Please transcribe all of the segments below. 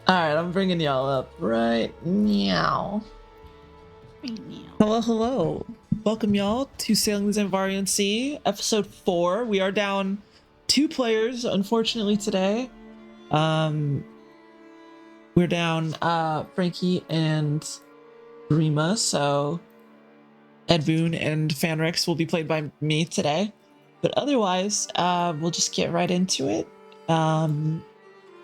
All right, I'm bringing y'all up right now. Hello, hello. Welcome y'all to Sailing the Xiinvarian Sea, episode 4. We are down 2 players, unfortunately, today. We're down Frankie and Rima, so Ed Boon and Fanrix will be played by me today. But otherwise, we'll just get right into it.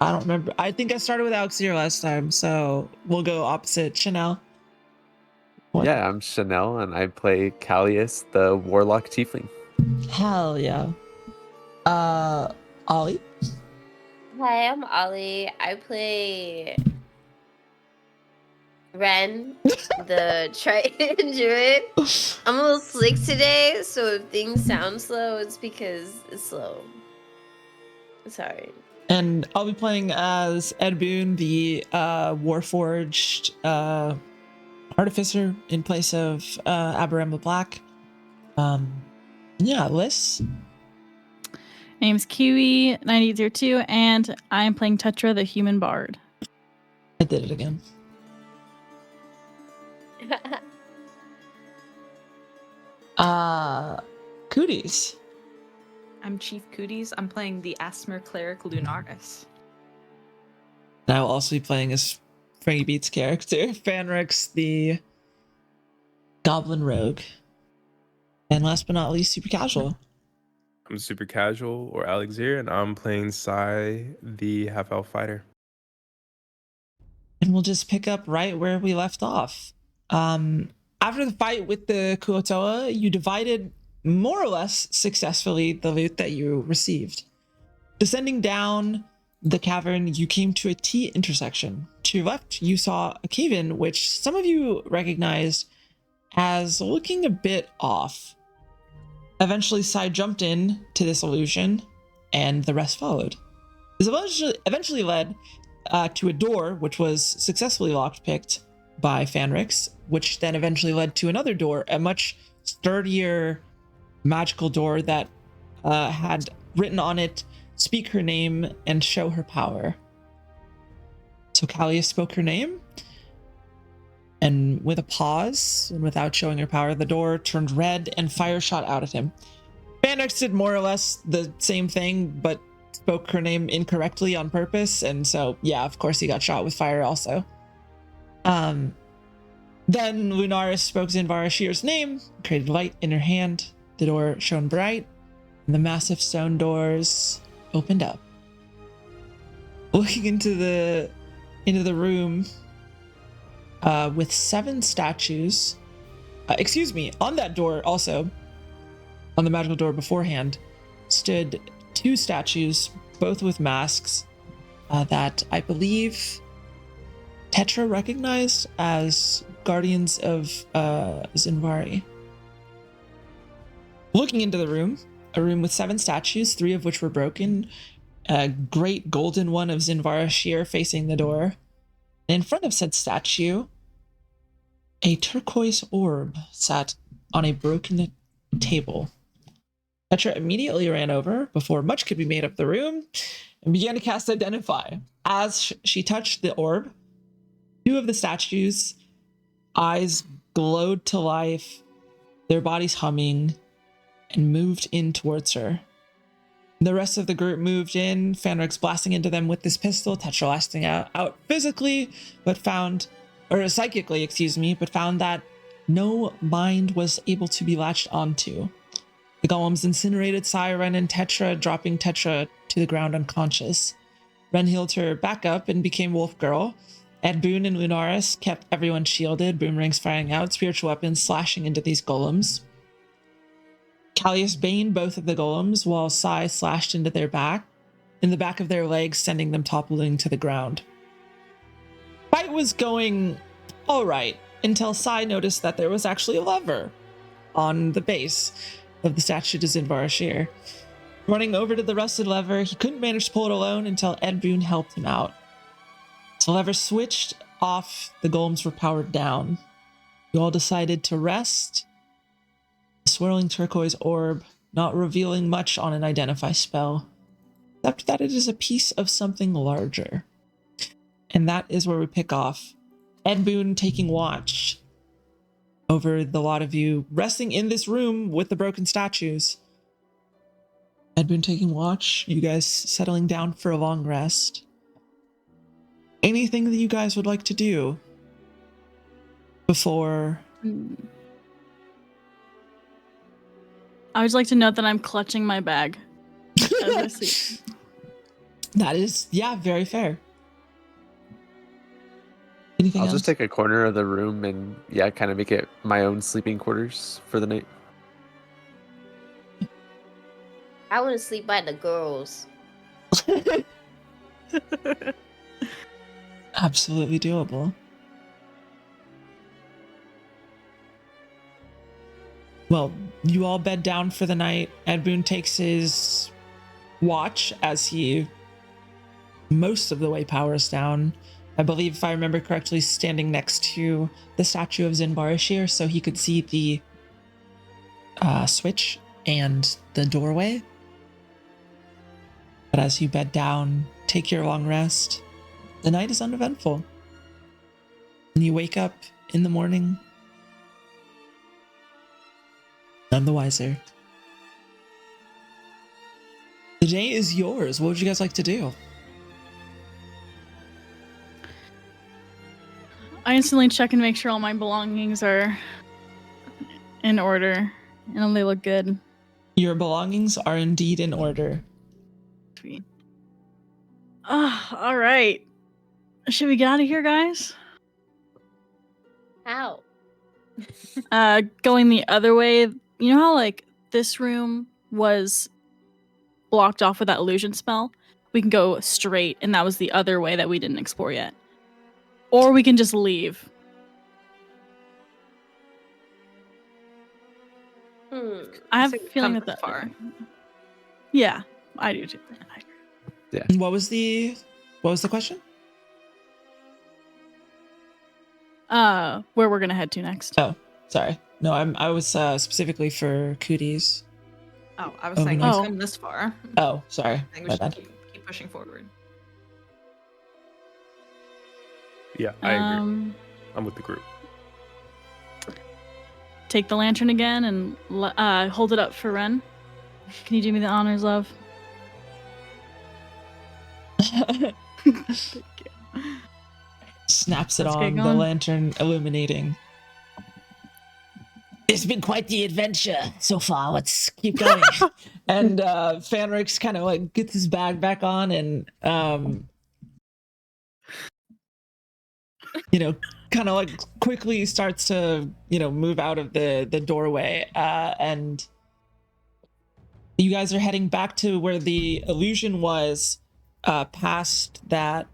I don't remember. I think I started with Alexir last time, so we'll go opposite. Chanel. Yeah, I'm Chanel, and I play Callius, the Warlock Tiefling. Hell yeah. Ollie. Hi, I'm Ollie. I play Ren, the Triton Druid. I'm a little slick today, so if things sound slow, it's because it's slow. Sorry. And I'll be playing as Ed Boon, the Warforged Artificer in place of Aberema Black. Yeah, Liz. Name's Kiwi9802, and I'm playing Tetra, the Human Bard. I did it again. Cooties. I'm Chief Cooties. I'm playing the Asthma Cleric Lunaris. And I will also be playing as Frankie Beats' character, Fanrix, the Goblin Rogue. And last but not least, Super Casual. I'm Super Casual, or Alexir, and I'm playing Sai, the half-elf fighter. And we'll just pick up right where we left off. After the fight with the Kuotoa, you divided more or less successfully the loot that you received. Descending down the cavern, you came to a T intersection. To your left, you saw a cave-in, which some of you recognized as looking a bit off. Eventually, Sai jumped in to this illusion, and the rest followed. This eventually led to a door, which was successfully lockpicked by Fanrix, which then eventually led to another door, a much sturdier magical door that had written on it, "Speak her name and show her power." So Callius spoke her name, and with a pause and without showing her power, the door turned red and fire shot out at him. Fanrix did more or less the same thing, but spoke her name incorrectly on purpose, and so yeah, of course he got shot with fire also. Then Lunaris spoke Xiinvarian's name, created light in her hand. The door shone bright, and the massive stone doors opened up. Looking into the room with 7 statues. On that door also, on the magical door beforehand, stood 2 statues, both with masks that I believe Tetra recognized as guardians of Xiinvari. Looking into the room, a room with 7 statues, 3 of which were broken, a great golden one of Xiinvarian facing the door. And in front of said statue, a turquoise orb sat on a broken table. Tetra immediately ran over before much could be made of the room and began to cast Identify. As she touched the orb, 2 of the statues' eyes glowed to life, their bodies humming, and moved in towards her. The rest of the group moved in, Fanrix blasting into them with this pistol, Tetra lasting out physically, psychically, but found that no mind was able to be latched onto. The golems incinerated Sai, Ren, and Tetra, dropping Tetra to the ground unconscious. Ren healed her back up and became Wolf Girl. Ed Boon and Lunaris kept everyone shielded, boomerangs firing out, spiritual weapons slashing into these golems. Callius baned both of the golems, while Sai slashed into the back of their legs, sending them toppling to the ground. Fight was going all right until Sai noticed that there was actually a lever on the base of the statue to Xiinvarian. Running over to the rusted lever, he couldn't manage to pull it alone until Ed Boon helped him out. The lever switched off, the golems were powered down. You all decided to rest. The swirling turquoise orb, not revealing much on an Identify spell, except that it is a piece of something larger. And that is where we pick off. Ed Boon taking watch over the lot of you resting in this room with the broken statues. Ed Boon taking watch, you guys settling down for a long rest. Anything that you guys would like to do before... I would like to note that I'm clutching my bag as I sleep. That is, yeah, very fair. Anything I'll else? just take a corner of the room and kind of make it my own sleeping quarters for the night. I want to sleep by the girls. Absolutely doable. Well, you all bed down for the night. Ed Boon takes his watch as he most of the way powers down. I believe, if I remember correctly, standing next to the statue of Xiinvarian, so he could see the switch and the doorway. But as you bed down, take your long rest, the night is uneventful. And you wake up in the morning, none the wiser. The day is yours. What would you guys like to do? I instantly check and make sure all my belongings are in order and they look good. Your belongings are indeed in order. Sweet. All right. Should we get out of here, guys? How? Going the other way. You know how like this room was blocked off with that illusion spell? We can go straight, and that was the other way that we didn't explore yet. Or we can just leave. I have a feeling that far. Yeah, I do too. What was the question? Where we're gonna head to next. Oh, sorry. No, I was specifically for cooties. Oh, I was saying no. we've come this far. Oh, sorry. I think we My should bad. keep pushing forward. Yeah, I agree. I'm with the group. Take the lantern again and hold it up for Ren. Can you do me the honors, love? Thank you. Snaps it Let's get on, the going. lantern illuminating. It's been quite the adventure so far. Let's keep going. And Fanrix kind of like gets his bag back on and kind of like quickly starts to move out of the doorway, and you guys are heading back to where the illusion was, past that,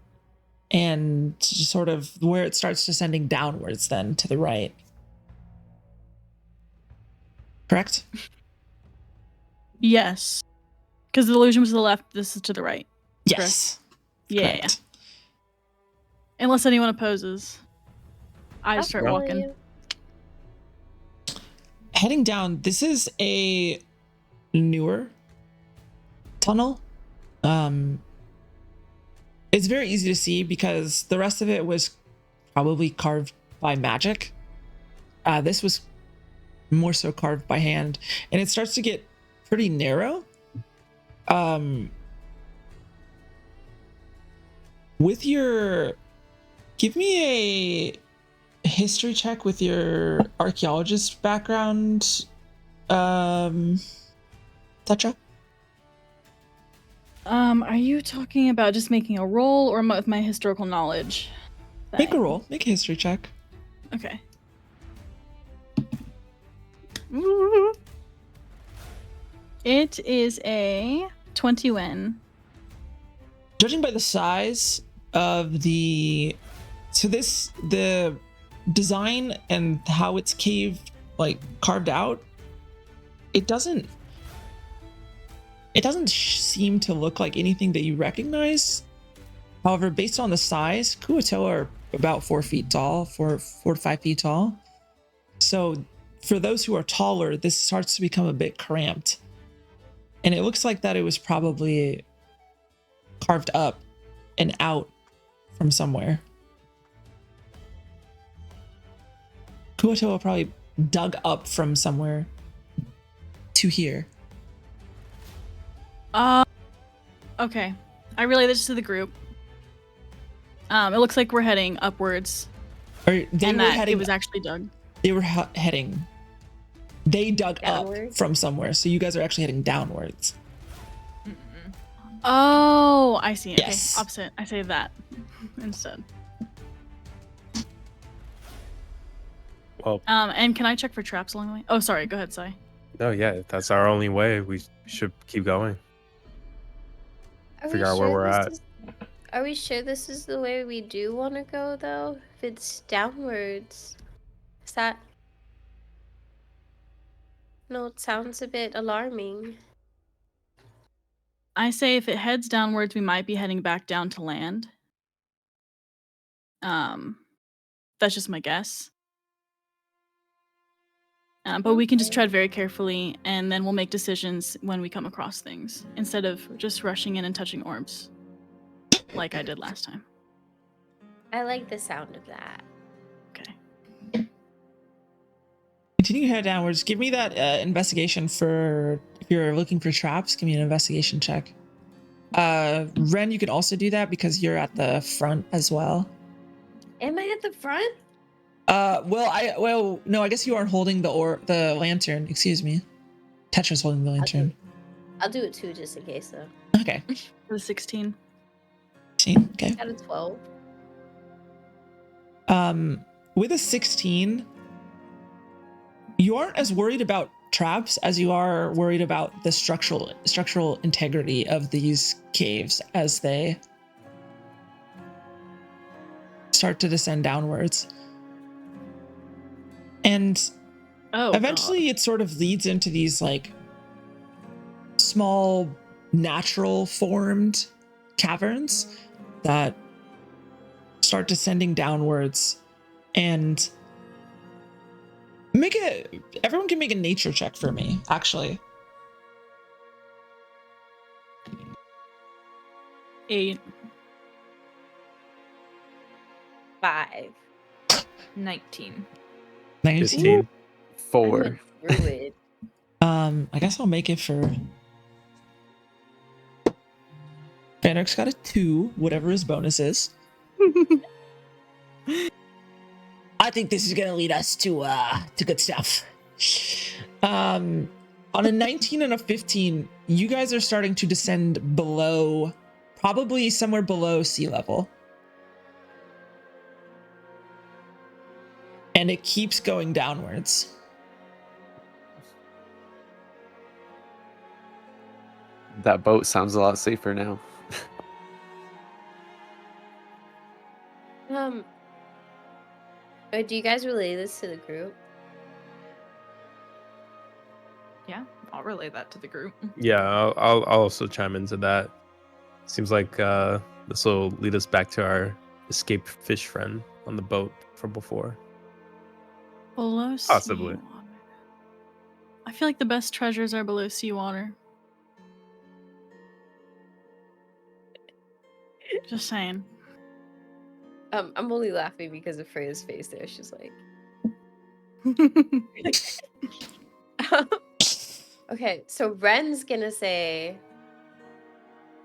and sort of where it starts descending downwards then to the right. Correct? Yes. Because the illusion was to the left, this is to the right. Yes. Yeah. Correct. Unless anyone opposes. I I'll start follow walking. you. Heading down, this is a newer tunnel. It's very easy to see because the rest of it was probably carved by magic. This was more so carved by hand, and it starts to get pretty narrow. Give me a history check with your archaeologist background, Tetra. Are you talking about just making a roll or with my historical knowledge? Make a roll. Make a history check. Okay. It is a 21. Judging by the size of the design and how it's carved out, it doesn't seem to look like anything that you recognize. However, based on the size, Kuo-toa are about 4 feet tall, 4 to 5 feet tall. So for those who are taller, this starts to become a bit cramped. And it looks like that it was probably carved up and out from somewhere. Kuotoa probably dug up from somewhere to here. Okay. I relay this to the group. It looks like we're heading upwards, Or they and were that heading. it was actually dug. They were heading. They dug up Downwards? from somewhere, so you guys are actually heading downwards. Oh, I see. Okay, Yes. opposite. I say that instead. Well, And can I check for traps along the way? Oh, sorry. Go ahead, Sai. no, yeah, if that's our only way. We should keep going. Are Figure out where we're at. Are we sure this is the way we do want to go, though? If it's downwards, is that... No, it sounds a bit alarming. I say if it heads downwards, we might be heading back down to land. That's just my guess. But we can just tread very carefully, and then we'll make decisions when we come across things, instead of just rushing in and touching orbs, like I did last time. I like the sound of that. Okay. Continue to head downwards. Give me that investigation for if you're looking for traps. Give me an investigation check. Ren, you can also do that because you're at the front as well. Am I at the front? No, I guess you aren't holding the lantern. Excuse me. Tetra's holding the lantern. I'll do it too, just in case, though. Okay. The 16. 16. Okay. Out of 12. With a 16, you aren't as worried about traps as you are worried about the structural integrity of these caves as they start to descend downwards. And eventually it sort of leads into these like small natural formed caverns that start descending downwards. And everyone can make a nature check for me, actually. 8. 5. 19. 15. 4. Druid. I guess I'll make it for Vanderk's got a 2, whatever his bonus is. I think this is gonna lead us to good stuff. On a 19 and a 15, you guys are starting to descend below, probably somewhere below sea level. And it keeps going downwards. That boat sounds a lot safer now. Do you guys relay this to the group? Yeah, I'll relay that to the group. Yeah, I'll also chime into that. Seems like this will lead us back to our escaped fish friend on the boat from before. Below Possibly. seawater. I feel like the best treasures are below seawater. Just saying. I'm only laughing because of Freya's face there. She's like... Okay, so Ren's gonna say,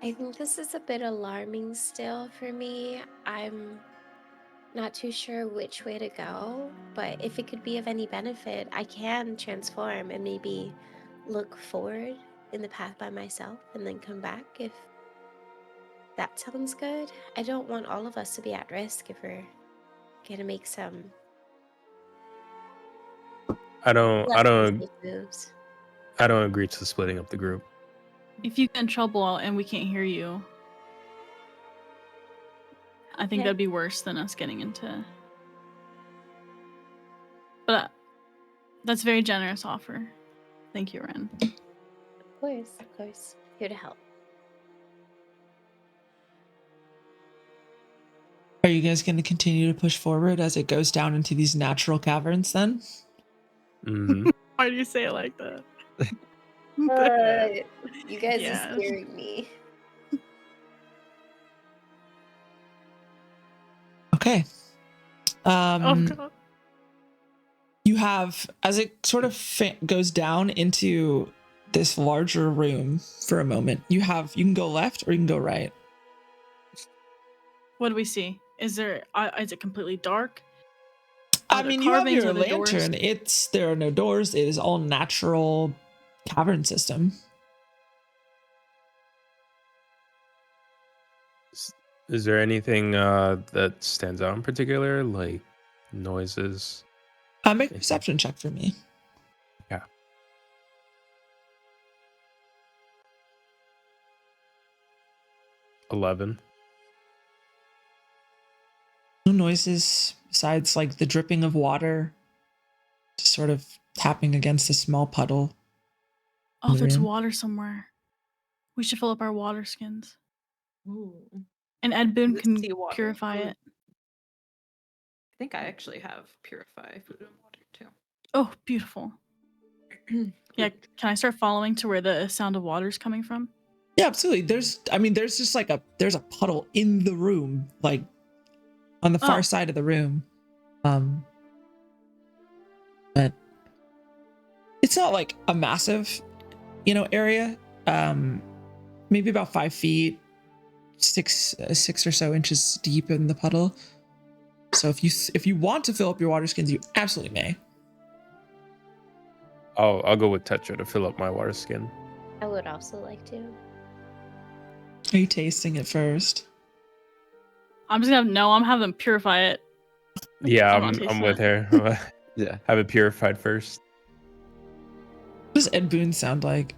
I think this is a bit alarming still for me. I'm not too sure which way to go, but if it could be of any benefit, I can transform and maybe look forward in the path by myself and then come back if that sounds good. I don't want all of us to be at risk if we're gonna make some I don't safe moves. I don't agree to splitting up the group. If you get in trouble and we can't hear you, I think Okay. that'd be worse than us getting into. But that's a very generous offer. Thank you, Ren. Of course. Here to help. Are you guys going to continue to push forward as it goes down into these natural caverns then? Mm-hmm. Why do you say it like that? You guys Yes. are scaring me. Okay. Oh god. You have, as it sort of goes down into this larger room for a moment, you can go left or you can go right. What do we see? Is it completely dark? I Are there mean, you have carvings? your Are there doors? lantern. There are no doors. It is all natural cavern system. Is there anything that stands out in particular, like noises? Make a perception check for me. Yeah. 11. No noises besides like the dripping of water, just sort of tapping against a small puddle. Oh, there's room. water somewhere. We should fill up our water skins. Ooh. And Ed Boon This can seawater. purify it. I think I actually have purify food and water too. Oh, beautiful. Yeah, can I start following to where the sound of water is coming from? Yeah, absolutely. There's just like there's a puddle in the room, like on the far side of the room. But it's not like a massive, area. Maybe about 5 feet, 6 or so inches deep in the puddle. So if you want to fill up your water skins, you absolutely may. I'll go with Tetra to fill up my water skin. I would also like to. Are you tasting it first? I'm having them purify it. Yeah, I'm not I'm tasting with it. her. Yeah. Have it purified first. What does Ed Boon sound like?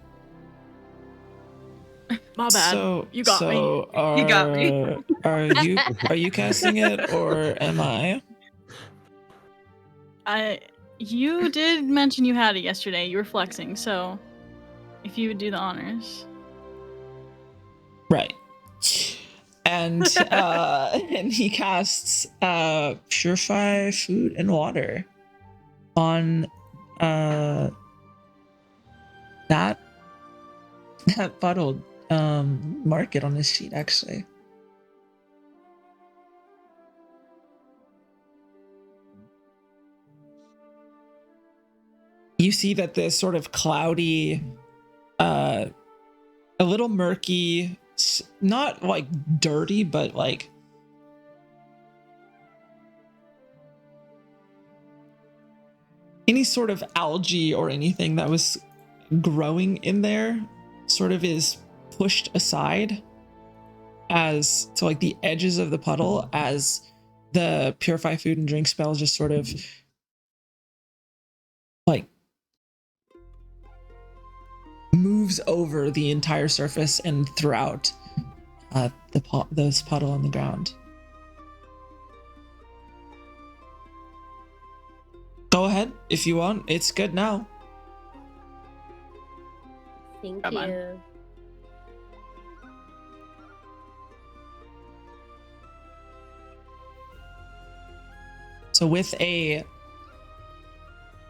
My bad. So You got me. You got me. Are you casting it or am I? You did mention you had it yesterday. You were flexing, so if you would do the honors. Right. And and he casts purify food and water on that puddle. Mark it on his sheet actually. You see that this sort of cloudy, a little murky, not like dirty, but like any sort of algae or anything that was growing in there sort of is pushed aside as to like the edges of the puddle as the purify food and drink spell just sort of like moves over the entire surface and throughout this puddle on the ground. Go ahead if you want. It's good now. Thank Come on. you. So with a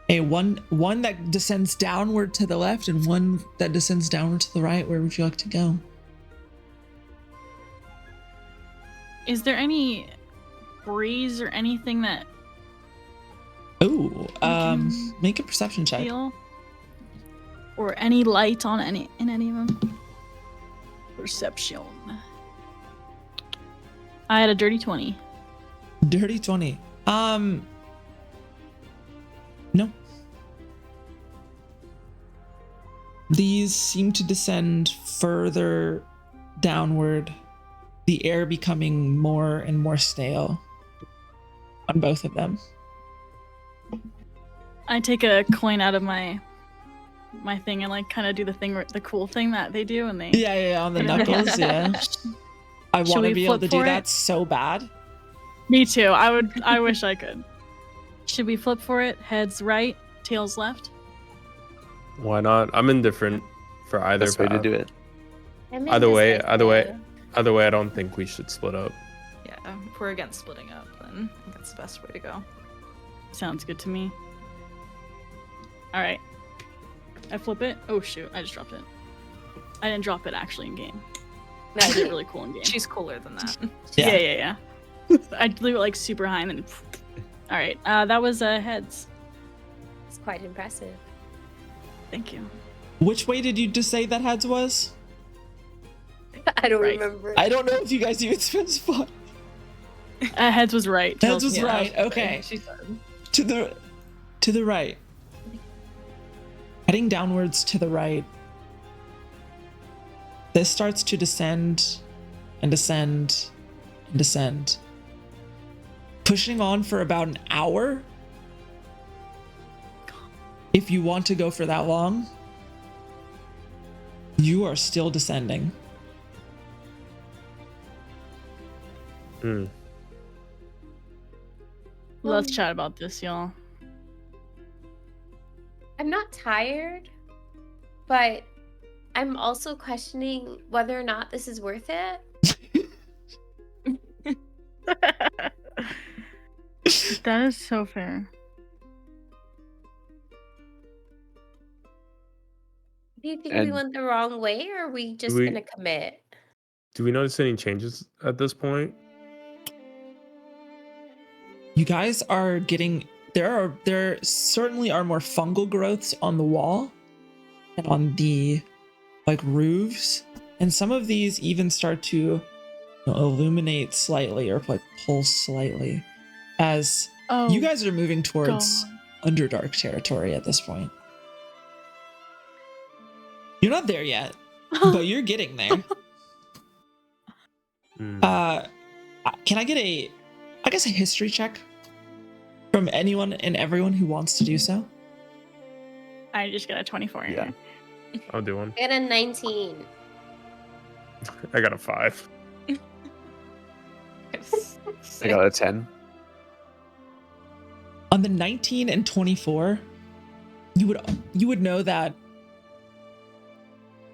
one that descends downward to the left and one that descends downward to the right, where would you like to go? Is there any breeze or anything that Oh, can make a perception check. feel? Or any light on any of them? Perception. I had a dirty 20. Dirty 20. No. These seem to descend further downward, the air becoming more and more stale on both of them. I take a coin out of my thing and like kind of do the cool thing that they do and they Yeah, on the knuckles, yeah. I Should want to we be able flip to do for that it? so bad. Me too. I wish I could. Should we flip for it? Heads right, tails left? Why not? I'm indifferent for either Best way to path. do it. I'm in Either this way, with either way. you. Either way, I don't think we should split up. Yeah, if we're against splitting up, then I think that's the best way to go. Sounds good to me. All right. I flip it. Oh shoot, I just dropped it. I didn't drop it actually in game. I did it really cool in game. She's cooler than that. Yeah. I blew it like super high and then. All right, that was heads. It's quite impressive. Thank you. Which way did you just say that heads was? I don't Right. remember. I don't know if you guys even specified. Heads was right. Heads was Yeah, right. Okay. She said. To the right. Heading downwards to the right. This starts to descend and descend and descend. Pushing on for about an hour. If you want to go for that long, you are still descending. Let's chat about this, y'all. I'm not tired, but I'm also questioning whether or not this is worth it. That is so fair. Do you think we And- went the wrong way, or are we just we- gonna commit? Do we notice any changes at this point? You guys are getting there certainly are more fungal growths on the wall and on the like roofs, and some of these even start to illuminate slightly or like pulse slightly as Oh, you guys are moving towards God. Underdark territory at this point. You're not there yet, but you're getting there. Hmm. Can I get a history check from anyone and everyone who wants to do so? I just got a 24. Yeah. I'll do one. I got a 19. I got a 5. I got a 10. On the 19 and 24, you would know that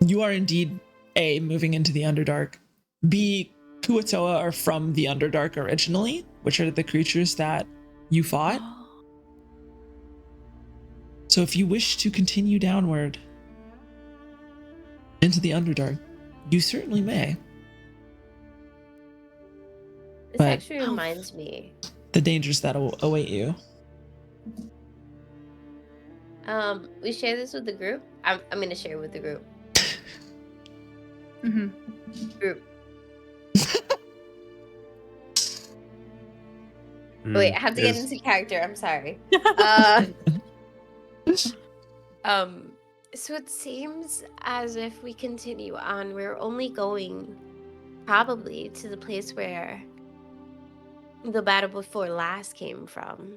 you are indeed A, moving into the Underdark, B, Kuatoa are from the Underdark originally, which are the creatures that you fought. So if you wish to continue downward into the Underdark, you certainly may. This But- actually reminds me. The dangers that await you. We share this with the group. I'm gonna share with the group. Hmm. Group. Hmm. Wait, I have to get Is- into character. I'm sorry. So it seems as if we continue on, we're only going probably to the place where the battle before last came from.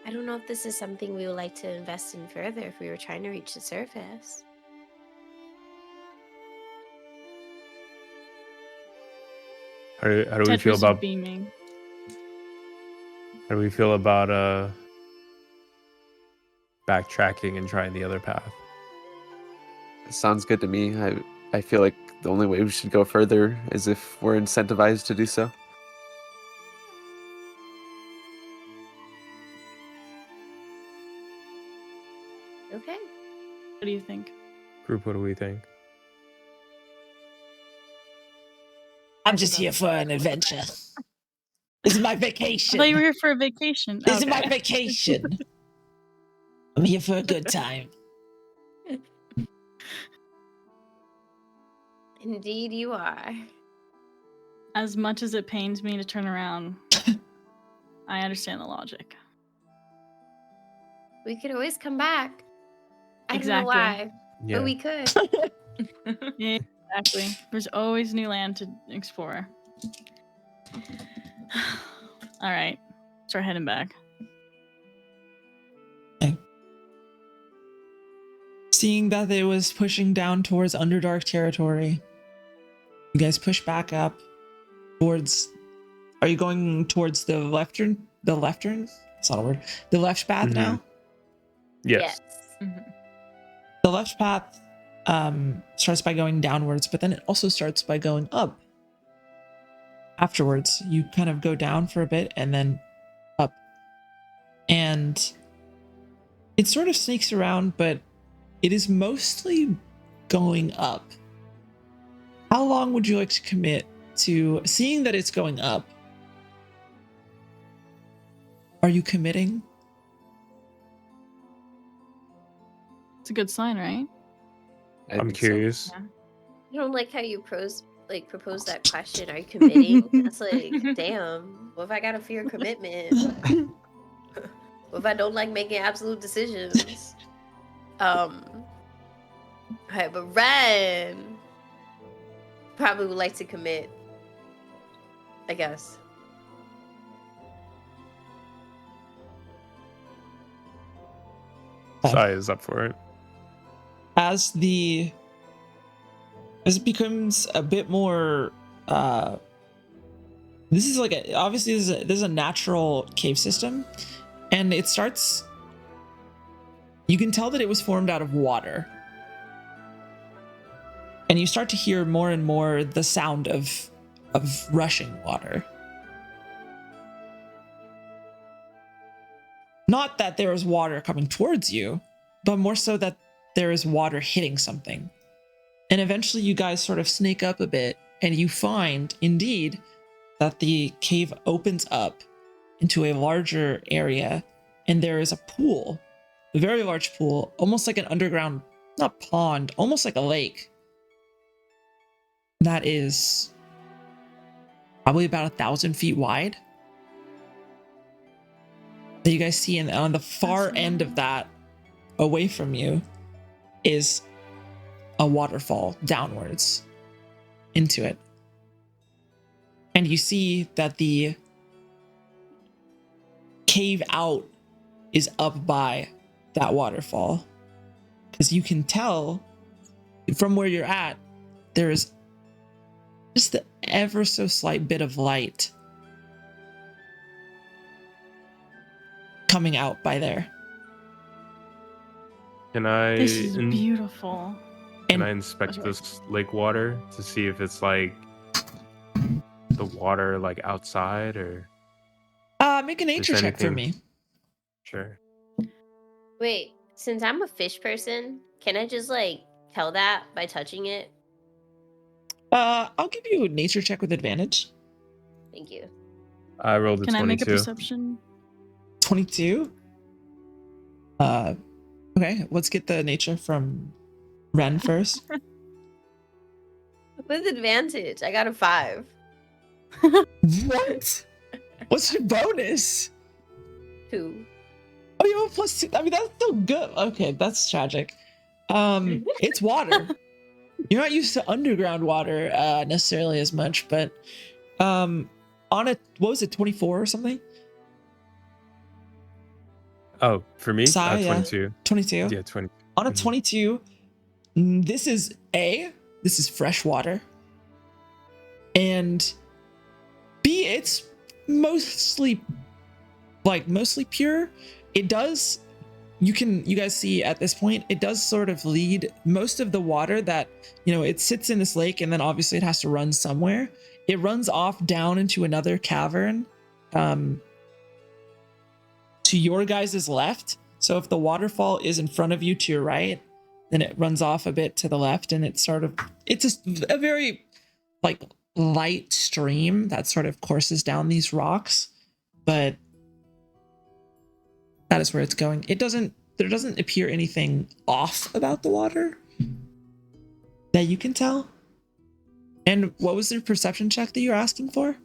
I don't know if this is something we would like to invest in further if we were trying to reach the surface. How do we Tetris feel is about beaming. how do we feel about backtracking and trying the other path? Sounds good to me. I feel like the only way we should go further is if we're incentivized to do so. Okay. What do you think? Group, what do we think? I'm just here for an adventure. This is my I vacation. thought you were here for a vacation. This is Okay. my vacation. I'm here for a good time. Indeed, you are. As much as it pains me to turn around, I understand the logic. We could always come back. I don't Exactly. know why, Yeah. but we could. Yeah, exactly. There's always new land to explore. All right, start heading back. Seeing that it was pushing down towards Underdark territory, you guys push back up towards. Are you going towards the leftern? The leftern? That's not a word. The left path Mhm. now. Yes. The left path starts by going downwards, but then it also starts by going up. Afterwards, you kind of go down for a bit and then up. And it sort of sneaks around, but it is mostly going up. How long would you like to commit to seeing that it's going up. Are you committing? It's a good sign, right? I I'm think so. curious. Yeah. I don't like how you propose that question. Are you committing? That's like, damn. What if I gotta fear commitment? What if I don't like making absolute decisions? Alright, but Ren probably would like to commit, I guess. Sai is up for it. As it becomes a bit more this is like obviously this is a natural cave system, and it starts, you can tell that it was formed out of water, and you start to hear more and more the sound of rushing water. Not that there is water coming towards you, but more so that there is water hitting something. And eventually you guys sort of snake up a bit, and you find, indeed, that the cave opens up into a larger area, and there is a pool, a very large pool, almost like an underground, not pond, almost like a lake, that is probably about 1,000 feet wide. That you guys see, and on the far end of that, away from you, is a waterfall downwards into it. And you see that the cave out is up by that waterfall. Because you can tell from where you're at, there is just the ever so slight bit of light coming out by there. Can I This is beautiful. can And- I inspect this lake water to see if it's like the water like outside or Make a nature Is check for anything- me. sure? Wait, since I'm a fish person, can I just like tell that by touching it? I'll give you a nature check with advantage. Thank you. I rolled a Can I 22. make a perception? 22. Okay, let's get the nature from Ren first. With advantage, I got a 5. What? What's your bonus? 2. Oh, you have a +2. I mean, that's still good. Okay, that's tragic. It's water. You're not used to underground water necessarily as much, but on a, what was it, 24 or something? Oh, for me? Sai, yeah. 22. 22. Yeah, 20. On a Mhm. 22, this is fresh water, and B, it's mostly pure. It does, you guys see at this point, it does sort of lead most of the water that, it sits in this lake, and then obviously it has to run somewhere. It runs off down into another cavern to your guys' left. So if the waterfall is in front of you to your right, then it runs off a bit to the left, and it's just a very like light stream that sort of courses down these rocks, but that is where it's going. There doesn't appear anything off about the water that you can tell. And what was the perception check that you're asking for?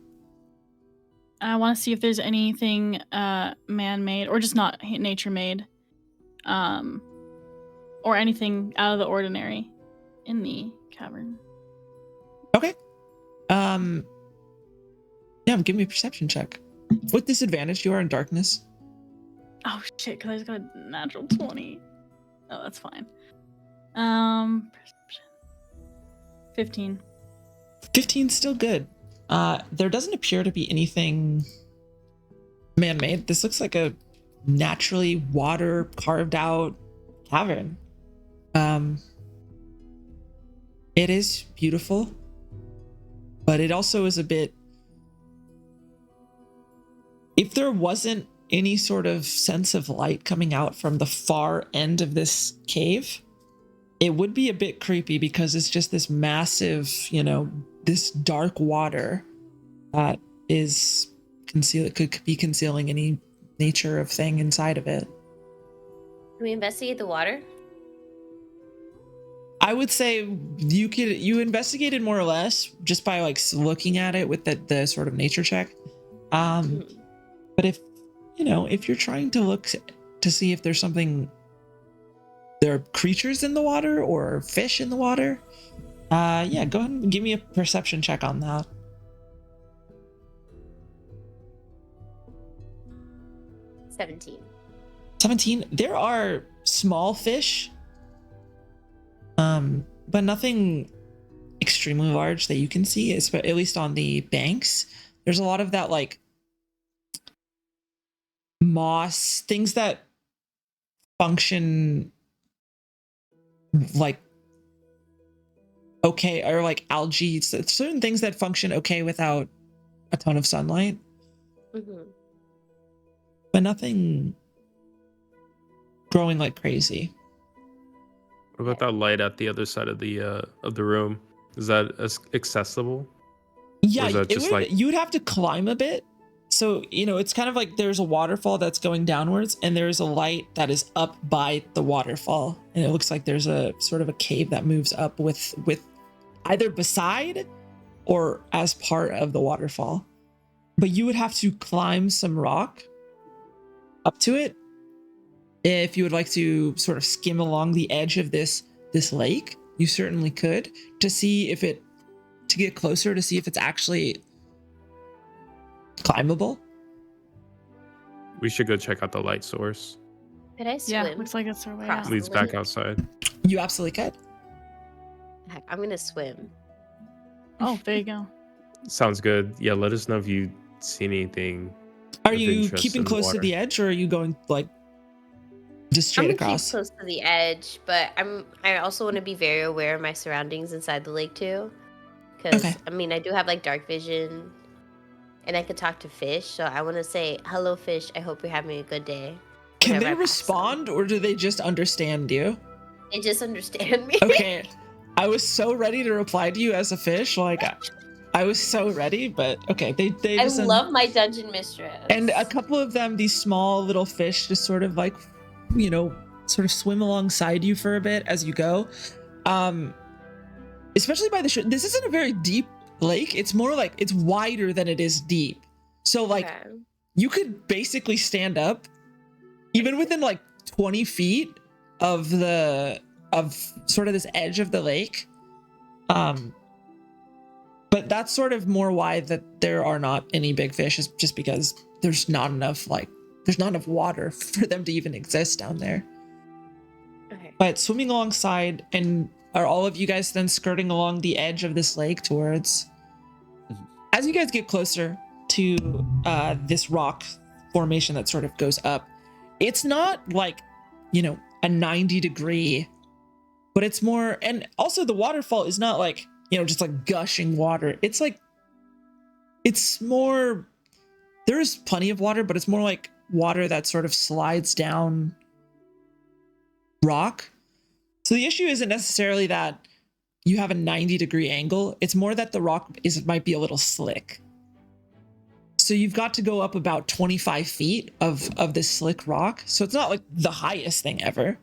I want to see if there's anything man-made or just not nature-made, or anything out of the ordinary in the cavern. Okay. Yeah, give me a perception check. With disadvantage, you are in darkness. Oh shit! Because I just got a natural 20. Oh, that's fine. Perception. 15. 15 still good. There doesn't appear to be anything man-made. This looks like a naturally water carved out cavern. It is beautiful, but it also is a bit, if there wasn't any sort of sense of light coming out from the far end of this cave, it would be a bit creepy because it's just this massive, this dark water that is could be concealing any nature of thing inside of it. Can we investigate the water? I would say you investigated more or less just by like looking at it with the sort of nature check. But if you're trying to look to see if there's something, there are creatures in the water or fish in the water, yeah, go ahead and give me a perception check on that. 17. There are small fish, but nothing extremely large that you can see, at least on the banks. There's a lot of that like moss, things that function like okay, or like algae, certain things that function okay without a ton of sunlight. But nothing growing like crazy. What about that light at the other side of the room? Is that accessible? Yeah, or is that just like you would have to climb a bit. So, it's kind of like there's a waterfall that's going downwards and there's a light that is up by the waterfall. And it looks like there's a sort of a cave that moves up with either beside or as part of the waterfall. But you would have to climb some rock up to it. If you would like to sort of skim along the edge of this lake, you certainly could, to get closer to see if it's actually climbable. we should go check out the light source? Could I Yeah, swim? looks like it's our way Cross out. Leads back outside. You absolutely could. Heck, I'm gonna swim. Oh, there you go. Sounds good. Yeah, let us know if you see anything. Are of you interest keeping in the close to water. the edge, or are you going like just straight I'm gonna across? keep close to the edge, but I also want to be very aware of my surroundings inside the lake too. Because Okay. I mean, I do have like dark vision, and I could talk to fish. So I want to say, "Hello, fish. I hope you're having a good day." Can whenever they I pass them. respond, or do they just understand you? They just understand me. Okay. I was so ready to reply to you as a fish, like I was so ready, but okay, they I just love my dungeon mistress. and a couple of them, these small little fish, just sort of like, sort of swim alongside you for a bit as you go. Especially by the this isn't a very deep lake. It's more like it's wider than it is deep. So like Okay. you could basically stand up even within like 20 feet of sort of this edge of the lake. But that's sort of more why that there are not any big fish, is just because there's not enough water for them to even exist down there. Okay. But swimming alongside, and are all of you guys then skirting along the edge of this lake towards, as you guys get closer to this rock formation that sort of goes up, it's not like, a 90-degree, but it's more, and also the waterfall is not like, just like gushing water. It's like, it's more, there is plenty of water, but it's more like water that sort of slides down rock. So the issue isn't necessarily that you have a 90-degree angle. It's more that the rock might be a little slick. So you've got to go up about 25 feet of this slick rock. So it's not like the highest thing ever.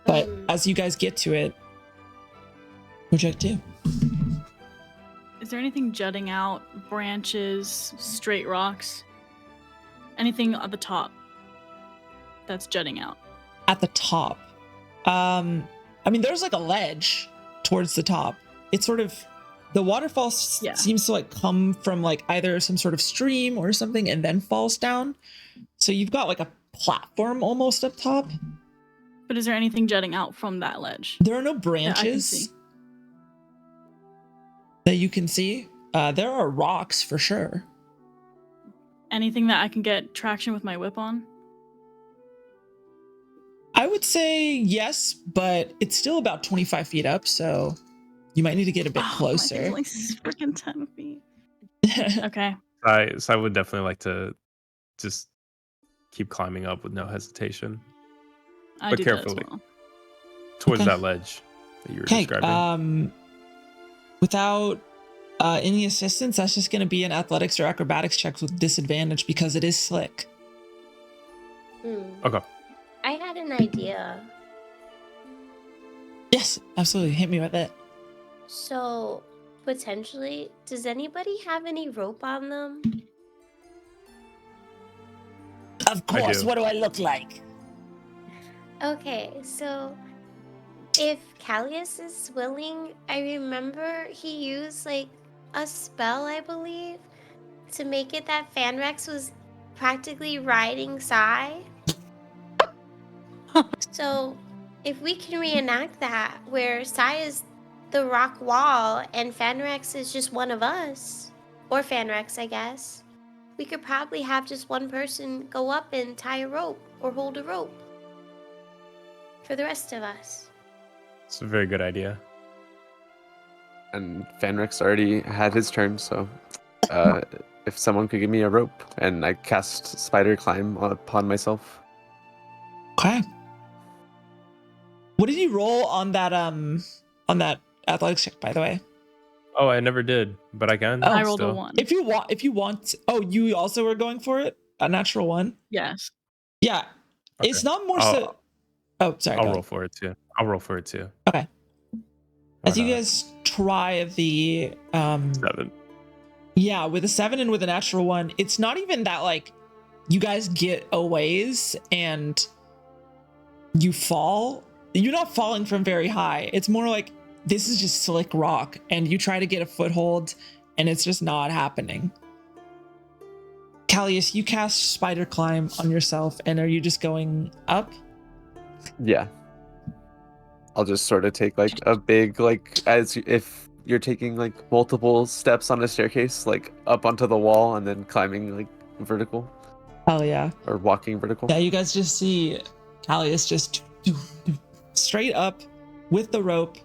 But as you guys get to it, what'd you like to do? Is there anything jutting out? Branches, straight rocks? Anything at the top that's jutting out? At the top. There's like a ledge towards the top. It's sort of, the waterfall seems to like come from like either some sort of stream or something and then falls down. So you've got like a platform almost up top. But is there anything jutting out from that ledge? There are no see. branches that you can see. There are rocks for sure. Anything that I can get traction with my whip on? I would say yes, but it's still about 25 feet up, so you might need to get a bit closer. It's like freaking 10 feet. Okay. So I would definitely like to just keep climbing up with no hesitation. I But do carefully. that as well. Towards Okay. that ledge that you were Okay, describing. Without any assistance, that's just going to be an athletics or acrobatics check with disadvantage because it is slick. Okay. I had an idea. Yes, absolutely. Hit me with it. So, potentially, does anybody have any rope on them? Of I course. do. What do I look like? Okay, so if Callius is willing, I remember he used like a spell, I believe, to make it that Fanrex was practically riding Sai. So if we can reenact that, where Sai is the rock wall and Fanrex is just one of us, or Fanrex, I guess, we could probably have just one person go up and tie a rope or hold a rope for the rest of us. It's a very good idea. And Fanrix already had his turn, so if someone could give me a rope, and I cast Spider Climb upon myself. Okay. What did you roll on that athletics check, by the way? Oh, I never did, but I can. Oh. I rolled a still. 1. If you want, oh, you also were going for it? A natural 1? Yes. Yeah. Okay. It's not more so. Oh, sorry. I'll go roll ahead. for it too. I'll roll for it too. Okay. Why As you not? guys try the 7. yeah, with a 7 and with a natural 1, it's not even that like you guys get a ways and you fall. You're not falling from very high. It's more like this is just slick rock and you try to get a foothold and it's just not happening. Callius, you cast Spider Climb on yourself, and are you just going up? Yeah. I'll just sort of take like a big, like, if you're taking like multiple steps on a staircase, like up onto the wall and then climbing like vertical Oh yeah. or walking vertical. Yeah, you guys just see Callius just straight up with the rope.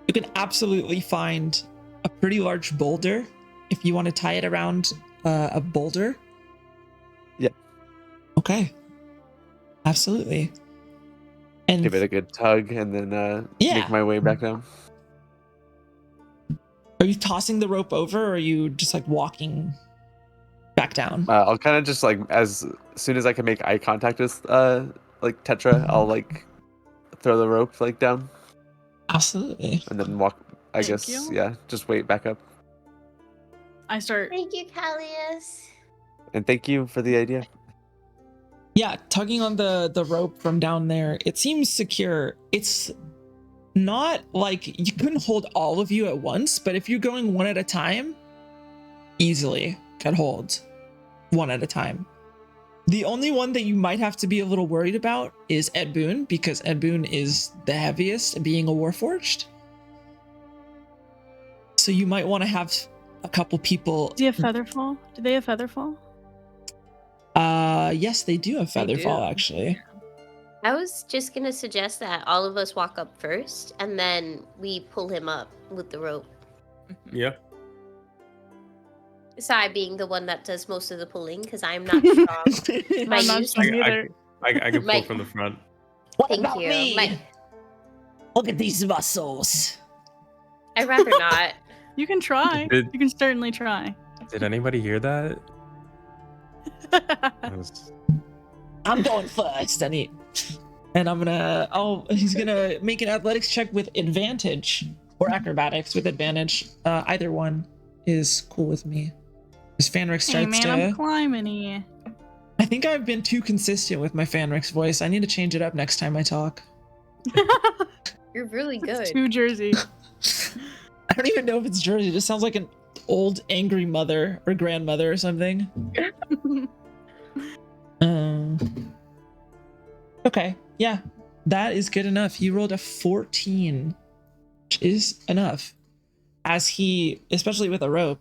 You can absolutely find a pretty large boulder if you want to tie it around a boulder. Yeah. Okay. Absolutely. And Give it a good tug and then Yeah. make my way back down. are you tossing the rope over, or are you just like walking back down? I'll kind of just like as soon as I can make eye contact with like Tetra, I'll like throw the rope like down Absolutely. and then walk. I Thank guess you. yeah, just wait back up. I start. Thank you, Callius. And thank you for the idea. Yeah, tugging on the rope from down there, it seems secure. It's not like you couldn't hold all of you at once, but if you're going one at a time, easily could hold one at a time. The only one that you might have to be a little worried about is Ed Boon, because Ed Boon is the heaviest, being a Warforged. So you might want to have a couple people. Do you have Featherfall? Do they have Featherfall? Yes, they do have They Featherfall, do. actually. I was just gonna suggest that all of us walk up first, and then we pull him up with the rope. Yeah. Sai being the one that does most of the pulling, because I'm not strong. My I'm not use- strong I, either. I can pull Mike. from the front. What Thank about you. me? Look at these muscles. I'd rather not. You can try. Did- You can certainly try. Did anybody hear that? That was- I'm going first, and he's gonna make an athletics check with advantage, or acrobatics with advantage. Either one is cool with me. As Fanrix Hey starts man, I'm to, climbing here. I think I've been too consistent with my Fanrix voice. I need to change it up next time I talk. You're really good. Too Jersey. I don't even know if it's Jersey. It just sounds like an old angry mother or grandmother or something. Okay, yeah, that is good enough. You rolled a 14, which is enough. As he, especially with a rope,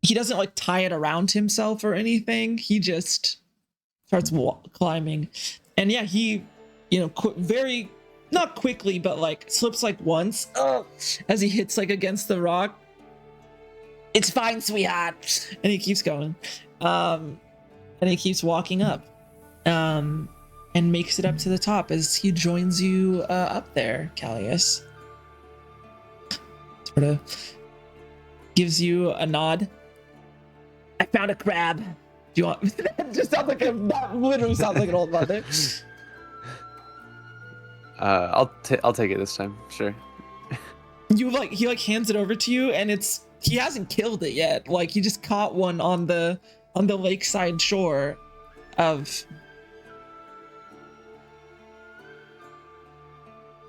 he doesn't like tie it around himself or anything. He just starts climbing, and yeah, he, very not quickly, but like slips like once as he hits like against the rock. It's fine, sweetheart, and he keeps going, and he keeps walking up, and makes it up to the top as he joins you up there, Callius. sort of gives you a nod. I found a crab. Do you want? It just sounds like that literally sounds like an old mother. I'll take it this time. Sure. He hands it over to you, and he hasn't killed it yet. Like he just caught one on the lakeside shore of.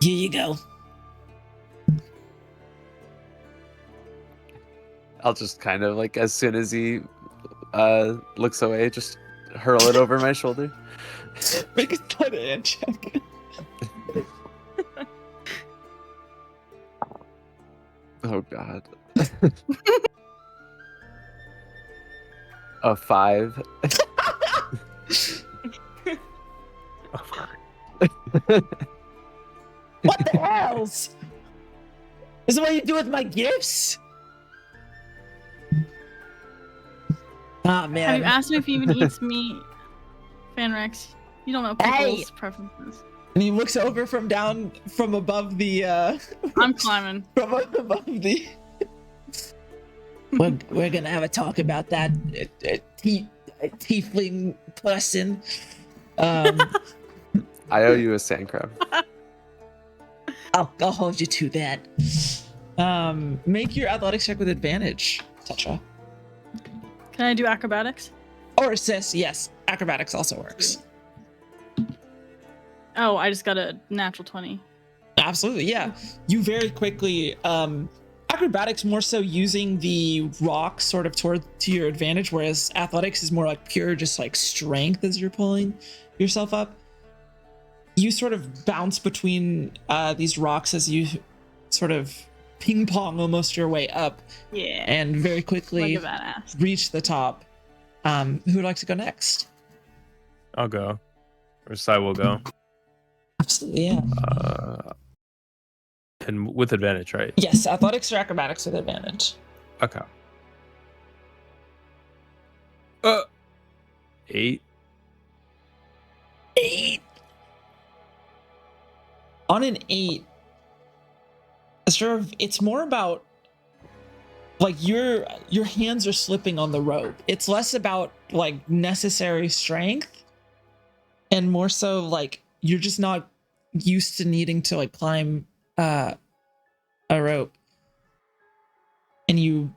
Here you go. I'll just kind of like, as soon as he looks away, just hurl it over my shoulder. Make a sleight of hand check. Oh god. A 5. What the hells? Is that what you do with my gifts? Ah, man. Have you asked him if he even eats meat? Fanrex, you don't know people's preferences. And he looks over from above the I'm climbing. from above the we're gonna have a talk about that tiefling person. I owe you a sand crab. I'll hold you to that. Make your athletics check with advantage, Tetra. Can I do acrobatics? Or assist, yes. Acrobatics also works. Oh, I just got a natural 20. Absolutely, yeah. You very quickly acrobatics more so using the rock sort of to your advantage, whereas athletics is more like pure just like strength as you're pulling yourself up. You sort of bounce between these rocks as you sort of ping pong almost your way up. Yeah. And very quickly Like a badass. reach the top. Who would like to go next? I'll go. Or Sai will go. Absolutely, yeah. And with advantage, right? Yes, athletics or acrobatics with advantage. Okay. 8. 8. On an 8, sort of, it's more about like your hands are slipping on the rope. It's less about like necessary strength and more so like you're just not used to needing to like climb a rope. And you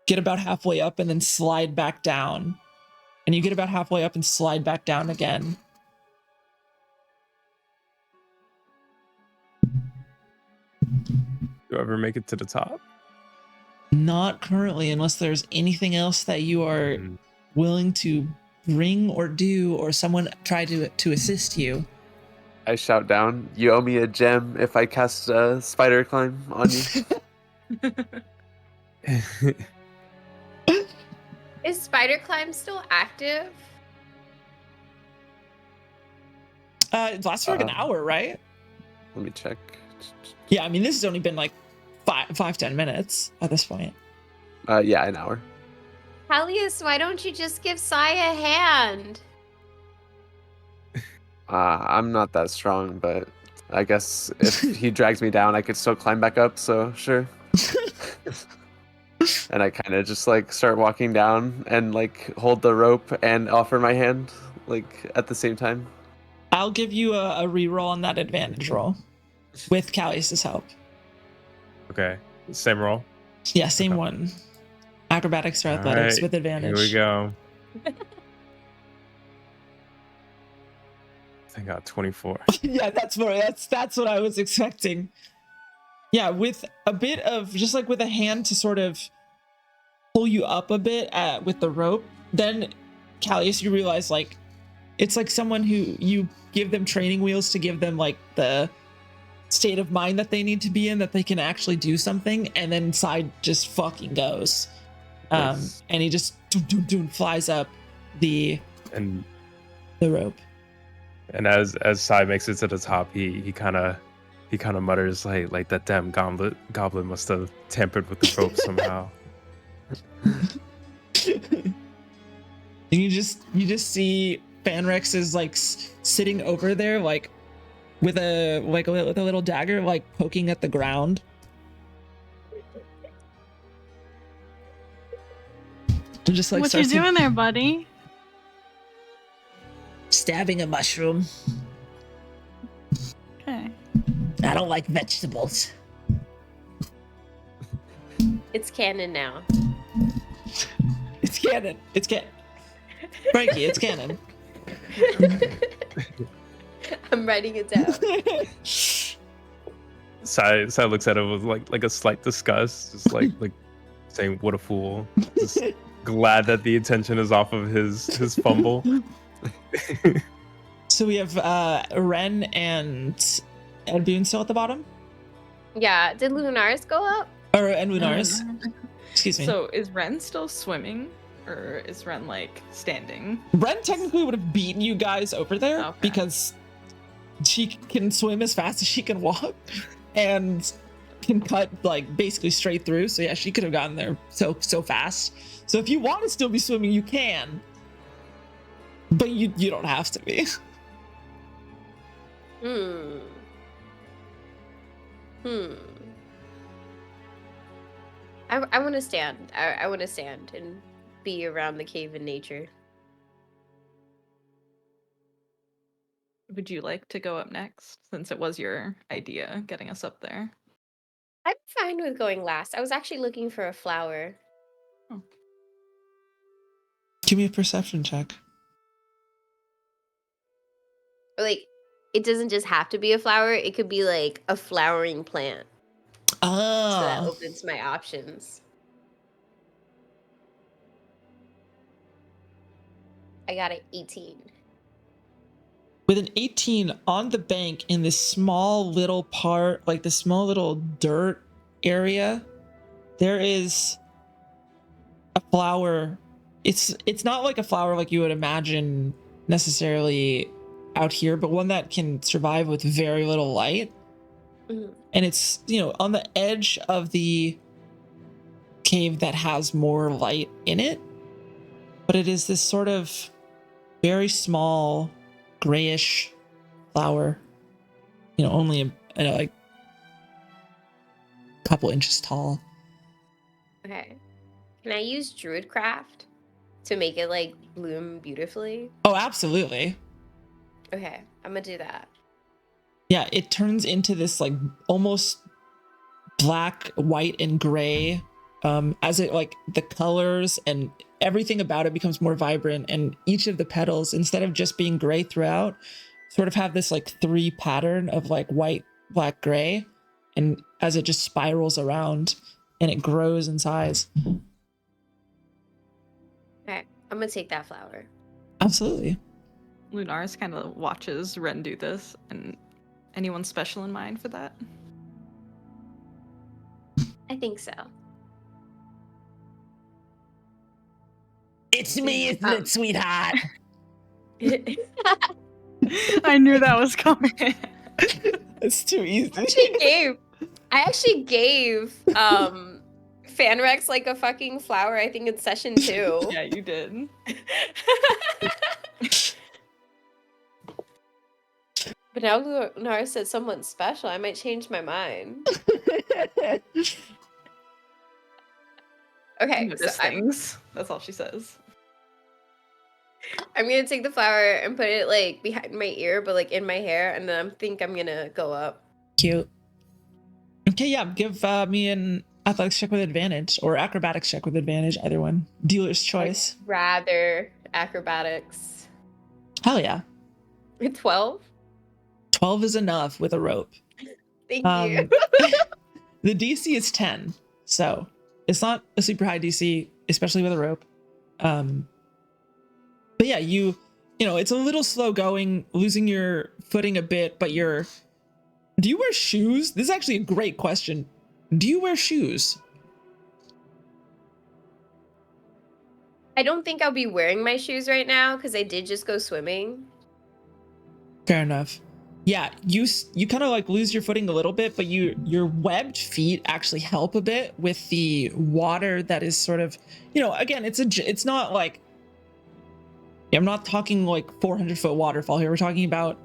get about halfway up and then slide back down. And you get about halfway up and slide back down again. Do I ever make it to the top? Not currently, unless there's anything else that you are willing to bring or do, or someone try to assist you. I shout down, you owe me a gem if I cast a spider climb on you. Is Spider Climb still active? It lasts for like an hour, right? Let me check. Yeah, I mean, this has only been like 5-10 minutes at this point. Yeah, an hour. Helios, why don't you just give Sai a hand? I'm not that strong, but I guess if he drags me down, I could still climb back up, so sure. And I kind of just like start walking down and like hold the rope and offer my hand like at the same time. I'll give you a reroll on that advantage roll with Callius's help. Okay. Same roll. Yeah, same Okay. one. Acrobatics or athletics Alright, with advantage. Here we go. I think I got 24. Yeah, that's what I was expecting. Yeah, with a bit of just like with a hand to sort of pull you up a bit with the rope, then Callius, you realize like it's like someone who you give them training wheels to give them like the state of mind that they need to be in, that they can actually do something, and then Side just fucking goes. Nice. And he just flies up the rope. And as Sai makes it to the top, he kind of mutters like that damn goblin must have tampered with the rope somehow. And you just see Fanrex is like sitting over there like with a little dagger like poking at the ground. Just like What you starts doing there, buddy? stabbing a mushroom. Okay. I don't like vegetables. It's canon now. It's canon. It's canon. Frankie, it's canon. I'm writing it down. Sai looks at him with like a slight disgust, just like saying, "What a fool!" Just glad that the attention is off of his fumble. So we have Ren and Boone still at the bottom, Yeah, did Lunaris go up? and Lunaris. Excuse me. So is Ren still swimming, or is Ren like standing? Ren technically would have beaten you guys over there Okay. because she can swim as fast as she can walk and can cut like basically straight through. So yeah, she could have gotten there so fast. So if you want to still be swimming, you can, but you don't have to be. I want to stand. I want to stand and be around the cave in nature. Would you like to go up next, since it was your idea getting us up there? I'm fine with going last. I was actually looking for a flower. Give me a perception check. Or like, it doesn't just have to be a flower. It could be like a flowering plant. So that opens my options. I got an 18. With an 18 on the bank in this small little part, like the small little dirt area, there is a flower. It's not like a flower like you would imagine necessarily out here, but one that can survive with very little light. Mhm. And it's, on the edge of the cave that has more light in it. But it is this sort of very small grayish flower, only like a couple inches tall. Okay. Can I use Druidcraft to make it like bloom beautifully? Oh, absolutely. Okay, I'm gonna do that. Yeah, it turns into this like almost black, white, and gray as it like the colors and everything about it becomes more vibrant, and each of the petals, instead of just being gray throughout, sort of have this like 3 pattern of like white, black, gray, and as it just spirals around and it grows in size. Okay, I'm gonna take that flower. Absolutely. Lunaris kind of watches Ren do this, and anyone special in mind for that? I think so. It's me, isn't it, sweetheart? I knew that was coming. It's too easy. I actually gave Fanrex like a fucking flower, I think in session 2. Yeah, you did. But now Lunaris said someone special, I might change my mind. Okay, Notice so things. That's all she says. I'm gonna take the flower and put it like behind my ear, but like in my hair, and then I think I'm gonna go up. Cute. Okay, yeah, give me an athletics check with advantage or acrobatics check with advantage, either one. Dealer's choice. I'd rather acrobatics. Hell yeah. 12? 12 is enough with a rope. Thank you. The DC is 10, so it's not a super high DC, especially with a rope. But yeah, you know, it's a little slow going, losing your footing a bit, but do you wear shoes? This is actually a great question. Do you wear shoes? I don't think I'll be wearing my shoes right now because I did just go swimming. Fair enough. Yeah, you kind of like lose your footing a little bit, but your webbed feet actually help a bit with the water that is sort of, you know, again, it's not like, I'm not talking like 400-foot waterfall here. We're talking about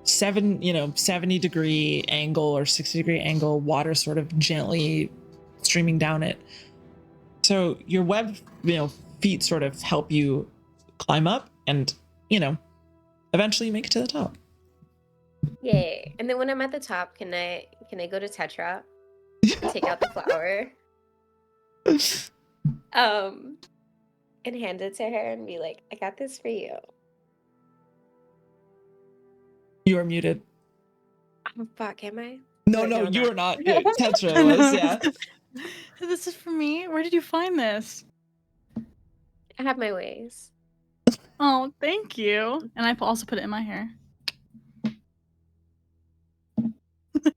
70-degree angle or 60-degree angle water sort of gently streaming down it. So your webbed, feet sort of help you climb up and, eventually make it to the top. Yay. And then when I'm at the top, can I go to Tetra and take out the flower? And hand it to her and be like, I got this for you. You are muted. Oh, fuck, am I? No, Wait, I'm you not. are not. Tetra was, yeah. This is for me. Where did you find this? I have my ways. Oh, thank you. And I also put it in my hair.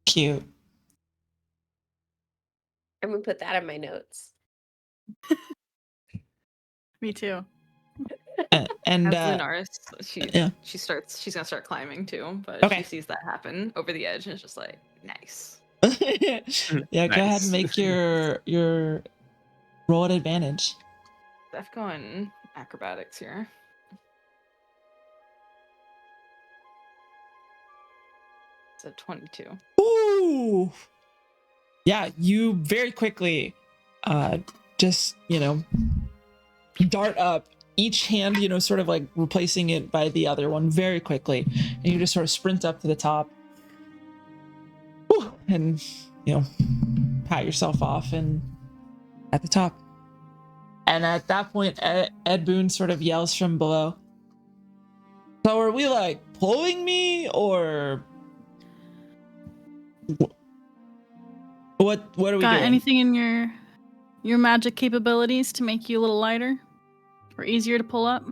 Cute. I'm gonna put that in my notes. Me too. And As Lunaris, yeah. she's gonna start climbing too, but Okay. she sees that happen over the edge and it's just like, nice. Yeah, go ahead and Nice. make your roll at advantage. Def going acrobatics here. It's a 22. Ooh. Yeah, you very quickly just, dart up, each hand, sort of like replacing it by the other one very quickly. And you just sort of sprint up to the top. Whew, and, pat yourself off and at the top. And at that point, Ed Boon sort of yells from below. So are we like pulling me or what are we Got doing? anything in your magic capabilities to make you a little lighter or easier to pull up?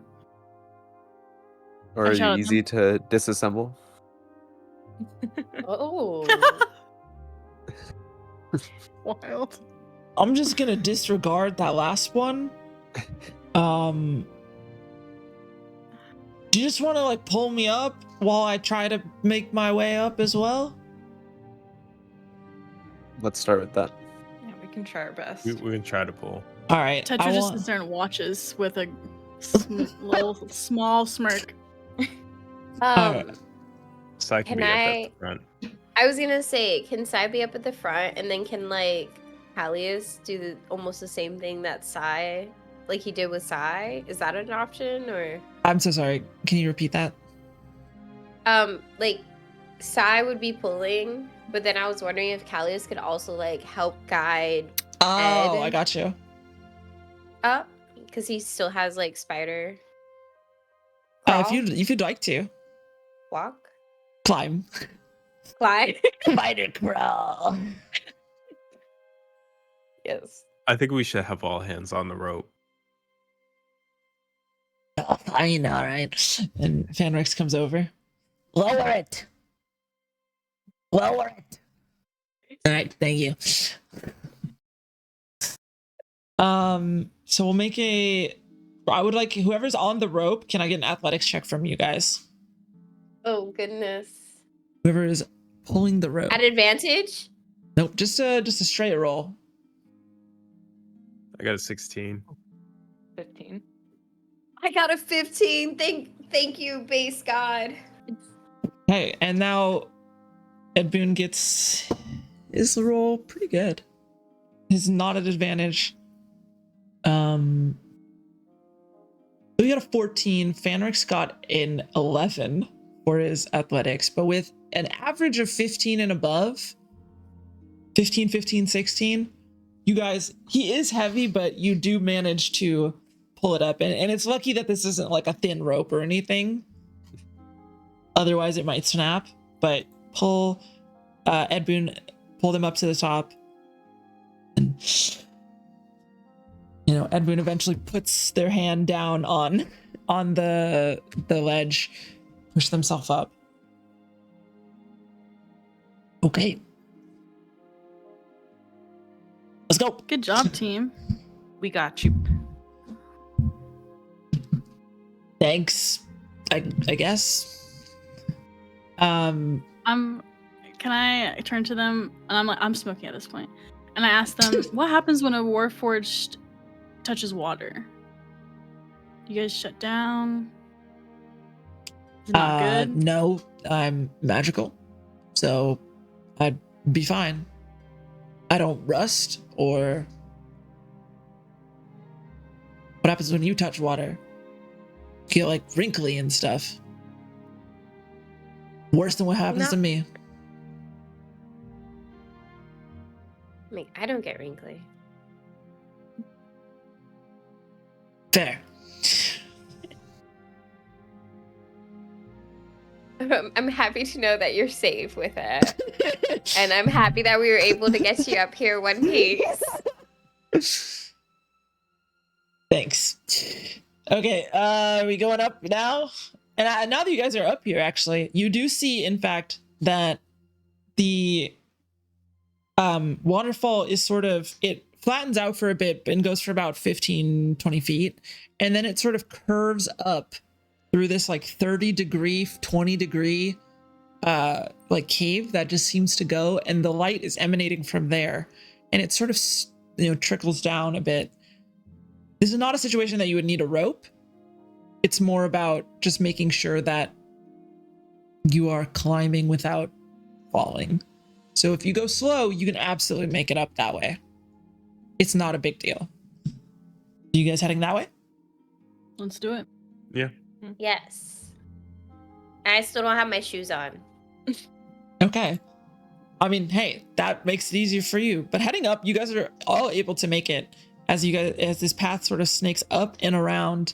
Or I are you shouted easy to disassemble? Oh. Wild. I'm just gonna disregard that last one. Do you just want to like pull me up while I try to make my way up as well? Let's start with that. Yeah, we can try our best. We can try to pull. All right. Tetra just sits there and watches with a little small smirk. Alright. So I can Can be up at I- the front. I was gonna say, can Sai be up at the front and then can like Halius do almost the same thing that Sai like he did with Sai? Is that an option or I'm so sorry. Can you repeat that? like Sai would be pulling, but then I was wondering if Callius could also like help guide Oh, Ed I got you. up because he still has like spider If crawl, you'd like to walk, climb. climb. Spider crawl. Yes. I think we should have all hands on the rope. Oh, fine, all right. And Fanrix comes over. Lower it. Lower it. All right, thank you. So we'll make I would like whoever's on the rope. Can I get an athletics check from you guys? Oh goodness. Whoever is pulling the rope. At advantage? Nope, just a straight roll. I got a 16. 15. I got a 15. Thank you, base god. Okay, and now Ed Boon gets his roll pretty good. He's not at advantage. We got a 14. Fanrix got an 11 for his athletics, but with an average of 15 and above, 15, 15, 16, you guys, he is heavy, but you do manage to pull it up. And it's lucky that this isn't like a thin rope or anything. Otherwise, it might snap. But pull Ed Boon, pull them up to the top. And, Ed Boon eventually puts their hand down on the ledge, push themselves up. Okay. Let's go. Good job, team. We got you. Thanks. I guess. Can I turn to them and I'm smoking at this point, and I ask them, what happens when a warforged touches water? You guys shut down? Is it not good? No, I'm magical, so I'd be fine. I don't rust or What happens when you touch water? You get like wrinkly and stuff. Worse than what happens No. to me. I mean, I don't get wrinkly. Fair. I'm happy to know that you're safe with it. And I'm happy that we were able to get you up here one piece. Thanks. Okay, are we going up now? And now that you guys are up here, actually, you do see, in fact, that the waterfall is sort of, it flattens out for a bit and goes for about 15, 20 feet. And then it sort of curves up through this like 30 degree, 20 degree like cave that just seems to go. And the light is emanating from there. And it sort of, trickles down a bit. This is not a situation that you would need a rope. It's more about just making sure that you are climbing without falling. So if you go slow, you can absolutely make it up that way. It's not a big deal. You guys heading that way? Let's do it. Yeah. Yes. I still don't have my shoes on. Okay. I mean, hey, that makes it easier for you. But heading up, you guys are all able to make it as this path sort of snakes up and around,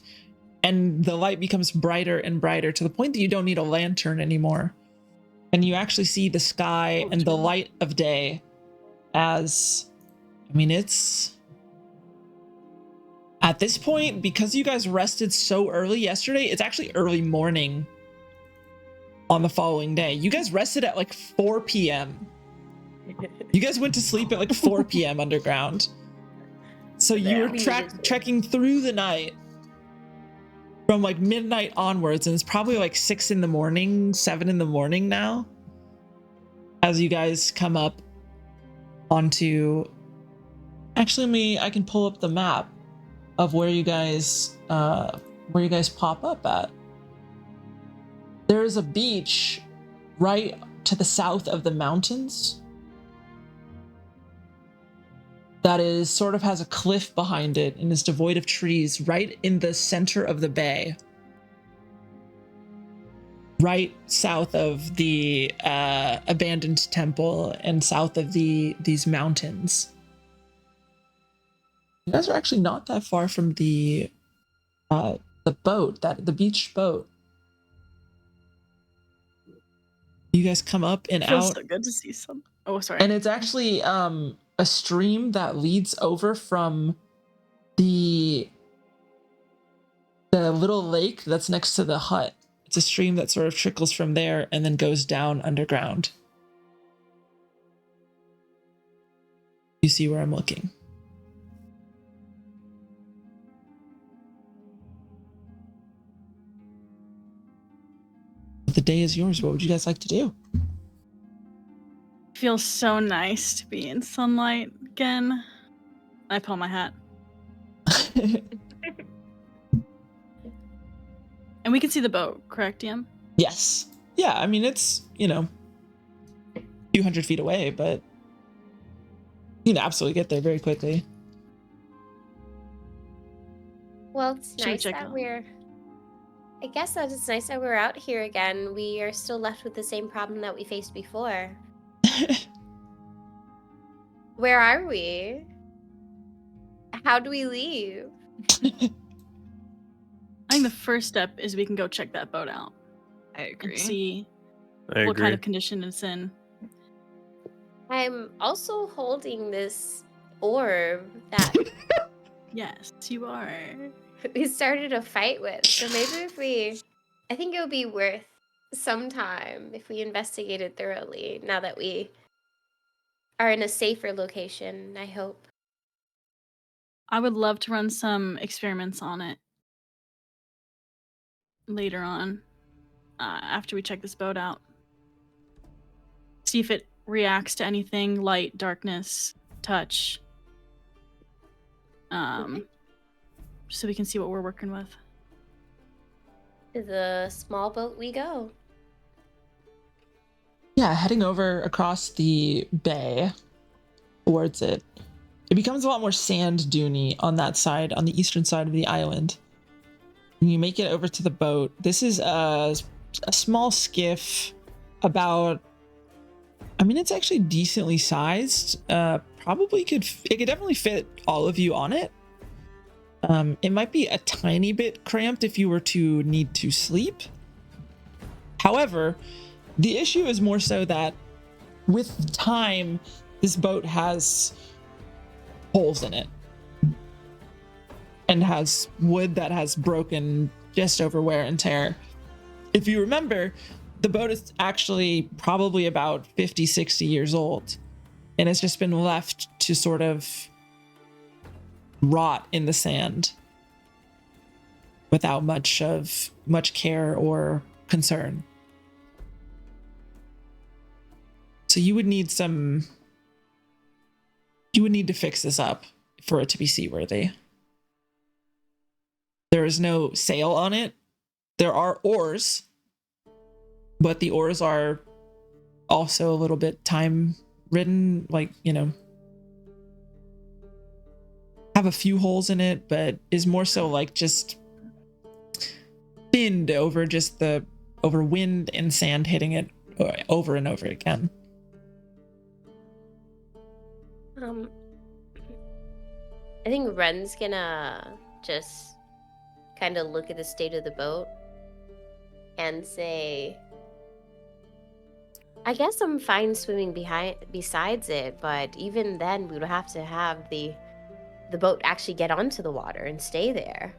and the light becomes brighter and brighter to the point that you don't need a lantern anymore. And you actually see the sky and the light of day as, it's at this point, because you guys rested so early yesterday, it's actually early morning on the following day. You guys rested at like 4 p.m. You guys went to sleep at like 4 p.m. underground. So you were trekking through the night from like midnight onwards, and it's probably like 6 in the morning, 7 in the morning now, as you guys come up onto, actually I can pull up the map of where you guys pop up at. There is a beach right to the south of the mountains that is sort of has a cliff behind it and is devoid of trees, right in the center of the bay, right south of the abandoned temple and south of these mountains. You guys are actually not that far from the boat, the beach boat. You guys come up and Feels out. so good to see some. Oh, sorry. And it's actually a stream that leads over from the little lake that's next to the hut. It's a stream that sort of trickles from there and then goes down underground. You see where I'm looking? The day is yours. What would you guys like to do? Feels so nice to be in sunlight again. I pull my hat. And we can see the boat, correct, DM? Yes. Yeah, it's, a few hundred feet away, but you can absolutely get there very quickly. Well, it's Should we nice check that out? I guess that it's nice that we're out here again. We are still left with the same problem that we faced before. Where are we? How do we leave? I think the first step is we can go check that boat out I agree. and see I what agree. kind of condition it's in. I'm also holding this orb that Yes, you are. we started a fight with. So maybe I think it would be worth some time if we investigated thoroughly now that we are in a safer location, I hope. I would love to run some experiments on it later on, after we check this boat out. See if it reacts to anything, light, darkness, touch. So we can see what we're working with. To the small boat we go. Yeah, heading over across the bay towards it. it becomes a lot more sand duney on that side, on the eastern side of the island. And you make it over to the boat. This is a small skiff, about, I mean, it's actually decently sized. It could definitely fit all of you on it. It might be a tiny bit cramped if you were to need to sleep. However, the issue is more so that with time, this boat has holes in it and has wood that has broken just over wear and tear. If you remember, the boat is actually probably about 50, 60 years old, and it's just been left to sort of rot in the sand without much care or concern. So you would need to fix this up for it to be seaworthy. There is no sail on it. There are oars, but the oars are also a little bit time ridden, like, you know, have a few holes in it, but is more so like just thinned over over wind and sand hitting it over and over again. I think Ren's gonna just kind of look at the state of the boat and say, I guess I'm fine swimming besides it, but even then we would have to have the boat actually get onto the water and stay there.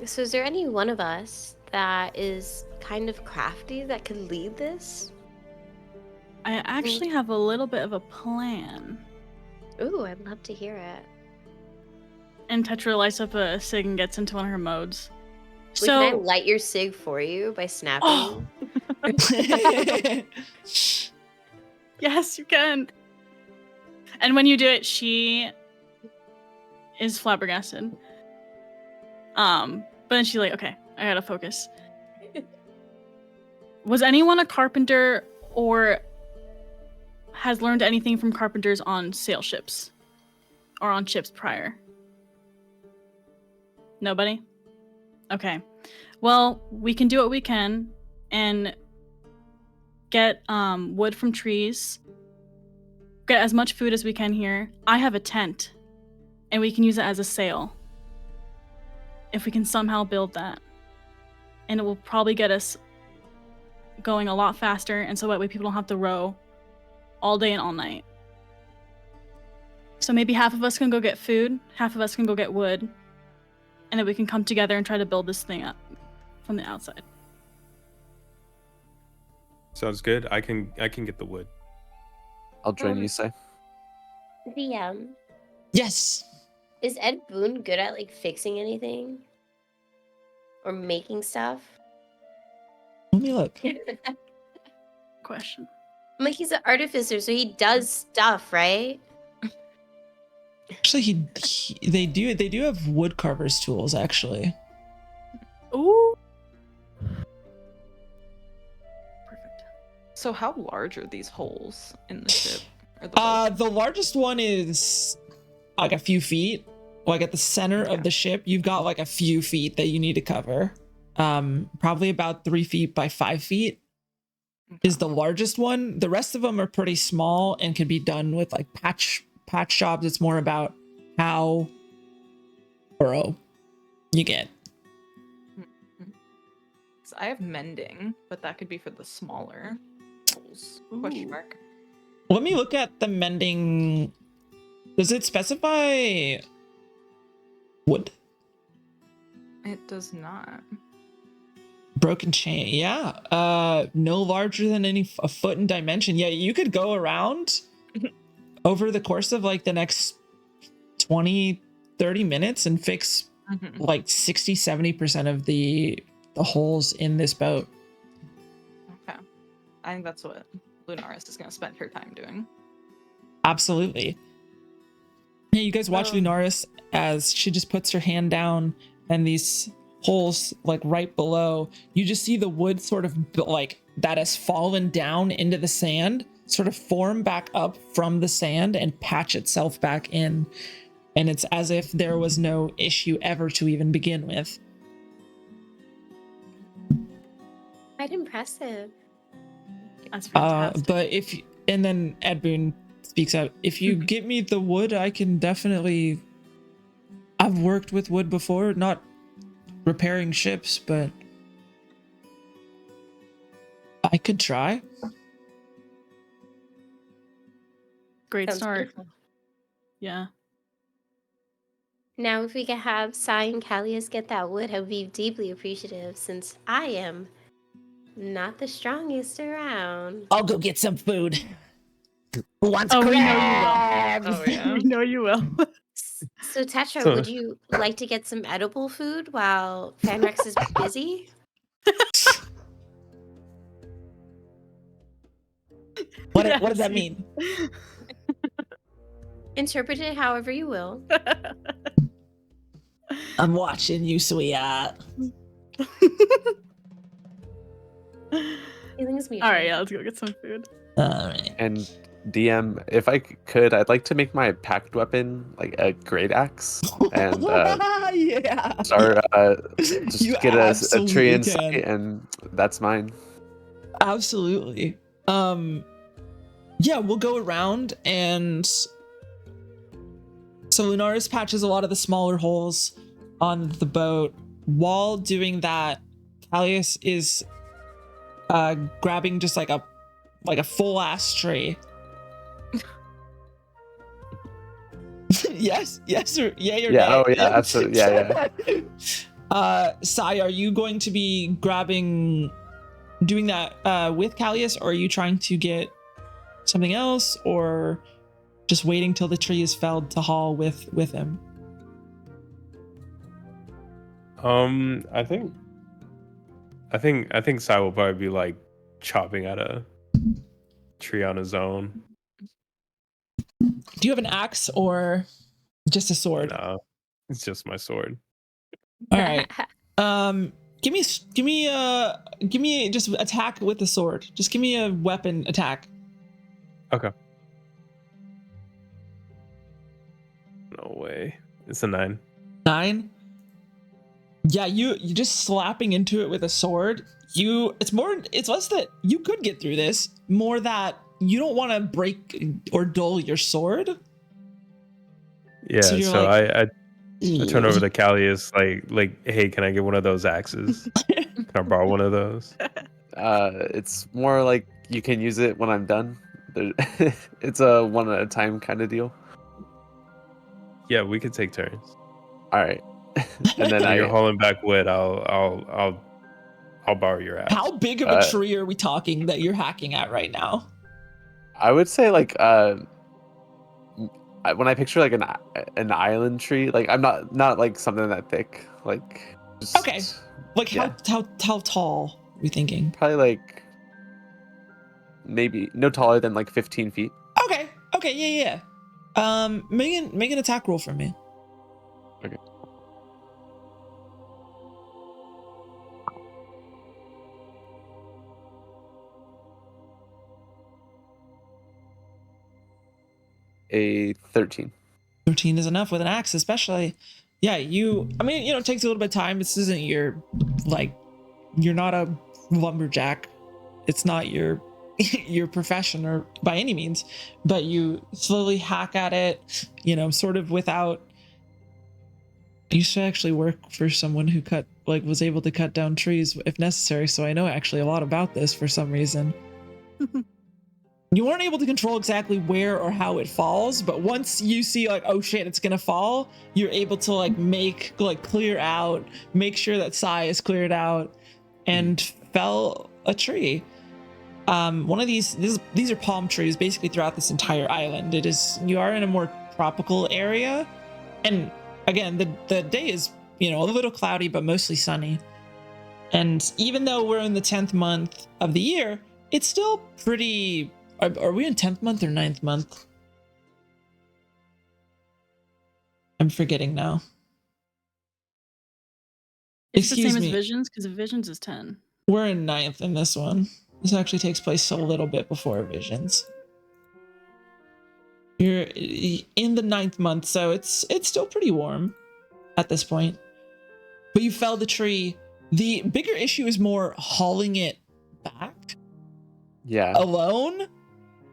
So is there any one of us that is kind of crafty that could lead this? I actually have a little bit of a plan. Ooh, I'd love to hear it. And Tetra lights up a cig and gets into one of her modes. Wait, can I light your cig for you by snapping? Oh. Yes, you can. And when you do it, she is flabbergasted. But then she's like, okay, I gotta focus. Was anyone a carpenter or has learned anything from carpenters on sail ships or on ships prior? Nobody? Okay. Well, we can do what we can and get wood from trees, get as much food as we can here. I have a tent, and we can use it as a sail if we can somehow build that. And it will probably get us going a lot faster, and so that way people don't have to row all day and all night. So maybe half of us can go get food, half of us can go get wood, and then we can come together and try to build this thing up from the outside. Sounds good. I can get the wood. I'll join you, say. DM, Yes. is Ed Boon good at like fixing anything? Or making stuff? Let me look. Question. I'm like, he's an artificer, so he does stuff, right? Actually, they do have wood carver's tools, actually. Ooh. Perfect. So how large are these holes in the ship? Or the boat? The largest one is like a few feet. Like at the center of the ship, you've got like a few feet that you need to cover. Probably about 3 feet by 5 feet is the largest one. The rest of them are pretty small and can be done with like patch jobs. It's more about how thorough you get. So I have mending, but that could be for the smaller holes. Question mark. Let me look at the mending. Does it specify wood? It does not. Broken chain, yeah. No larger than a foot in dimension. Yeah, you could go around over the course of like the next 20, 30 minutes and fix like 60, 70% of the holes in this boat. Okay. I think that's what Lunaris is going to spend her time doing. Absolutely. Yeah, you guys watch Lunaris as she just puts her hand down and these holes like right below, you just see the wood sort of like that has fallen down into the sand sort of form back up from the sand and patch itself back in. And it's as if there was no issue ever to even begin with. Quite impressive. That's fantastic. But and then Ed Boon speaks out, if you get me the wood, I can definitely, I've worked with wood before, not repairing ships, but I could try. Great Sounds start. beautiful. Yeah. Now, if we could have Sai and Callius get that wood, I would be deeply appreciative since I am not the strongest around. I'll go get some food. Who wants Oh, we know you will. crabs? Oh yeah. We know you will. So, Tetra, So- would you like to get some edible food while Fanrex is busy? What Yes, does that you- mean? Interpret it however you will. I'm watching you, sweetheart. Feelings mutual. All right, yeah, let's go get some food. All right. And DM, if I could, I'd like to make my packed weapon like a great axe and yeah. start just You get a absolutely tree in can. sight, and that's mine. Absolutely. Yeah, we'll go around, and so Lunaris patches a lot of the smaller holes on the boat. While doing that, Callius is grabbing just like a full ass tree. yes, or yeah, you're Yeah, gay. oh yeah, absolutely, yeah. Sai, are you going to be doing that with Callius, or are you trying to get something else, or just waiting till the tree is felled to haul with him? I think Sai will probably be like chopping at a tree on his own. Do you have an axe or just a sword? No, it's just my sword. All right. Give me just attack with the sword. Just give me a weapon attack. Okay. No way. It's a 9. 9. Yeah, you just slapping into it with a sword. It's less that you could get through this, more that you don't want to break or dull your sword. Yeah, So you're so like, I turn over to Callius like, hey, can I get one of those axes? Can I borrow one of those? It's more like you can use it when I'm done. It's a one at a time kind of deal. Yeah, we could take turns. All right, and then If you're hauling back wood, I'll borrow your axe. How big of a tree are we talking that you're hacking at right now? I would say like when I picture like an island tree, like I'm not like something that thick, like just, Okay. Like yeah. how tall are we thinking? Probably like maybe no taller than like 15 feet. Okay, yeah. Make an attack roll for me. Okay. A 13. 13 is enough with an axe, especially. Yeah, it takes a little bit of time. This isn't you're not a lumberjack. It's not your profession or by any means, but you slowly hack at it, sort of without. I used to actually work for someone who was able to cut down trees if necessary, so I know actually a lot about this for some reason. You weren't able to control exactly where or how it falls, but once you see oh shit, it's gonna fall, you're able to clear out, make sure that Sai is cleared out, and fell a tree. One of these are palm trees basically throughout this entire island. You are in a more tropical area, and again the day is a little cloudy but mostly sunny. And even though we're in the 10th month of the year, it's still pretty. Are we in 10th month or 9th month? I'm forgetting now. It's the Excuse same me. as Visions, because Visions is 10. We're in 9th in this one. This actually takes place a little bit before visions. You're in the 9th month, so it's still pretty warm at this point. But you fell the tree. The bigger issue is more hauling it back. Yeah. Alone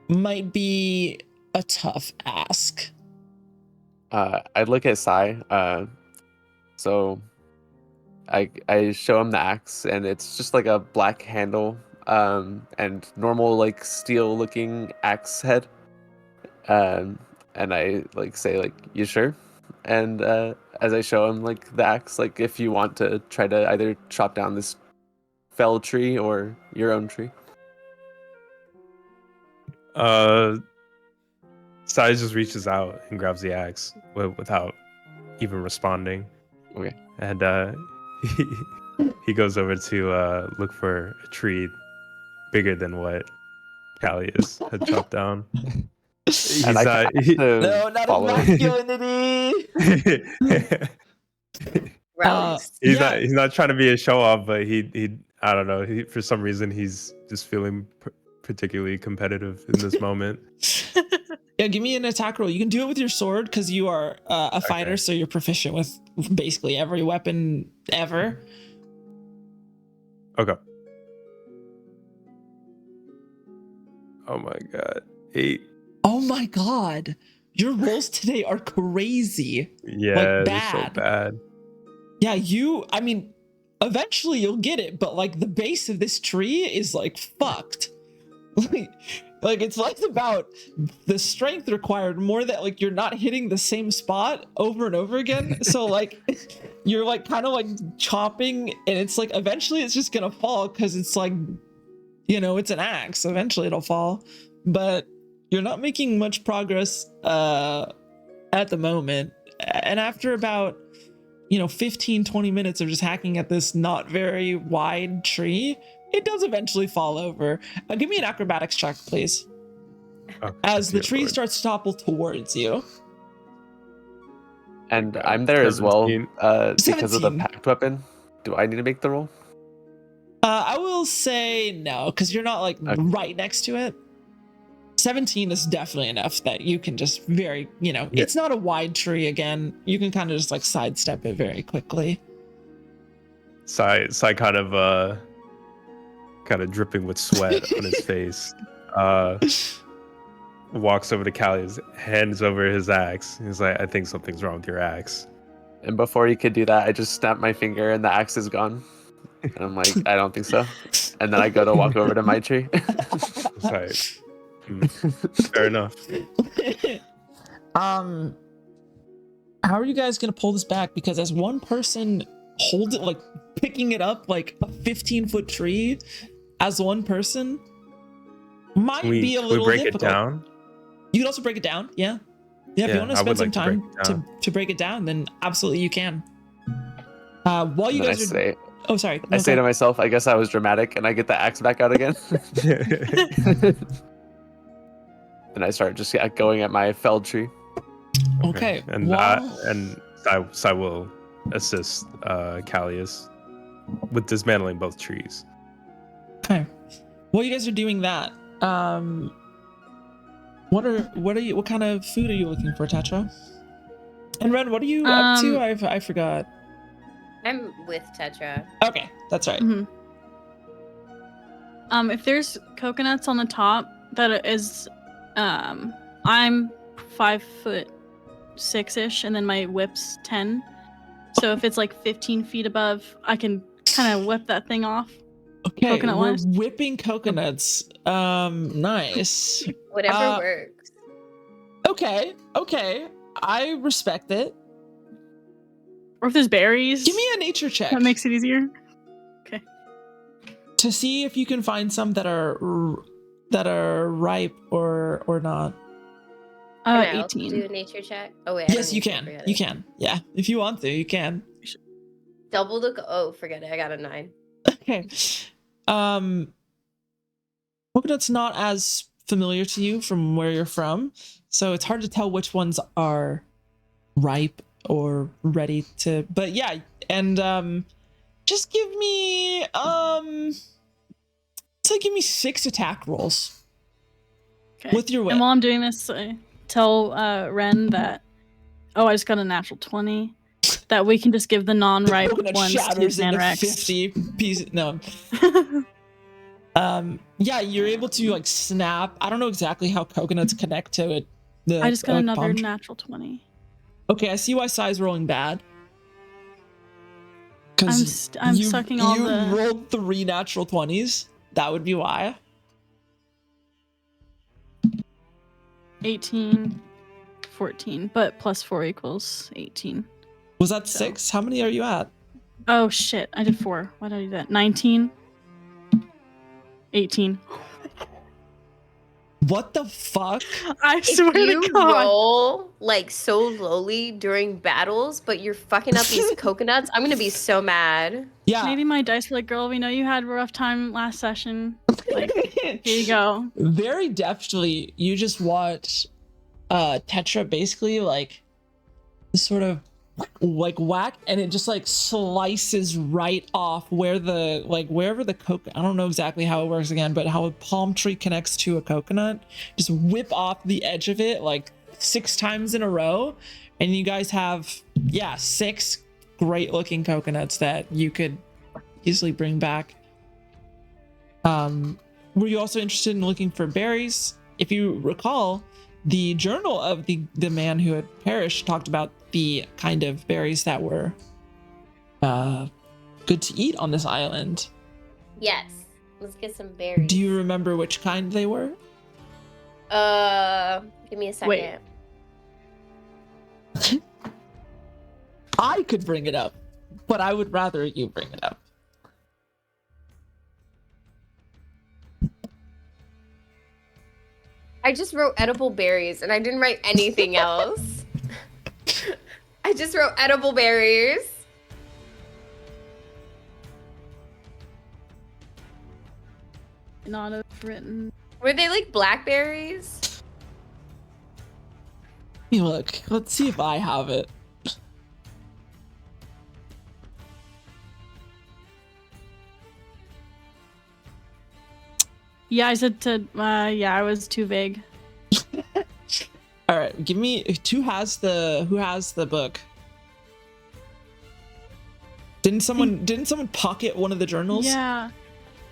might be a tough ask. I'd look at Sai. So I show him the axe, and it's just like a black handle, and normal like steel looking axe head. And I like say like, you sure? And as I show him like the axe, like if you want to try to either chop down this fell tree or your own tree. Sai just reaches out and grabs the axe without even responding. Okay. And he goes over to look for a tree bigger than what Callius had chopped down. He's And I not, No, not follow. masculinity. Relics. he's not trying to be a show off, but he I don't know. For some reason he's just feeling particularly competitive in this moment. Yeah, give me an attack roll. You can do it with your sword because you are a fighter, Okay. so you're proficient with basically every weapon ever. Okay. Oh my god. 8. Oh my god. Your rolls today are crazy. Yeah, they're so bad. bad. Yeah, I mean, eventually you'll get it, but like the base of this tree is like fucked. Like it's less about the strength required, more that like you're not hitting the same spot over and over again. So like you're like kind of like chopping, and it's like eventually it's just gonna fall because it's like, you know, it's an axe. Eventually it'll fall, but you're not making much progress at the moment. And after about 15-20 minutes of just hacking at this not very wide tree, it does eventually fall over. Give me an acrobatics check, please. Okay, As the dear tree Lord. starts to topple towards you. And I'm there as well 17. because of the 17. packed weapon. Do I need to make the roll? I will say no, because you're not like Okay. right next to it. 17 is definitely enough that you can just it's not a wide tree again. You can kind of just like sidestep it very quickly. Sai kind of dripping with sweat on his face. Walks over to Callius, hands over his axe. He's like, I think something's wrong with your axe. And before you could do that, I just snapped my finger and the axe is gone. And I'm like, I don't think so. And then I go to walk over to my tree. It's like, fair enough. How are you guys gonna pull this back? Because as one person holds it, like picking it up like a 15-foot tree, as one person might be a Can little we break difficult. it down? You can also break it down, yeah. If you Yeah, want to I spend would some like to break time it down. to break it down, then absolutely you can. While you And then guys are, say, oh sorry, I no, say go to myself, I guess I was dramatic, and I get the axe back out again. And I start just going at my felled tree. Okay, And Sai will assist Callius with dismantling both trees. okay. While you guys are doing that, what kind of food are you looking for, Tetra? And Ren, what are you up to? I forgot. I'm with Tetra. Okay, that's right. Mhm. If there's coconuts on the top, that is, I'm 5'6" and then my whip's 10. So if it's like 15 feet above, I can kind of whip that thing off. Okay, Coconut we're wise? whipping coconuts. Nice. Whatever works. Okay, I respect it. Or if there's berries, Give me a nature check that makes it easier. to see if you can find some that are ripe or not. Can I also 18. do a nature check? Oh wait. I Yes, don't you need to, can. forget You it. can. Yeah, if you want to, you can. Double the. Oh, forget it. I got a 9. Okay. Coconut's not as familiar to you from where you're from, so it's hard to tell which ones are ripe or ready to. But yeah, and just give me say give me 6 attack rolls. Okay. With your whip. And while I'm doing this, tell Ren that, oh, I just got a natural 20. That we can just give the non-ripe Coconut ones to shatters into Xanrex. 50 pieces. No. Yeah, you're able to like snap. I don't know exactly how coconuts connect to it. I just got another palm tree. natural 20. Okay, I see why Sai's rolling bad. I'm sucking all you the. rolled 3 natural 20s. That would be why. 18, 14, but plus 4 equals 18. Was that 6? How many are you at? Oh shit, I did 4. Why did I do that? 19, 18. What the fuck? I swear If you to God. roll like so lowly during battles, but you're fucking up these coconuts, I'm gonna be so mad. Yeah. Maybe my dice like, girl, we know you had a rough time last session. Like, here you go. Very deftly, you just watch Tetra basically like sort of like whack, and it just like slices right off where the wherever the I don't know exactly how it works again, but how a palm tree connects to a coconut, just whip off the edge of it like 6 times in a row, and you guys have 6 great looking coconuts that you could easily bring back. Were you also interested in looking for berries? If you recall, the journal of the man who had perished talked about the kind of berries that were good to eat on this island. Yes, let's get some berries. Do you remember which kind they were? Give me a second. Wait. I could bring it up, but I would rather you bring it up. I just wrote edible berries and I didn't write anything else. I just wrote edible berries. Not written. Were they like blackberries? Hey, look, let's see if I have it. Yeah, I said to, I was too vague. All right, give me who has the book? Didn't someone pocket one of the journals? Yeah.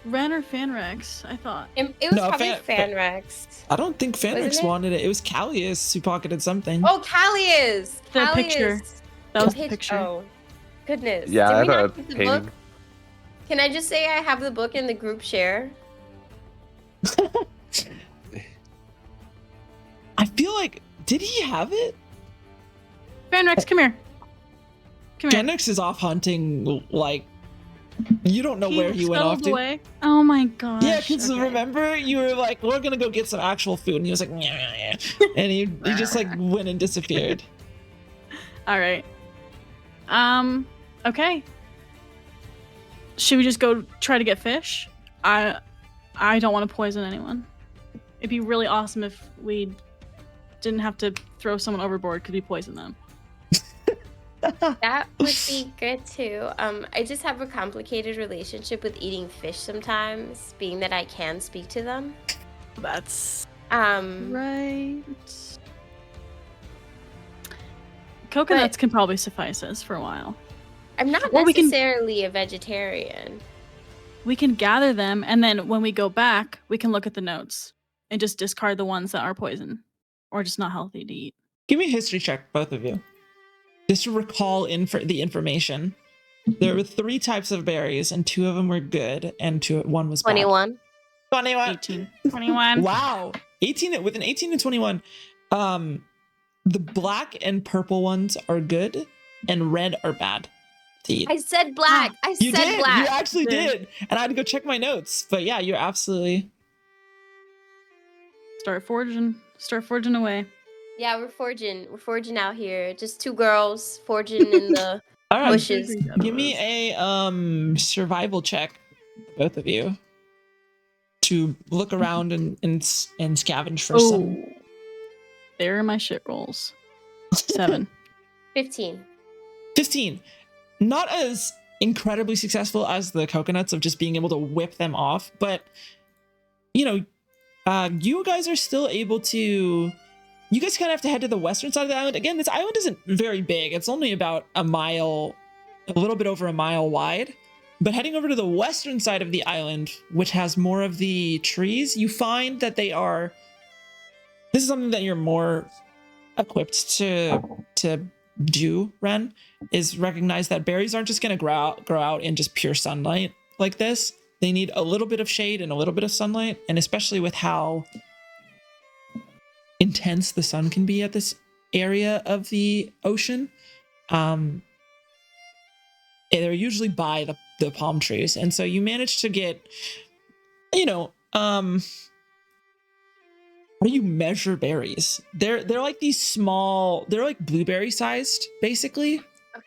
Ren or Fanrex, I thought. It was No, probably Fanrex. I don't think Fanrex Wasn't it? wanted it. It was Callius who pocketed something. Oh, Callius! The Callius. picture. That was the picture. Oh, goodness. Yeah, Did I we have a not get the painting. book? Can I just say I have the book in the group share? I feel like, did he have it? Fanrex, come here. Come here. Genix is off hunting, like, you don't know where he went off scuttled to. away. Oh my gosh. Yeah, because okay. remember, you were like, we're gonna go get some actual food, and he was like, yeah. And he just like went and disappeared. All right. Okay. Should we just go try to get fish? I don't want to poison anyone. It'd be really awesome if we didn't have to throw someone overboard because we poisoned them. That would be good too. I just have a complicated relationship with eating fish sometimes, being that I can speak to them. That's Um, right. Coconuts can probably suffice us for a while. I'm not Or we can- necessarily a vegetarian. We can gather them, and then when we go back, we can look at the notes and just discard the ones that are poison or just not healthy to eat. Give me a history check, both of you. Just to recall the information. There were 3 types of berries, and 2 of them were good, and 1 was bad. 21. 21. 18, 21. Wow. 18 with an 18 and 21. The black and purple ones are good, and red are bad to eat. I said black. I You said did. black. You actually Yeah. did. And I had to go check my notes. But yeah, you're absolutely. Start forging away. Yeah, we're forging out here. Just 2 girls forging in the All right. bushes. Give me a survival check, both of you, to look around and scavenge for some. Oh, there are my shit rolls. 7. 15. 15. Not as incredibly successful as the coconuts of just being able to whip them off, but you guys are still able to. You guys kind of have to head to the western side of the island. Again, this island isn't very big. It's only about a mile, a little bit over a mile wide. But heading over to the western side of the island, which has more of the trees, you find that they are. This is something that you're more equipped to do, Ren, is recognize that berries aren't just going to grow out in just pure sunlight like this. They need a little bit of shade and a little bit of sunlight, and especially with how intense the sun can be at this area of the ocean, they're usually by the palm trees. And so you manage to get, how do you measure berries? They're like these small, they're like blueberry sized, basically.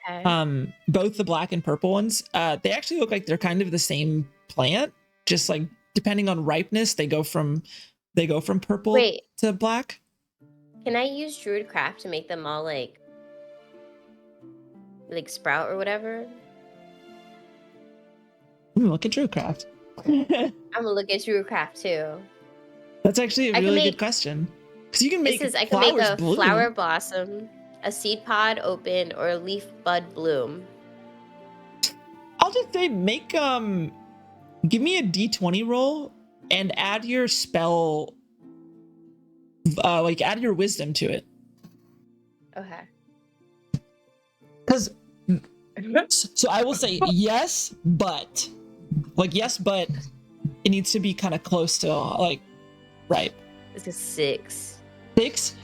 Okay. Both the black and purple ones, they actually look like they're kind of the same plant, just like depending on ripeness, they go from purple to black. Can I use Druidcraft to make them all like sprout or whatever? Look at Druidcraft. I'm gonna look at Druidcraft too. That's actually a really good question. Because you can make I can make a bloom. flower blossom, a seed pod open, or a leaf bud bloom. I'll just say give me a d20 roll and add your spell, add your wisdom to it. Okay. Because, so I will say yes, but it needs to be kind of close to right. It's a 6. 6?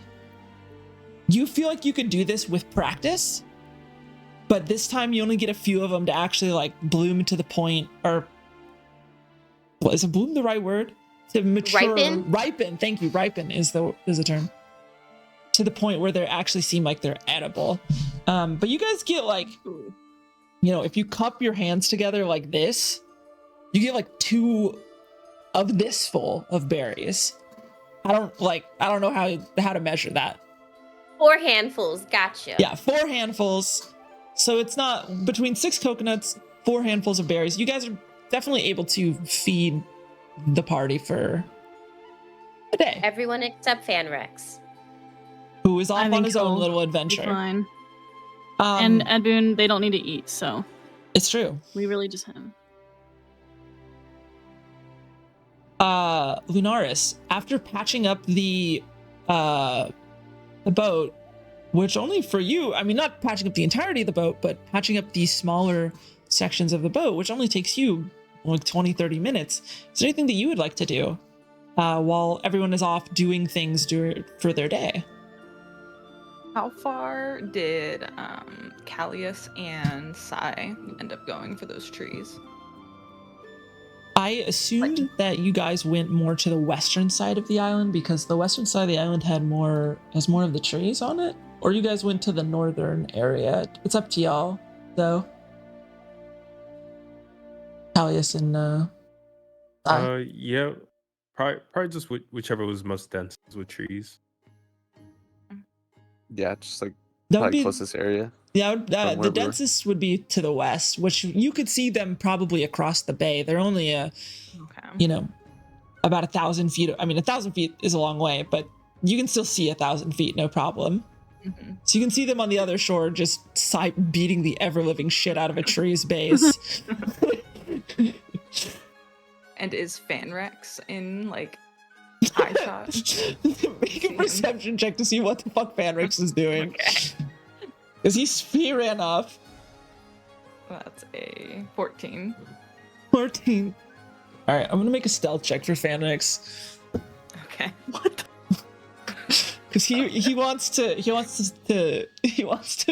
You feel like you could do this with practice, but this time you only get a few of them to actually bloom to the point, or is a bloom the right word? To mature, ripen. Thank you. Ripen is the term. To the point where they actually seem like they're edible. But you guys get if you cup your hands together like this, you get 2 of this full of berries. I don't know how to measure that. 4 handfuls. Gotcha. Yeah, 4 handfuls. So it's not between 6 coconuts, 4 handfuls of berries. You guys are definitely able to feed the party for a day. Everyone except Fanrex, who is off on his own little adventure. Fine. And Edboon, they don't need to eat, so it's true. We really just him. Lunaris, after patching up the boat, which only for you, I mean, not patching up the entirety of the boat, but patching up the smaller sections of the boat, which only takes you 20-30 minutes. Is there anything that you would like to do while everyone is off doing things for their day? How far did Callius and Sai end up going for those trees? I assumed that you guys went more to the western side of the island because the western side of the island has more of the trees on it. Or you guys went to the northern area. It's up to y'all, though. Callius and yeah, probably just whichever was most dense with trees. Yeah, just that would be closest area. Yeah, the densest would be to the west, which you could see them probably across the bay. They're only about 1,000 feet. I mean, 1,000 feet is a long way, but you can still see 1,000 feet, no problem. Mm-hmm. So you can see them on the other shore, just beating the ever-living shit out of a tree's base. And is Fanrex in eye shot? Make a perception check to see what the fuck Fanrex is doing. Okay. Because he ran off. That's a 14. 14. All right, I'm gonna make a stealth check for Fanrex. Okay. What? Because he wants to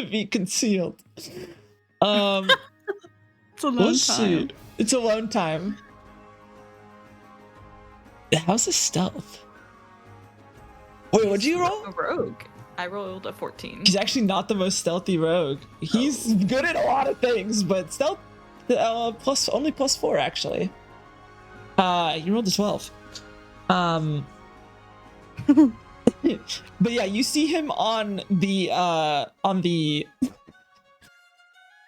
be concealed. It's alone time. It's alone time. How's his stealth? Wait, what'd you roll? A rogue. I rolled a 14. He's actually not the most stealthy rogue. He's good at a lot of things, but stealth only +4 actually. You rolled a 12. But yeah, you see him on the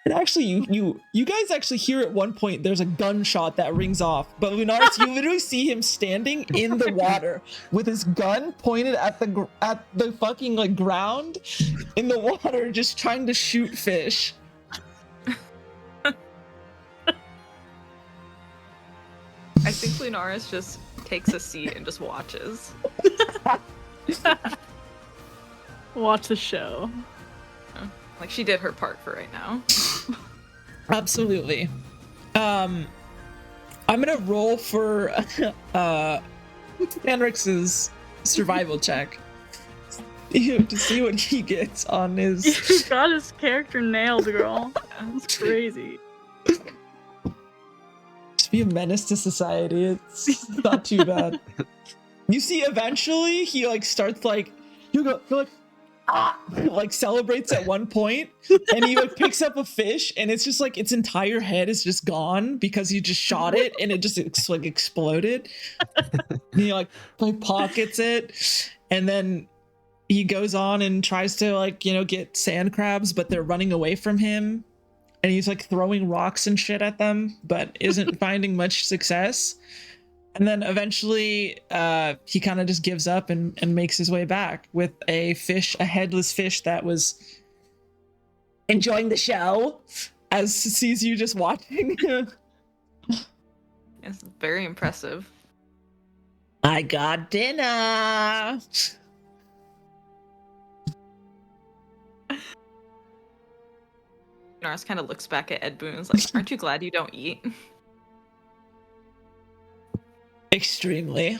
And actually, you guys actually hear at one point there's a gunshot that rings off. But Lunaris, you literally see him standing in the water with his gun pointed at the fucking like ground in the water, just trying to shoot fish. I think Lunaris just takes a seat and just watches. Watch the show. Like she did her part for right now. Absolutely. I'm gonna roll for Henrix's survival check to see what he gets on his. You got his character nailed, girl. That's crazy. Just be a menace to society. It's not too bad. You see, eventually he like starts like you go like like celebrates at one point, and he like picks up a fish, and it's just like its entire head is just gone because he just shot it, and it just like exploded. And he like pockets it, and then he goes on and tries to like get sand crabs, but they're running away from him, and he's like throwing rocks and shit at them, but isn't finding much success. And then eventually he kind of just gives up and makes his way back with a headless fish that was enjoying the show as sees you just watching. It's very impressive. I got dinner. Lunaris kind of looks back at Ed Boon and is like, aren't you glad you don't eat? Extremely.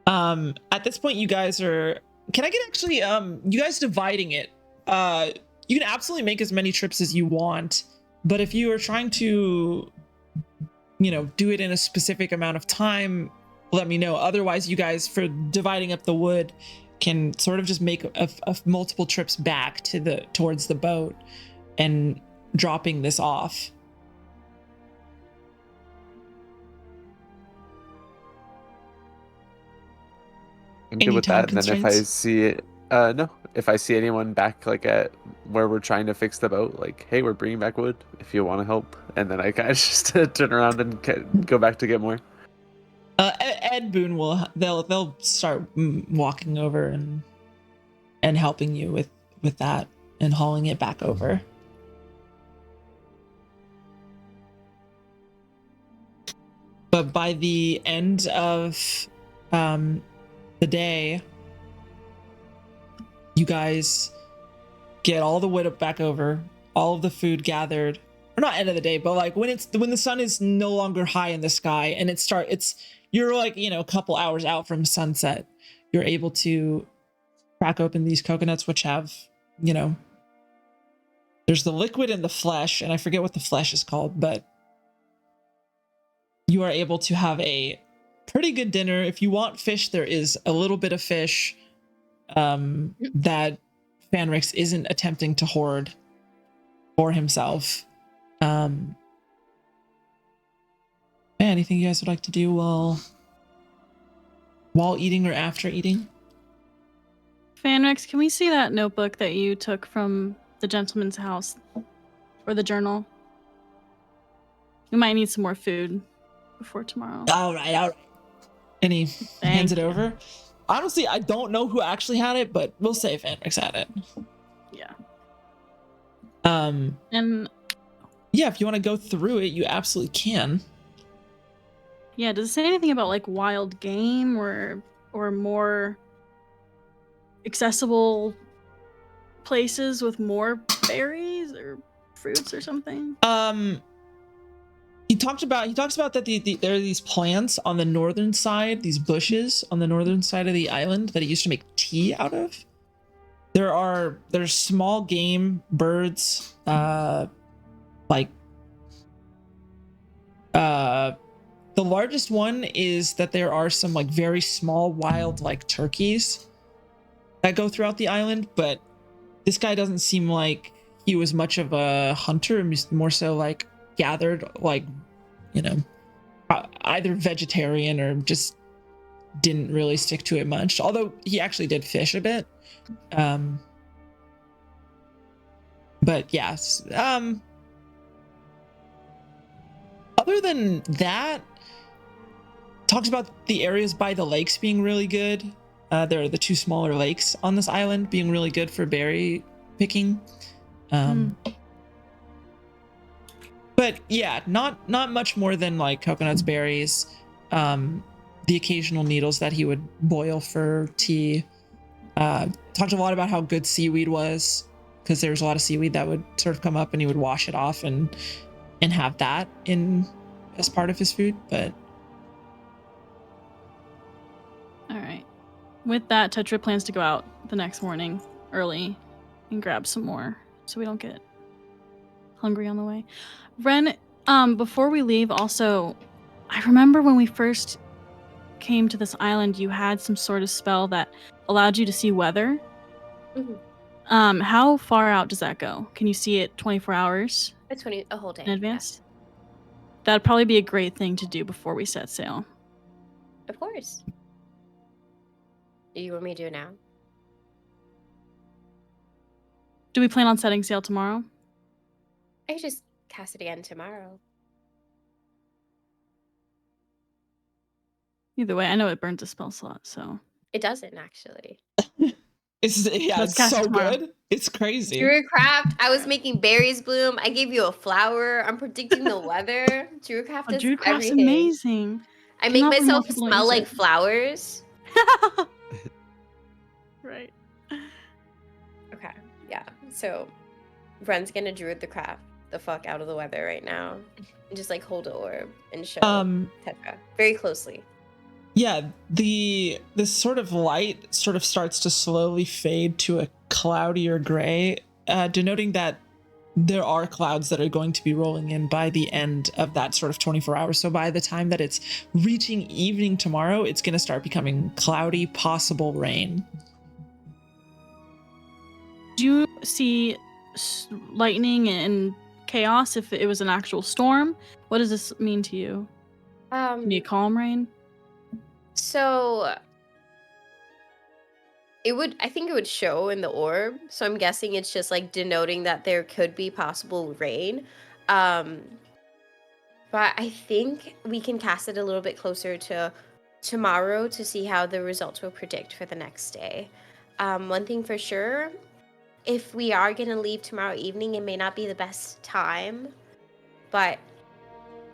At this point, you guys are. Can I get actually you guys dividing it? You can absolutely make as many trips as you want, but if you are trying to, do it in a specific amount of time, let me know. Otherwise, you guys, for dividing up the wood, can sort of just make a multiple trips back towards the boat and dropping this off. I'm good Any with time that. And then if I constraints? see it, if I see anyone back like at where we're trying to fix the boat, like, hey, we're bringing back wood if you want to help, and then I kind of just turn around and go back to get more. Ed Boon they'll start walking over and helping you with that and hauling it back over. But by the end of the day, you guys get all the wood back over, all of the food gathered, or not end of the day, but like when the sun is no longer high in the sky and you're like a couple hours out from sunset, you're able to crack open these coconuts, which have there's the liquid and the flesh, and I forget what the flesh is called, but you are able to have a pretty good dinner. If you want fish, there is a little bit of fish that Fanrix isn't attempting to hoard for himself. Anything you guys would like to do while eating or after eating? Fanrix, can we see that notebook that you took from the gentleman's house? Or the journal? We might need some more food before tomorrow. All right. And he hands it you. over. Honestly, I don't know who actually had it, but we'll say Fanrix had it. Yeah. And yeah, if you want to go through it, you absolutely can. Yeah, does it say anything about like wild game or more accessible places with more berries or fruits or something? He talks about that there are these plants on the northern side, these bushes on the northern side of the island that he used to make tea out of. There's small game, birds, the largest one is that there are some like very small wild like turkeys that go throughout the island, but this guy doesn't seem like he was much of a hunter, more so like gathered, like either vegetarian or just didn't really stick to it much, although he actually did fish a bit. But yes, other than that, talks about the areas by the lakes being really good. There are the 2 smaller lakes on this island being really good for berry picking. But yeah, not much more than like coconuts, berries, the occasional needles that he would boil for tea. Talked a lot about how good seaweed was, because there was a lot of seaweed that would sort of come up and he would wash it off and have that in as part of his food. But All right. With that, Tetra plans to go out the next morning early and grab some more so we don't get hungry on the way. Ren, before we leave, also, I remember when we first came to this island, you had some sort of spell that allowed you to see weather. How far out does that go? Can you see it 24 hours A whole day in advance? That'd probably be a great thing to do before we set sail. Of course. You want me to do it now? Do we plan on setting sail tomorrow? I could just cast it again tomorrow. Either way, I know it burns a spell slot, so. It doesn't actually. it's Let's cast so it tomorrow. good. It's crazy. Druidcraft, I was making berries bloom. I gave you a flower. I'm predicting the weather. Druidcraft does Druidcraft's everything. amazing. I make Cannot believe more myself people don't smell use like it. flowers. Right. Okay, yeah. So Ren's gonna druid the craft the fuck out of the weather right now. And just like hold the orb and show Tetra very closely. Yeah, this sort of light sort of starts to slowly fade to a cloudier gray, denoting that there are clouds that are going to be rolling in by the end of that sort of 24 hours. So by the time that it's reaching evening tomorrow, it's going to start becoming cloudy, possible rain. Do you see lightning and chaos if it was an actual storm? What does this mean to you? Be a calm rain? So I think it would show in the orb. So I'm guessing it's just like denoting that there could be possible rain. But I think we can cast it a little bit closer to tomorrow to see how the results will predict for the next day. One thing for sure, if we are going to leave tomorrow evening, it may not be the best time, but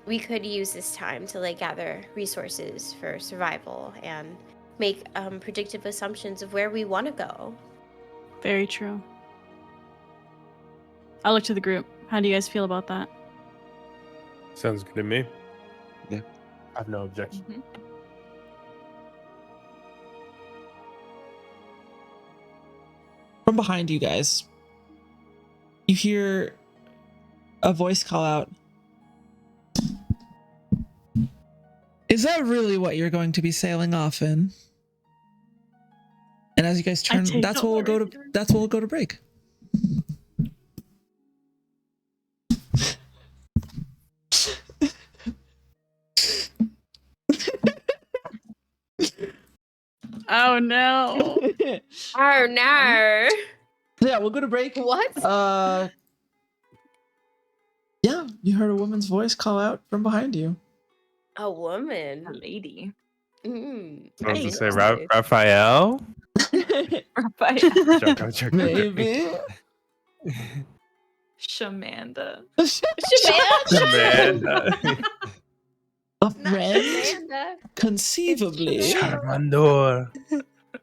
we could use this time to like gather resources for survival and make predictive assumptions of where we want to go. Very true. I'll look to the group. How do you guys feel about that? Sounds good to me. Yeah. I have no objection. Mhm. From behind you guys, you hear a voice call out. Is that really what you're going to be sailing off in? And as you guys turn, that's where we'll go to break. Oh no. Oh no. Yeah, we'll go to break. What? Yeah, you heard a woman's voice call out from behind you. A woman. A lady. Mm. I was I'm to say interested. Raphael. Joke. Maybe. Shamanda. Shamanda. Man. A Not friend? Shamanda. Conceivably. It's Charmandor.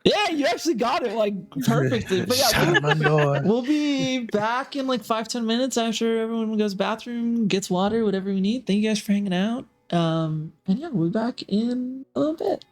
Yeah, you actually got it like perfectly. But yeah, Charmandor. we'll be back in like 5-10 minutes after everyone goes bathroom, gets water, whatever we need. Thank you guys for hanging out. And yeah, we'll be back in a little bit.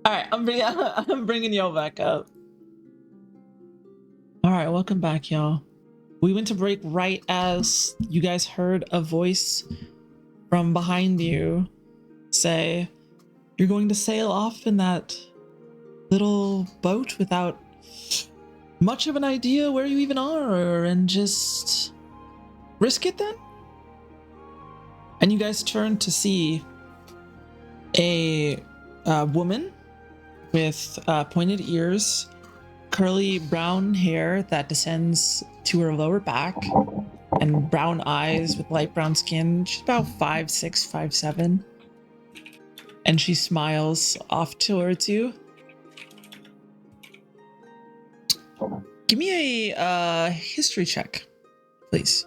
All right, I'm bringing y'all back up. All right, welcome back, y'all. We went to break right as you guys heard a voice from behind you say, "You're going to sail off in that little boat without much of an idea where you even are, and just risk it then?" And you guys turn to see a woman with pointed ears, curly brown hair that descends to her lower back, and brown eyes with light brown skin. She's about 5'6", 5'7", and she smiles off towards you. Give me a history check, please,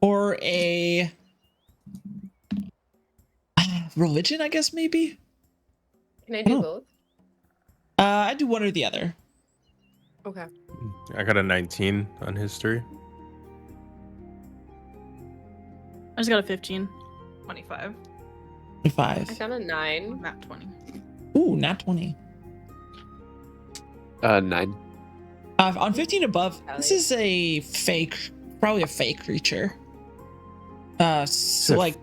or a religion, I guess, maybe. Can I do Oh. both? I do one or the other. Okay. I got a 19 on history. I just got a 15. 25. 25. I got a 9. Not 20. Ooh, nat 20. 9. On 15 above, this is a fake, probably a fake creature. So a like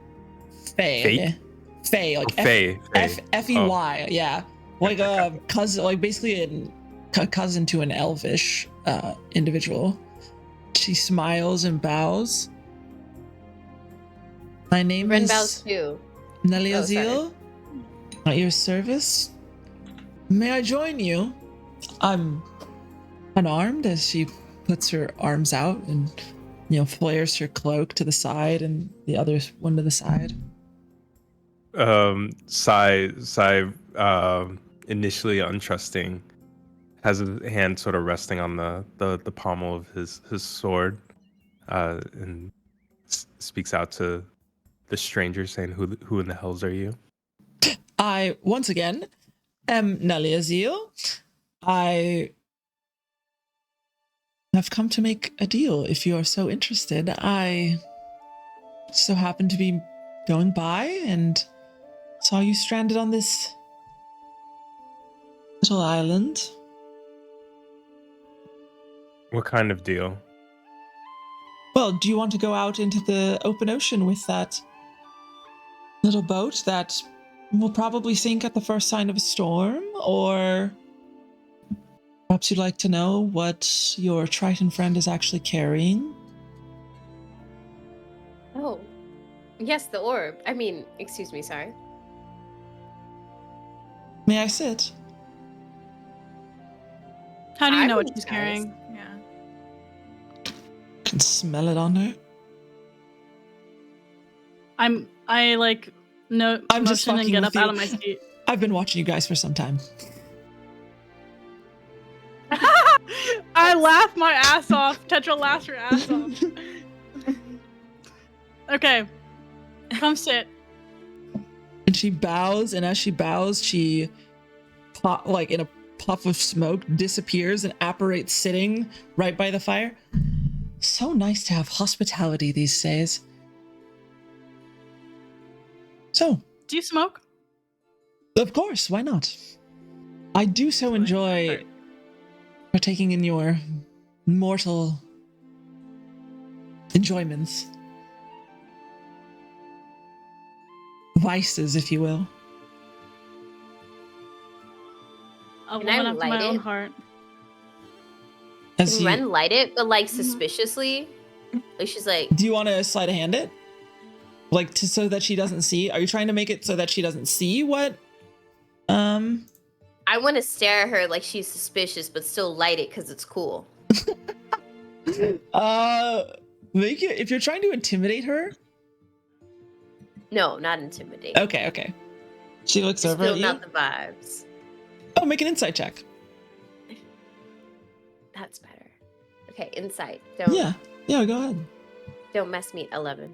Fey. Fey, like Fey. F-E-Y, yeah. Like a cousin, like basically a cousin to an elvish individual. She smiles and bows. My name Ren is bows too. Nelly Oh, sorry. Azil. At your service. May I join you? I'm unarmed, as she puts her arms out and, flares her cloak to the side and the other one to the side. Sai, initially untrusting, has a hand sort of resting on the pommel of his sword, and speaks out to the stranger, saying, "Who in the hells are you?" I, once again, am Nelly Azil. I have come to make a deal, if you are so interested. I so happen to be going by and saw you stranded on this little island. What kind of deal? Well, do you want to go out into the open ocean with that little boat that will probably sink at the first sign of a storm? Or perhaps you'd like to know what your Triton friend is actually carrying? Oh. Yes, the orb. I mean, excuse me, sorry. May I sit? How do you I know what wouldn't she's guess. carrying? Yeah. Can smell it on her. I like no I'm just motion and fucking get with up out you. of my seat. I've been watching you guys for some time. I laugh my ass off. Tetra laughs her ass off. Okay. Come sit. And she bows, and as she bows, she like in a puff of smoke disappears and apparates sitting right by the fire. So nice to have hospitality these days. So, Do you smoke? of course, why not? I do so enjoy partaking in your mortal enjoyments. Vices, if you will. A Can I woman after my light own it? heart. As Can you, Ren light it, but like Mhm. suspiciously? Like she's like, do you want to sleight of hand it? Like so that she doesn't see? Are you trying to make it so that she doesn't see what? I want to stare at her like she's suspicious, but still light it because it's cool. Make it if you're trying to intimidate her. No, not intimidate. Okay. She looks Just over feel at you. not the vibes. Oh, make an insight check. That's better. Okay, insight. Don't Yeah, go ahead. don't mess me. 11.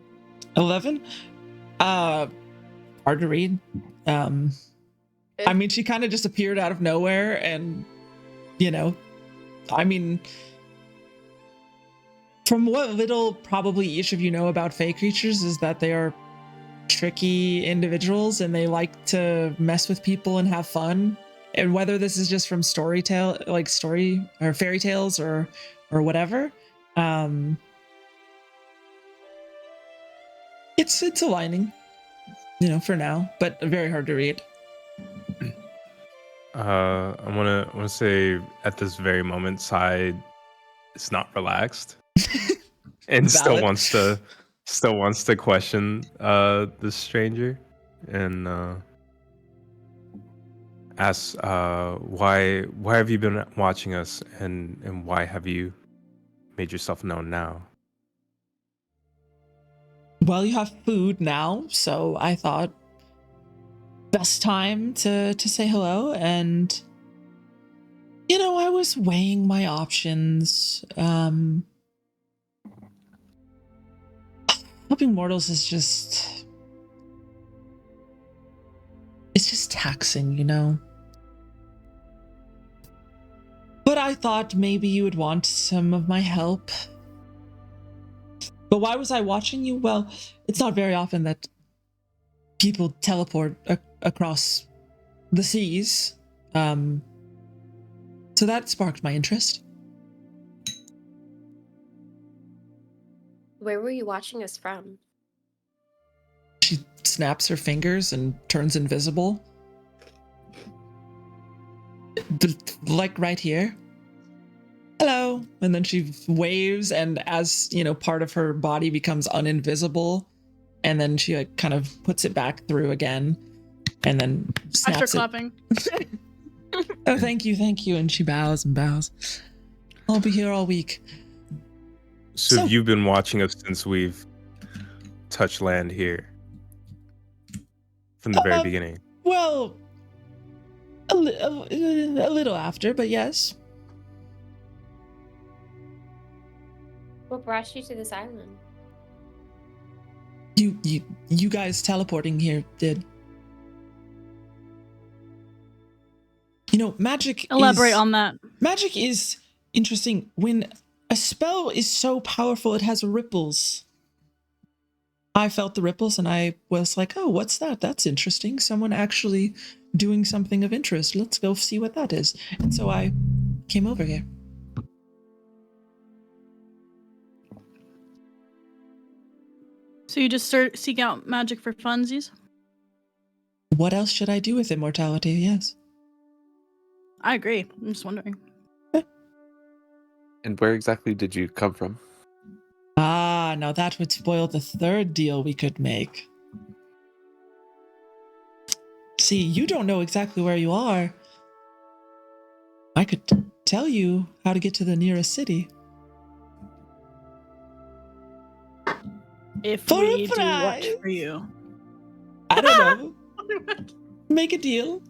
11. Hard to read. I mean, she kind of just appeared out of nowhere, and I mean, from what little probably each of you know about Fey creatures is that they are tricky individuals and they like to mess with people and have fun. and whether this is just from story or fairy tales or whatever, it's aligning, for now, but very hard to read. I wanna say at this very moment, Sai is not relaxed and Valid. still wants to question the stranger and asks why have you been watching us and why have you made yourself known now? Well, you have food now, so I thought best time to say hello. And I was weighing my options. Helping mortals is just taxing, But I thought maybe you would want some of my help. But why was I watching you? Well, it's not very often that people teleport across the seas. So that sparked my interest. Where were you watching us from? She snaps her fingers and turns invisible. Like right here. Hello. And then she waves, and as, part of her body becomes uninvisible, and then she kind of puts it back through again, and then I start snaps it. clapping. Oh, thank you. And she bows and bows. I'll be here all week. So you've been watching us since we've touched land here? From the very beginning? Well, a little after, but yes. What brought you to this island? You guys teleporting here did. Magic Elaborate on that. Magic is interesting. When a spell is so powerful, it has ripples. I felt the ripples and I was like, oh, what's that? That's interesting. Someone actually doing something of interest. Let's go see what that is. And so I came over here. So you just seek out magic for funsies? What else should I do with immortality? Yes. I agree. I'm just wondering. And where exactly did you come from? Ah, now that would spoil the third deal we could make. See, you don't know exactly where you are. I could tell you how to get to the nearest city. If For a we do prize. what for you? I don't know. Make a deal.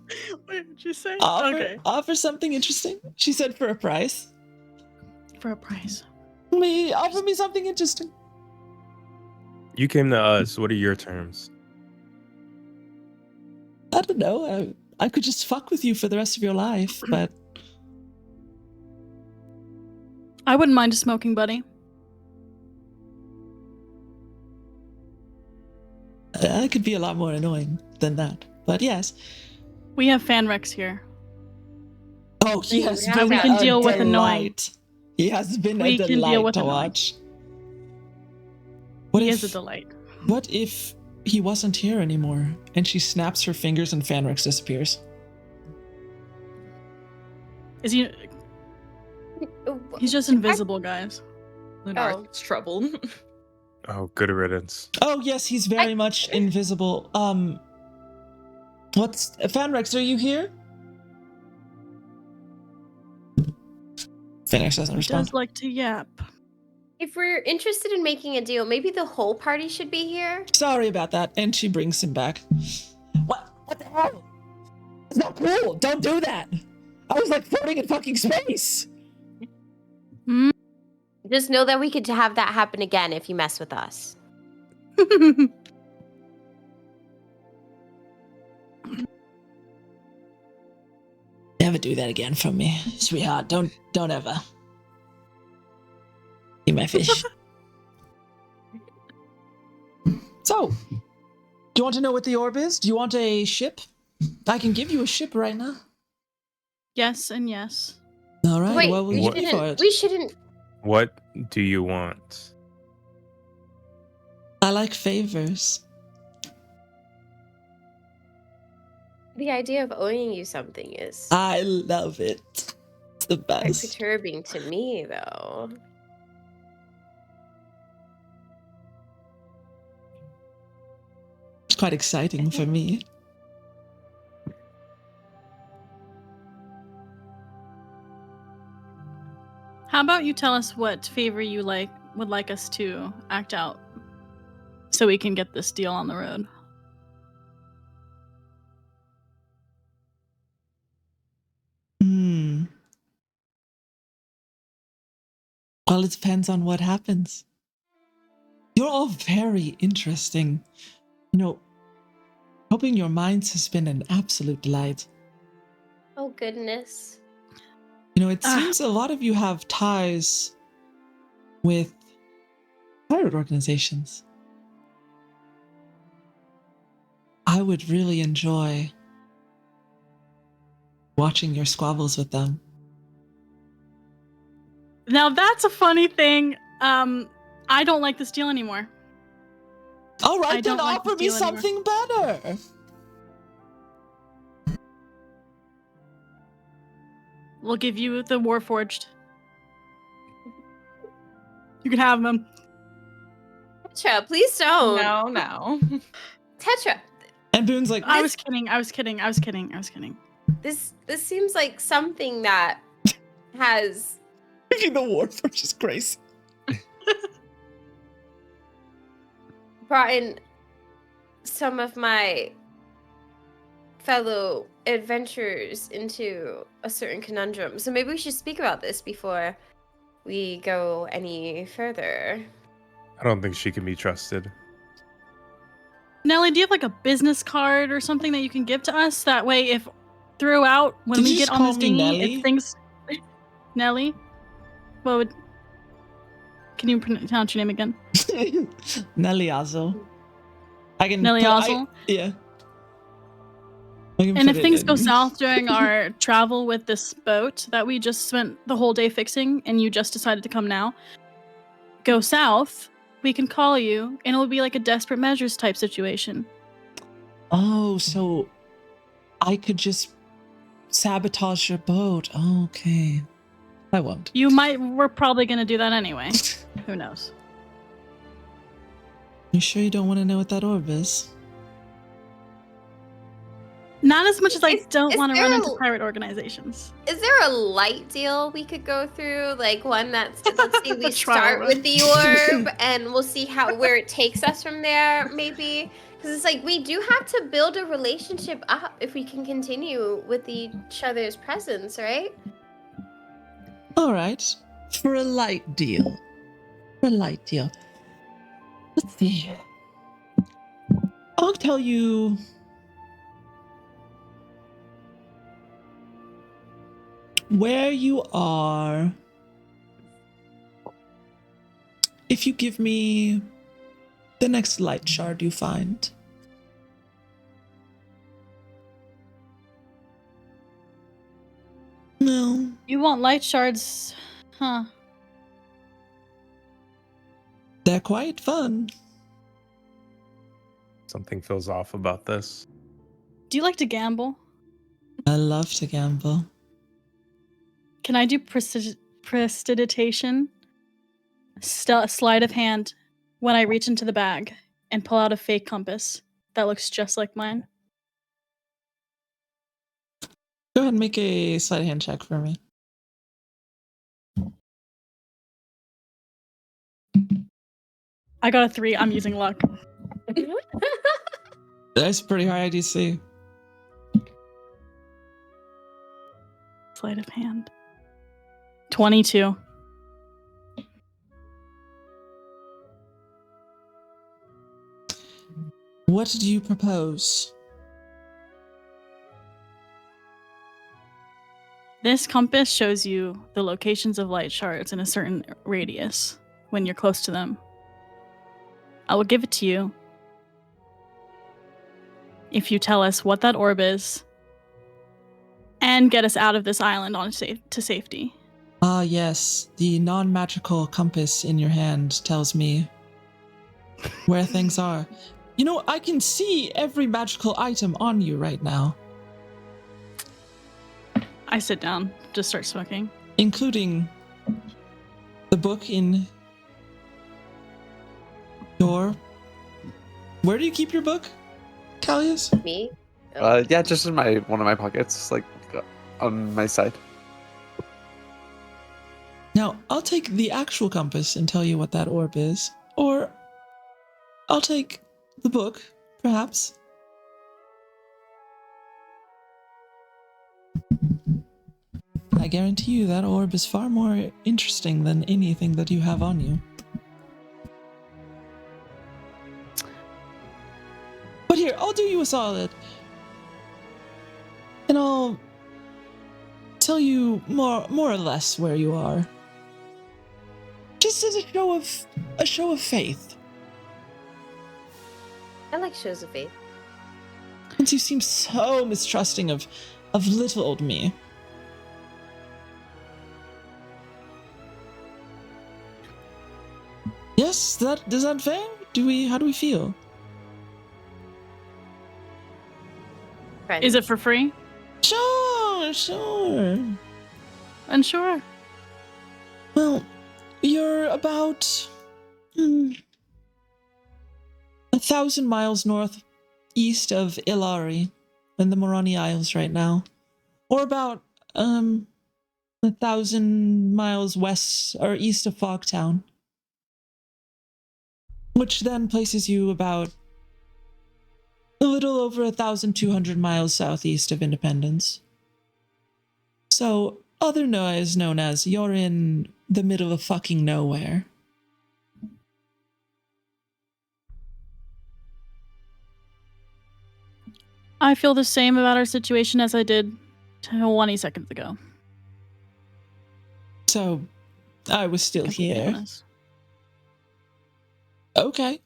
What did you say? Offer something interesting. She said for a price. For a price. Offer me something interesting. You came to us. What are your terms? I don't know. I could just fuck with you for the rest of your life, but I wouldn't mind a smoking buddy. I could be a lot more annoying than that. But yes. We have Fanrex here. Oh, he has We been can a deal with delight. annoying. He has been We a can deal delight with to annoying. watch. He is a delight. What if he wasn't here anymore? And she snaps her fingers and Fanrex disappears. Is he? He's just invisible, guys. Lunar's troubled. Oh, good riddance. Oh yes, he's very much invisible. What's Fanrex? Are you here? Fanrex doesn't He respond. does like to yap. If we're interested in making a deal, maybe the whole party should be here. Sorry about that. And she brings him back. What the hell? It's not cool. Don't do that. I was like floating in fucking space. Just know that we could have that happen again if you mess with us. Never do that again from me, sweetheart. Don't ever. Eat my fish. So, do you want to know what the orb is? Do you want a ship? I can give you a ship right now. Yes and yes. All right, Wait, well, we we'll pay for shouldn't. it. We shouldn't. What do you want? I like favors. The idea of owing you something is I love it. It's the quite best. perturbing to me, though. It's quite exciting for me. How about you tell us what favor you would like us to act out so we can get this deal on the road? Hmm. Well, it depends on what happens. You're all very interesting. You know, hoping your minds has been an absolute delight. Oh goodness. You know, it seems a lot of you have ties with pirate organizations. I would really enjoy watching your squabbles with them. Now that's a funny thing. I don't like this deal anymore. All I right, then don't like offer this me deal anymore. something better. We'll give you the Warforged. You can have them. Tetra, please don't. No. Tetra, And Boone's like, I was kidding. I was kidding. I was kidding. I was kidding. this seems like something that has picking the war for just grace. brought in some of my fellow adventurers into a certain conundrum. So maybe we should speak about this before we go any further. I don't think she can be trusted. Nelly, do you have like a business card or something that you can give to us? That way, if throughout when Did we you get just on call this me dinghy, Nelly? if things, Nelly, what would? Can you pronounce your name again? Neliazo. I can Nelly put, Ozel? yeah. I can And put if it things in. go south during our travel with this boat that we just spent the whole day fixing, and you just decided to come now, go south, we can call you, and it'll be like a desperate measures type situation. Oh, so I could just sabotage your boat. Okay. I won't. We're probably gonna do that anyway. Who knows? You sure you don't want to know what that orb is? Not as much as I Is don't want to there run a- into pirate organizations. Is there a light deal we could go through? Like one that's, let's say we A trial start run. with the orb and we'll see where it takes us from there, maybe? Because it's like we do have to build a relationship up if we can continue with each other's presence, right? All right. For a light deal. For a light deal. Let's see. I'll tell you. Where you are. If you give me the next light shard you find. No. You want light shards, huh? They're quite fun. Something feels off about this. Do you like to gamble? I love to gamble. Can I do prestidigitation? Sleight of hand when I reach into the bag and pull out a fake compass that looks just like mine. Go ahead and make a sleight of hand check for me. I got a 3. I'm using luck. That's pretty high IDC. Sleight of hand. 22. What do you propose? This compass shows you the locations of light shards in a certain radius when you're close to them. I will give it to you if you tell us what that orb is and get us out of this island to safety. Ah, yes. The non-magical compass in your hand tells me where things are. You know, I can see every magical item on you right now, I sit down, just start smoking. including the book in your... Where do you keep your book, Callius? Me? Oh. Yeah, just in one of my pockets, like on my side. Now, I'll take the actual compass and tell you what that orb is. Or I'll take the book, perhaps. I guarantee you that orb is far more interesting than anything that you have on you. But here, I'll do you a solid. And I'll tell you more or less where you are. Just as a show of faith. I like shows of faith. Since you seem so mistrusting of little old me. Yes, does that fair? How do we feel? Friends. Is it for free? Sure. And sure. Well, you're about 1,000 miles northeast of Ilari in the Morani Isles right now. Or about 1,000 miles west or east of Fogtown. Which then places you about a little over 1,200 miles southeast of Independence. So, otherwise known as you're in the middle of fucking nowhere. I feel the same about our situation as I did 20 seconds ago. So, I was still Completely here. honest. Okay.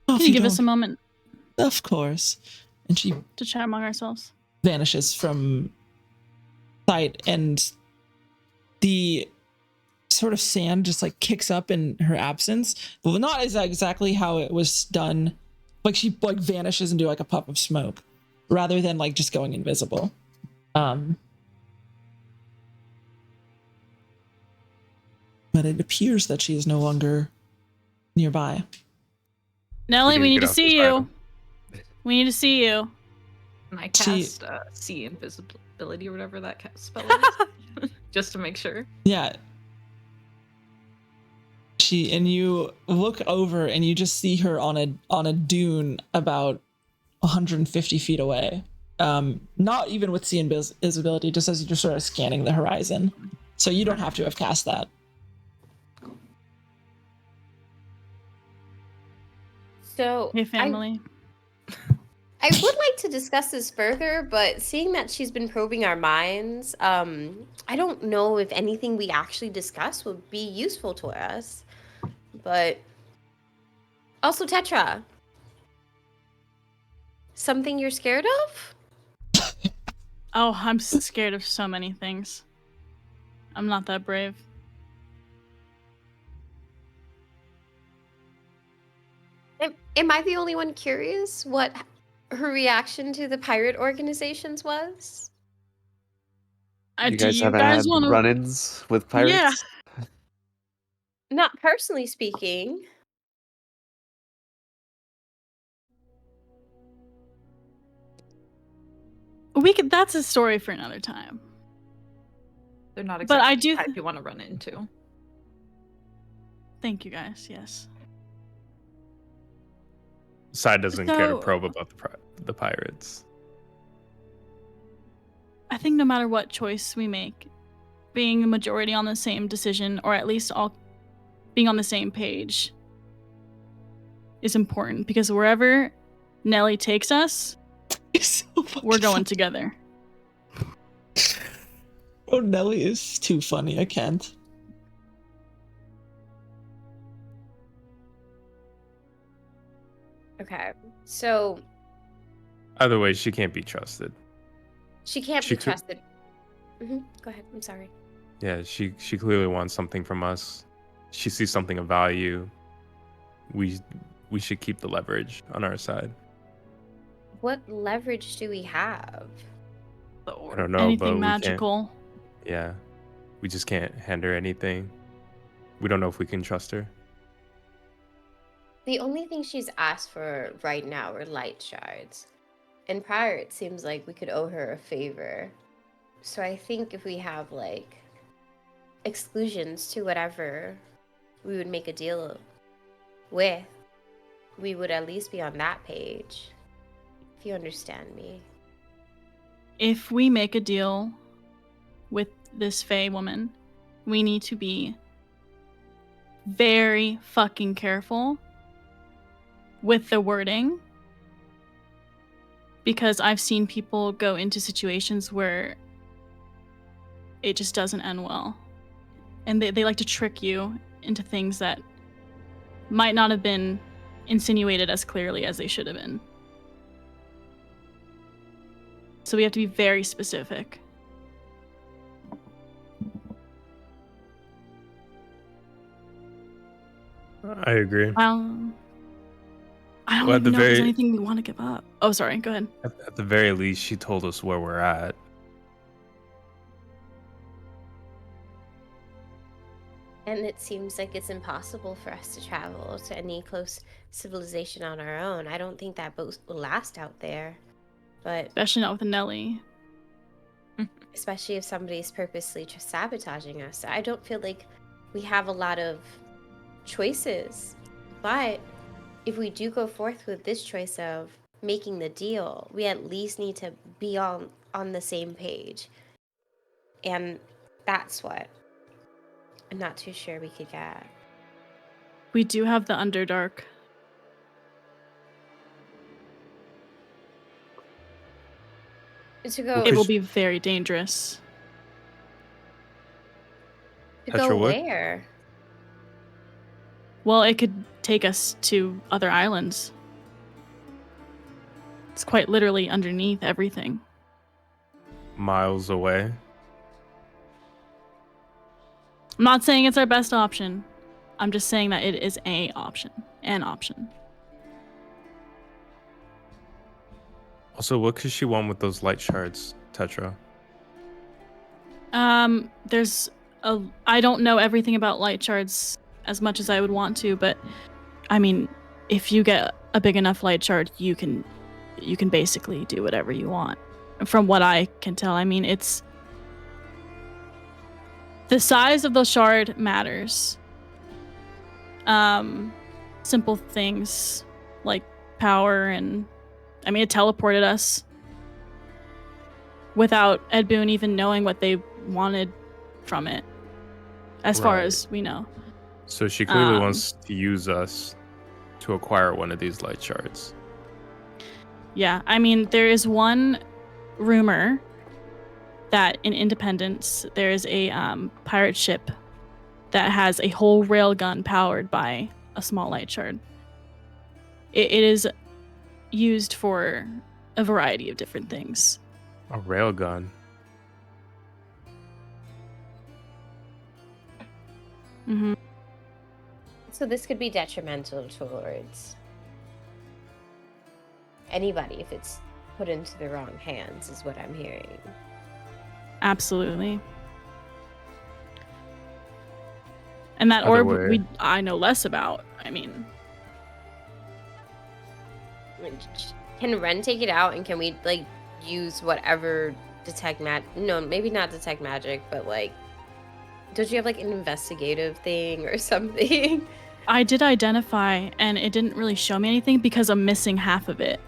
Oh, Can you give us a moment Of course. And she to chat among ourselves? vanishes from sight, and the sort of sand just like kicks up in her absence. But not exactly how it was done. Like she like vanishes into like a puff of smoke rather than like just going invisible. But it appears that she is no longer nearby. Nelly, we need to get off see this you. island. We need to see you. And I She- cast see invisibility or whatever that spell is, just to make sure. Yeah. And you look over and you just see her on a dune about 150 feet away. Not even with see invisibility, just as you're just sort of scanning the horizon. So you don't have to have cast that. So Hey, family. I would like to discuss this further, but seeing that she's been probing our minds, I don't know if anything we actually discuss would be useful to us. But also, Tetra, something you're scared of? Oh, I'm scared of so many things. I'm not that brave. Am I the only one curious what her reaction to the pirate organizations was? You Do guys you haven't guys had want to? run-ins with pirates? Yeah. Not personally speaking. We could. That's a story for another time. They're not But exactly I the do. type you want to run into. Thank you, guys. Yes. Sai doesn't care to So- probe about the pirates. I think no matter what choice we make, being the majority on the same decision, or at least all being on the same page, is important, because wherever Nelly takes us, It's so fucking we're going funny. together. Oh, Nelly is too funny. I can't. Okay, so Either way, she can't be trusted. She can't She be could- trusted. Go ahead. I'm sorry. Yeah, she clearly wants something from us. She sees something of value. We should keep the leverage on our side. What leverage do we have? I don't know, Anything but magical. yeah, we just can't hand her anything. We don't know if we can trust her. The only thing she's asked for right now are light shards. And prior, it seems like we could owe her a favor. So I think if we have like exclusions to whatever we would make a deal with, we would at least be on that page. If you understand me. If we make a deal with this Fae woman, we need to be very fucking careful with the wording, because I've seen people go into situations where it just doesn't end well. And they like to trick you into things that might not have been insinuated as clearly as they should have been. So we have to be very specific. I agree. I don't Well, at even the know if there's very- anything we want to give up. Oh, sorry. Go ahead. At the very least, she told us where we're at. And it seems like it's impossible for us to travel to any close civilization on our own. I don't think that boat will last out there. But Especially not with a Nelly. especially if somebody's purposely sabotaging us, I don't feel like we have a lot of choices. But if we do go forth with this choice of making the deal, we at least need to be on the same page. And that's what I'm not too sure we could get. We do have the Underdark. To go, Well, It will Because- be very dangerous. to Petra go would? where? Well, it could take us to other islands. It's quite literally underneath everything. Miles away. I'm not saying it's our best option. I'm just saying that it is an option. Also, what could she want with those light shards, Tetra? I don't know everything about light shards as much as I would want to, but I mean, if you get a big enough light shard, you can basically do whatever you want. From what I can tell, I mean, it's the size of the shard matters. Simple things like power, and I mean, it teleported us without Ed Boon even knowing what they wanted from it, as far Right. as we know. So she clearly Um, wants to use us to acquire one of these light shards. Yeah, I mean, there is one rumor that in Independence there is a pirate ship that has a whole railgun powered by a small light shard. It is used for a variety of different things. A railgun. Hmm. So this could be detrimental towards anybody if it's put into the wrong hands, is what I'm hearing. Absolutely. And that Other orb, way. I know less about. I mean, Can Ren take it out, and can we like use whatever detect no, maybe not detect magic, but like, don't you have like an investigative thing or something? I did identify, and it didn't really show me anything because I'm missing half of it,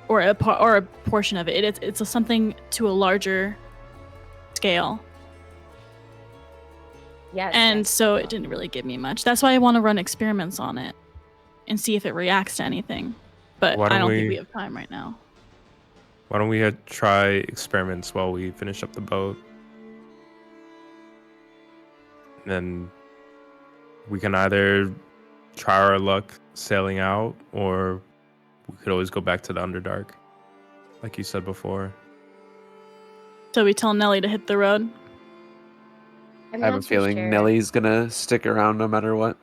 or a portion of it. It's something to a larger scale, Yes. and yes. so it didn't really give me much. That's why I want to run experiments on it and see if it reacts to anything. But Why I don't don't think we- we have time right now. Why don't we try experiments while we finish up the boat? Then we can either try our luck sailing out, or we could always go back to the Underdark. like you said before. So we tell Nelly to hit the road. I'm I have not a too feeling sure. Nellie's gonna stick around no matter what.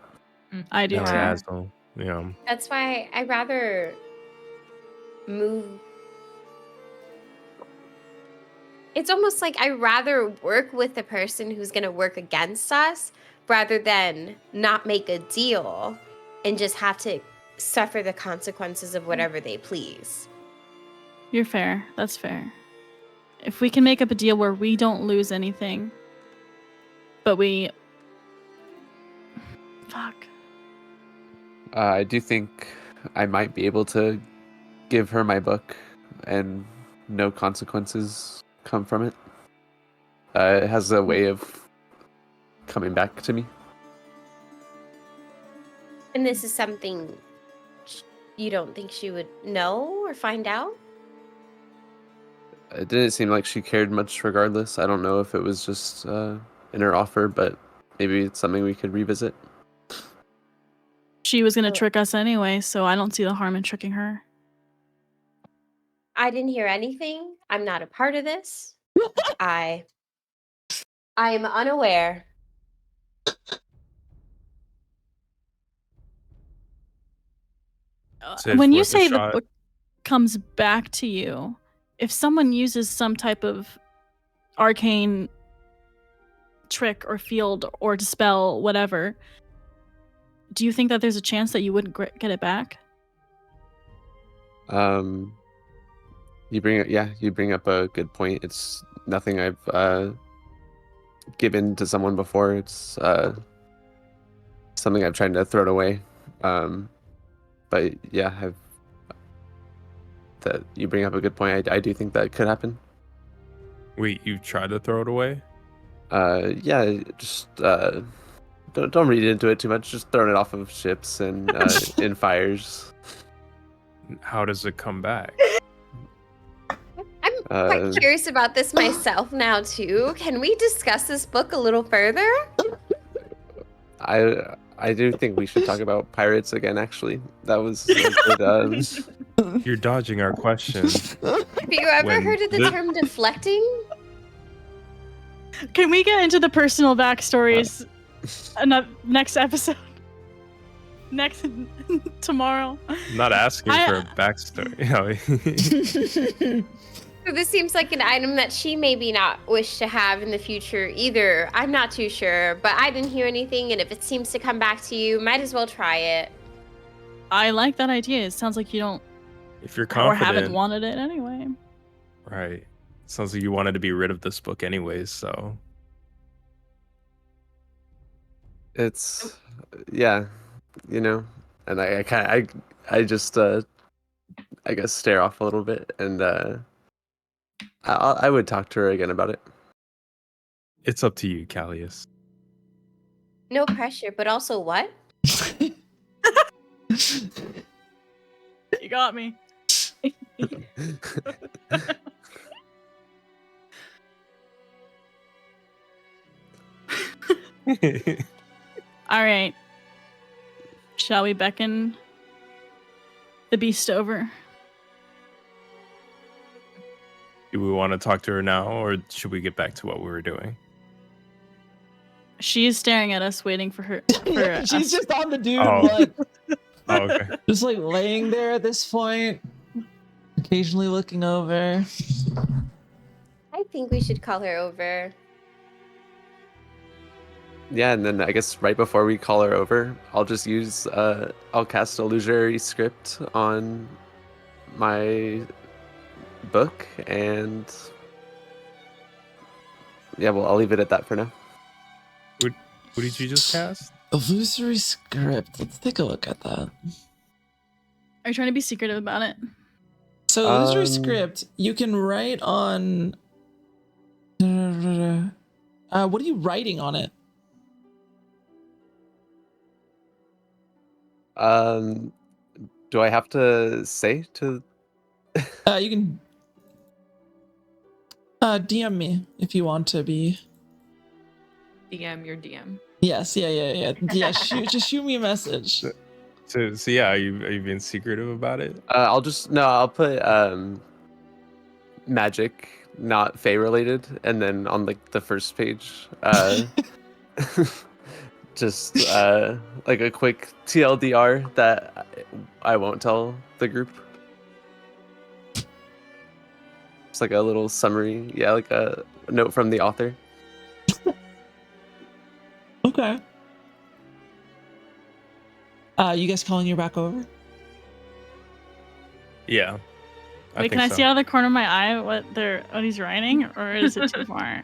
I do Nelly too. Yeah. Asdal, yeah. That's why I'd rather move. It's almost like I'd rather work with the person who's going to work against us rather than not make a deal and just have to suffer the consequences of whatever they please. You're fair. That's fair. If we can make up a deal where we don't lose anything, but we... Fuck. I do think I might be able to give her my book and no consequences come from it. It has a way of coming back to me. And this is something you don't think she would know or find out? It didn't seem like she cared much regardless. I don't know if it was just in her offer, but maybe it's something we could revisit. She was going to Oh. trick us anyway, so I don't see the harm in tricking her. I didn't hear anything. I'm not a part of this. I am unaware. Is it When you worth a say the shot? book comes back to you, if someone uses some type of arcane trick or field or dispel, whatever, do you think that there's a chance that you wouldn't get it back? You bring up a good point. It's nothing I've given to someone before. It's something I've tried to throw it away. But yeah, that you bring up a good point. I do think that could happen. Wait, you tried to throw it away? Yeah, just don't read into it too much. Just throwing it off of ships and in fires. How does it come back? I'm quite curious about this myself now too. Can we discuss this book a little further? I do think we should talk about pirates again. Actually, that was a good. You're dodging our question. Have you ever When heard of the the- term deflecting? Can we get into the personal backstories next episode? Next tomorrow. I'm not asking for a backstory. So this seems like an item that she maybe not wish to have in the future either. I'm not too sure, but I didn't hear anything, and if it seems to come back to you, might as well try it. I like that idea. It sounds like you don't If you're or confident, haven't wanted it anyway. right? Sounds like you wanted to be rid of this book anyways. So It's yeah, and I just I guess stare off a little bit, and I would talk to her again about it. it's up to you, Callius. No pressure, but also what? You got me. All right. Shall we beckon the beast over? Do we want to talk to her now, or should we get back to what we were doing? She is staring at us, waiting for her. She's us. just on the dude, Oh. like, Oh, okay. just like laying there at this point, occasionally looking over. I think we should call her over. Yeah, and then I guess right before we call her over, I'll just use I'll cast illusory script on my book, and yeah, well, I'll leave it at that for now. What did you just cast? Illusory script. Let's take a look at that. Are you trying to be secretive about it? So illusory Um, script, you can write on. What are you writing on it? Do I have to say to? You can DM me if you want to be. DM your DM. Yes, yeah. Just shoot me a message. So yeah, are you being secretive about it? I'll put magic, not Fey related, and then on like the first page, just like a quick TLDR that I won't tell the group. It's like a little summary, yeah, like a note from the author. Okay. You guys calling your back over? Yeah. Wait, can I see out of the corner of my eye what he's writing, or is it too far?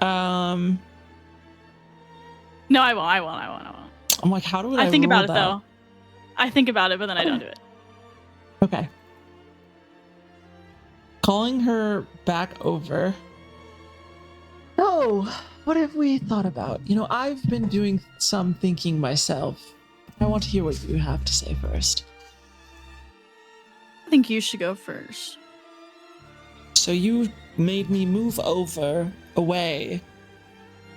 No, I won't. I'm like, how do I think roll about it that? though. I think about it, but then I don't do it. Okay. Calling her back over. Oh, what have we thought about? You know, I've been doing some thinking myself. I want to hear what you have to say first. I think you should go first. So you made me move away,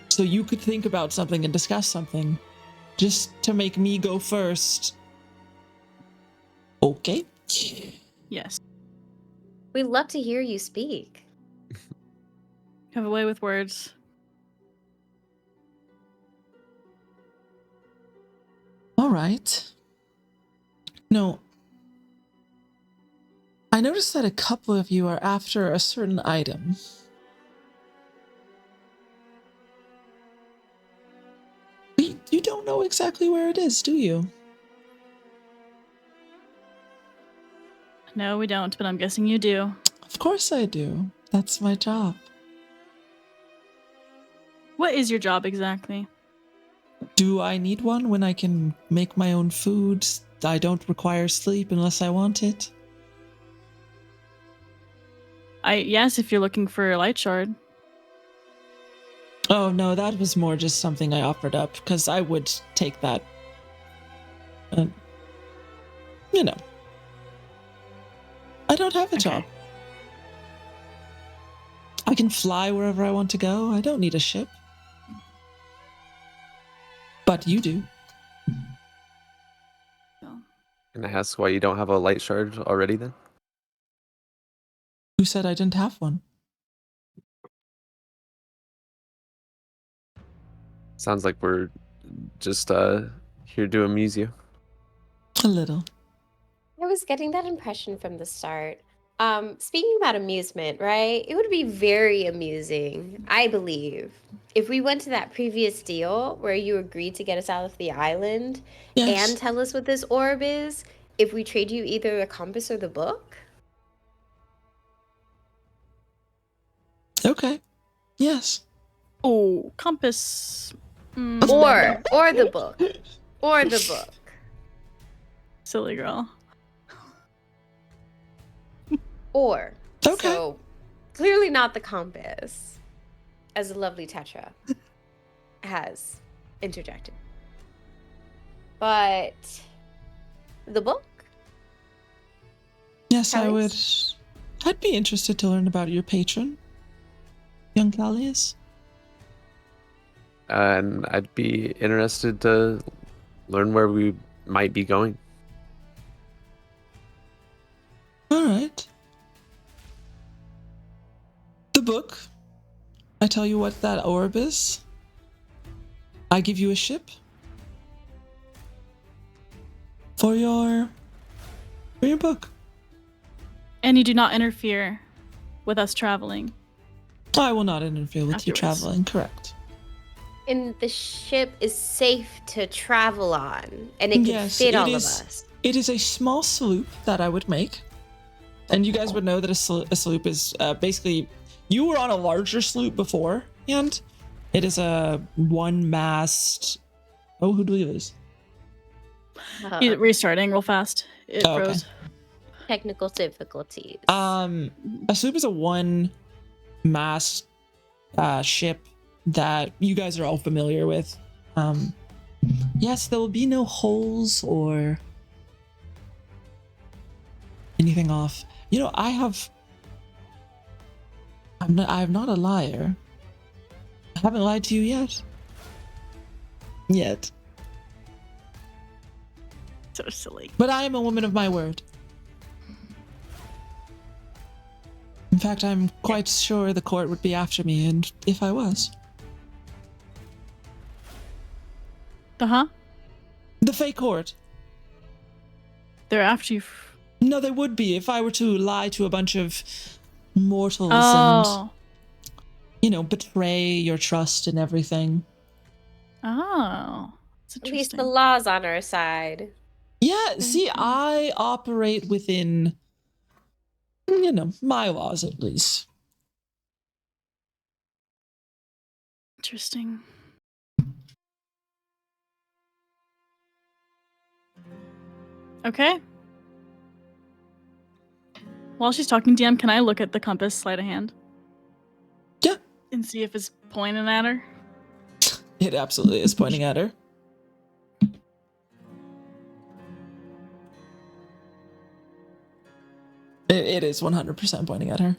so you could think about something and discuss something, just to make me go first. Okay. Yes. We'd love to hear you speak. Have a way with words. All right. No. I noticed that a couple of you are after a certain item. You don't know exactly where it is, do you? No, we don't, but I'm guessing you do. Of course I do. That's my job. What is your job exactly? Do I need one when I can make my own food? I don't require sleep unless I want it. Yes, if you're looking for a light shard. Oh no, that was more just something I offered up because I would take that. You know, I don't have a job. I can fly wherever I want to go. I don't need a ship. But you do. Can I ask why you don't have a light shard already then? Who said I didn't have one? Sounds like we're just here to amuse you. A little. I was getting that impression from the start. Speaking about amusement, right? It would be very amusing, I believe, if we went to that previous deal where you agreed to get us out of the island and tell us what this orb is, if we trade you either the compass or the book. Okay. Yes. Oh, compass. Or the book. Or the book. Silly girl. Or. Okay. So, clearly not the compass, as the lovely Tetra has interjected. But the book? Yes, I would. Callius? I'd be interested to learn about your patron, young Callius. And I'd be interested to learn where we might be going. All right. The book. I tell you what that orb is. I give you a ship. For your book. And you do not interfere with us traveling. I will not interfere with you Afterwards. traveling, correct. And the ship is safe to travel on, and it can fit all of us. It is a small sloop that I would make. And you guys would know that a sloop is basically, you were on a larger sloop before, and it is a one-mast. Oh, who do we lose? He's restarting real fast. It Oh, okay. froze. Technical difficulties. A sloop is a one-mast ship that you guys are all familiar with. Yes, there will be no holes or anything off. You know, I'm not a liar. I haven't lied to you yet. So silly. But I am a woman of my word. fact, I'm quite sure the court would be after me, and if I was. Uh-huh. The fake court. They're after you. No, they would be if I were to lie to a bunch of mortals and, Oh. betray your trust and everything. Oh. That's At least the interesting. law's on our side. Yeah, see, I operate within, my laws at least. Interesting. Okay. While she's talking, DM, can I look at the compass, sleight of hand? Yeah. And see if it's pointing at her? It absolutely is pointing at her. It is 100% pointing at her.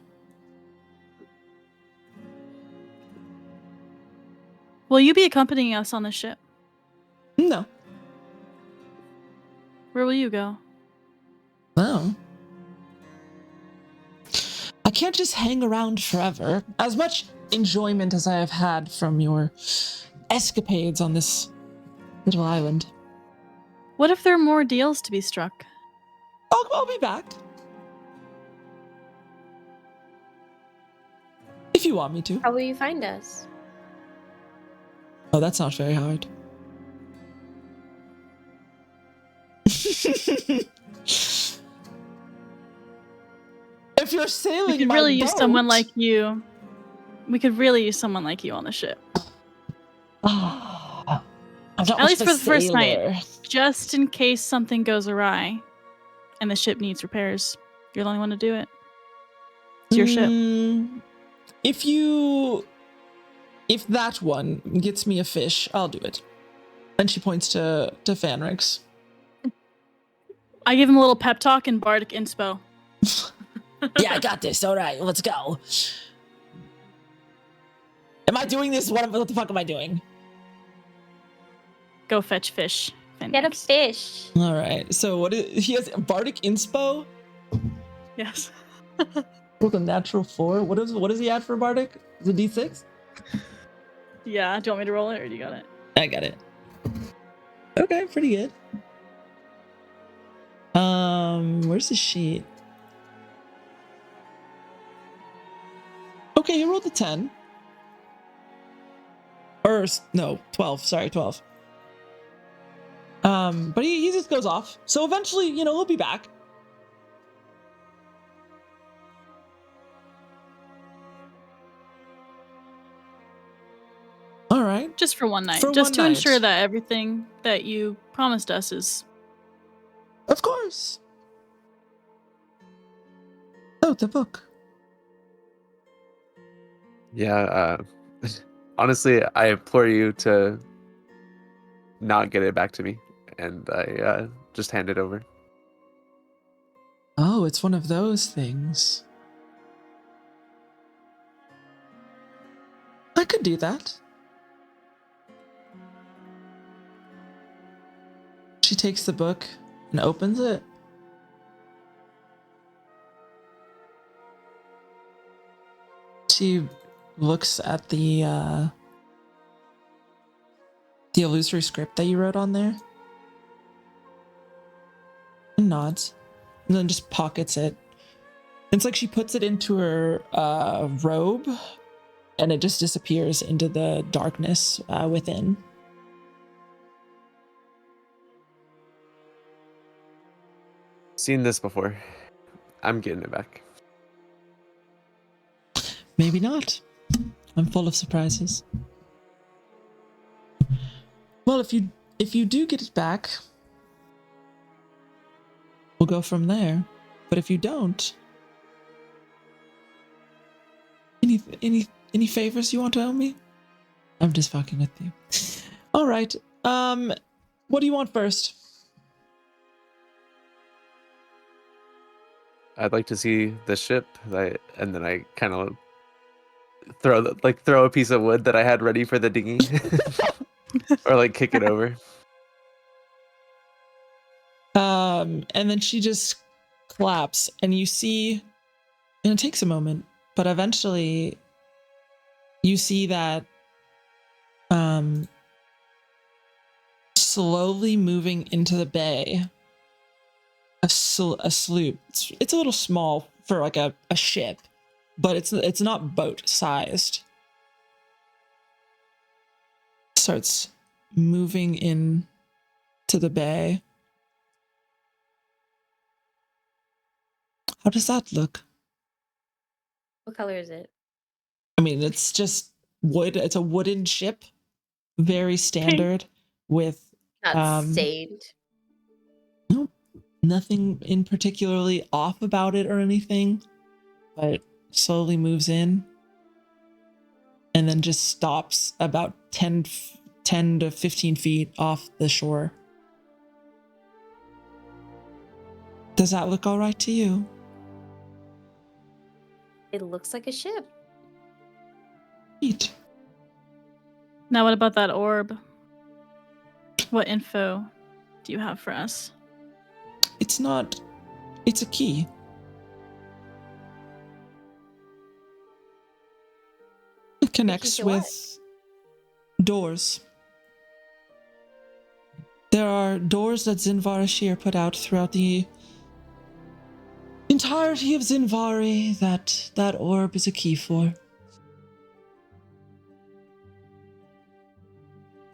Will you be accompanying us on the ship? No. Where will you go? No. I can't just hang around forever. As much enjoyment as I have had from your escapades on this little island. What if there are more deals to be struck? I'll be back. If you want me to. How will you find us? Oh, that's not very hard. If you're sailing We could my really use someone boat- like you. We could really use someone like you on the ship. I'm not At much least of a for the first night. sailor. Just in case something goes awry and the ship needs repairs. You're the only one to do it. It's your ship. If that one gets me a fish, I'll do it. And she points to Fanrix. I give him a little pep talk in Bardic Inspo. Yeah, I got this. All right, let's go. Am I doing this? What the fuck am I doing? Go fetch fish. Get a Fenrix. fish. All right. So what is he has Bardic Inspo Yes. with a natural 4. What is he at for Bardic? Is it D6? Yeah. Do you want me to roll it or do you got it? I got it. Okay, pretty good. Where's the sheet? Okay, you rolled a 10. Or no, 12. Sorry, 12. But he just goes off. So eventually, he'll be back. All right. Just for one night. For Just one to night. ensure that everything that you promised us is. Of course. Oh, the book. Yeah, honestly, I implore you to not get it back to me, and I just hand it over. Oh, it's one of those things. I could do that. She takes the book and opens it. She looks at the illusory script that you wrote on there and nods, and then just pockets it. It's like she puts it into her robe, and it just disappears into the darkness within. Seen this before. I'm getting it back. Maybe not. I'm full of surprises. Well, if you do get it back, we'll go from there. But if you don't, any favors you want to owe me? I'm just fucking with you. All right. What do you want first? I'd like to see the ship, and then I kind of throw a piece of wood that I had ready for the dinghy, or like kick it over. And then she just claps, and you see, and it takes a moment, but eventually you see that slowly moving into the bay, a sloop. It's a little small for like a ship, but it's not boat sized. Starts moving in to the bay. How does that look? What color is it? I mean, it's just wood. It's a wooden ship, very standard, with Not stained. nope, nothing in particularly off about it or anything, but slowly moves in and then just stops about 10 to 15 feet off the shore. Does that look all right to you? It looks like a ship. Neat. Now, what about that orb? What info do you have for us? It's not. It's a key. It connects to what? with doors. There are doors that Xiinvarian put out throughout the entirety of Xiinvari that orb is a key for.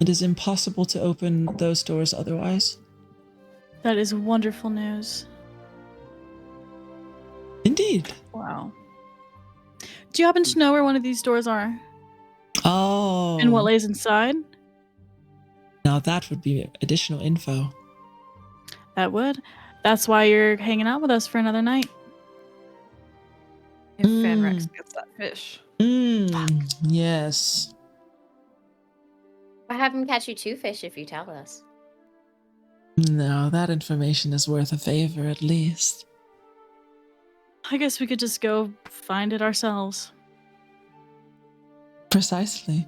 It is impossible to open those doors otherwise. That is wonderful news. Indeed. Wow. Do you happen to know where one of these doors are? Oh. And what lays inside? Now that would be additional info. That would. That's why you're hanging out with us for another night. If Fanrex gets that fish. Yes. I'll have him catch you 2 fish if you tell us. No, that information is worth a favor at least. I guess we could just go find it ourselves. Precisely.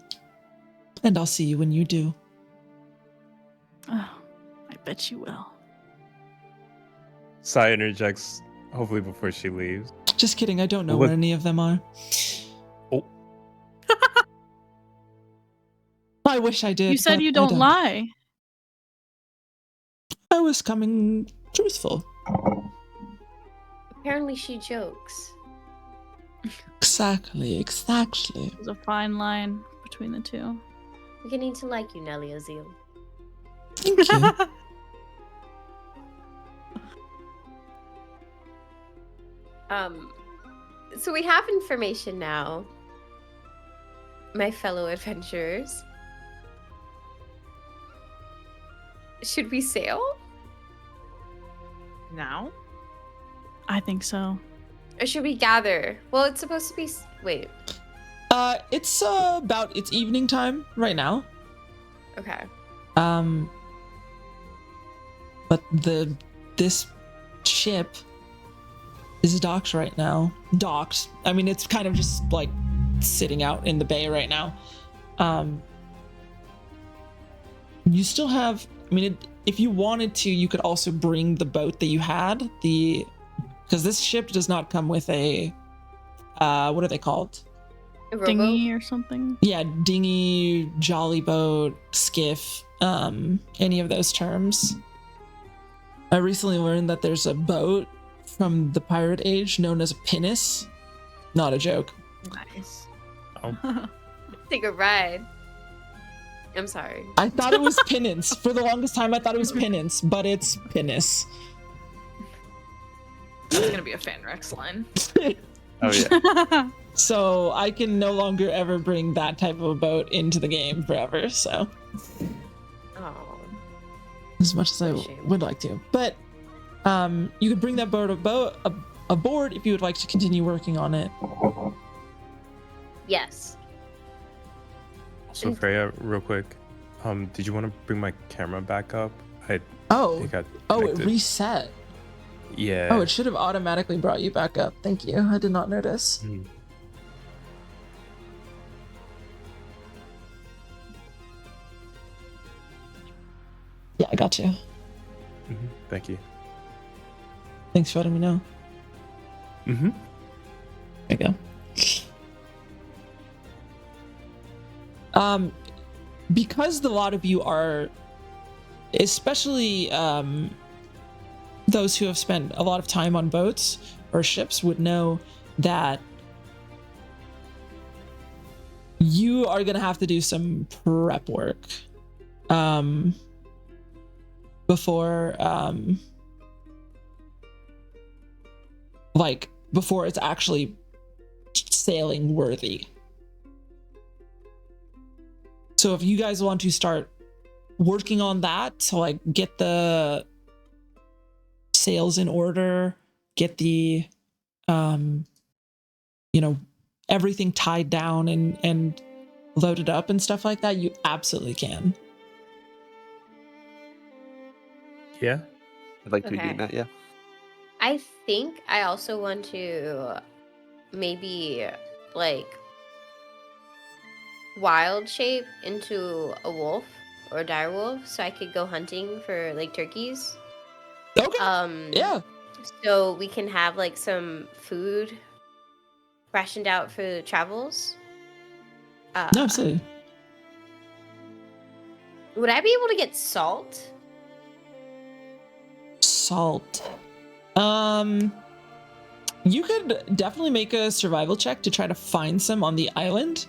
And I'll see you when you do. Oh, I bet you will. Sai interjects, hopefully before she leaves. Just kidding, I don't know What- where any of them are. Oh. I wish I did. You said but you I don't lie. I was coming truthful. Apparently she jokes. Exactly. There's a fine line between the two. Beginning to like you, Nelly Azil. Thank you. So we have information now, my fellow adventurers. Should we sail? Now? I think so. Or should we gather? Well, it's supposed to be... Wait. It's it's evening time right now. Okay. But this ship is docked right now. Docked. I mean, it's kind of just like sitting out in the bay right now. You still have. I mean, if you wanted to, you could also bring the boat that you had. Because this ship does not come with a. What are they called? A rowboat? Dinghy or something? Yeah, dinghy, jolly boat, skiff, any of those terms. I recently learned that there's a boat from the pirate age known as a pinnace. Not a joke. Nice. Oh. Take a ride. I'm sorry. I thought it was penance. For the longest time, I thought it was penance, but it's pinnace. That's gonna be a Fanrex line. Oh yeah. So I can no longer ever bring that type of a boat into the game forever, so. Oh. As much as I Shame. would like to. But you could bring that boat aboard if you would like to continue working on it. Yes. So Freya, real quick, did you want to bring my camera back up? I Oh, think I it connected. reset. Yeah. Oh, it should have automatically brought you back up. Thank you. I did not notice. Mhm. Yeah, I got you. Mhm. Thank you. Thanks for letting me know. Mm-hmm. There you go. Because the lot of you are, especially those who have spent a lot of time on boats or ships would know that you are going to have to do some prep work before before it's actually sailing worthy. So if you guys want to start working on that to like get the sails in order, get the everything tied down and loaded up and stuff like that, you absolutely can. Yeah. I'd like to be Okay. doing that, yeah. I think I also want to maybe like wild shape into a wolf or a dire wolf so I could go hunting for like turkeys. Okay. Yeah. So we can have like some food rationed out for travels. No, absolutely. Would I be able to get salt? Salt. You could definitely make a survival check to try to find some on the island.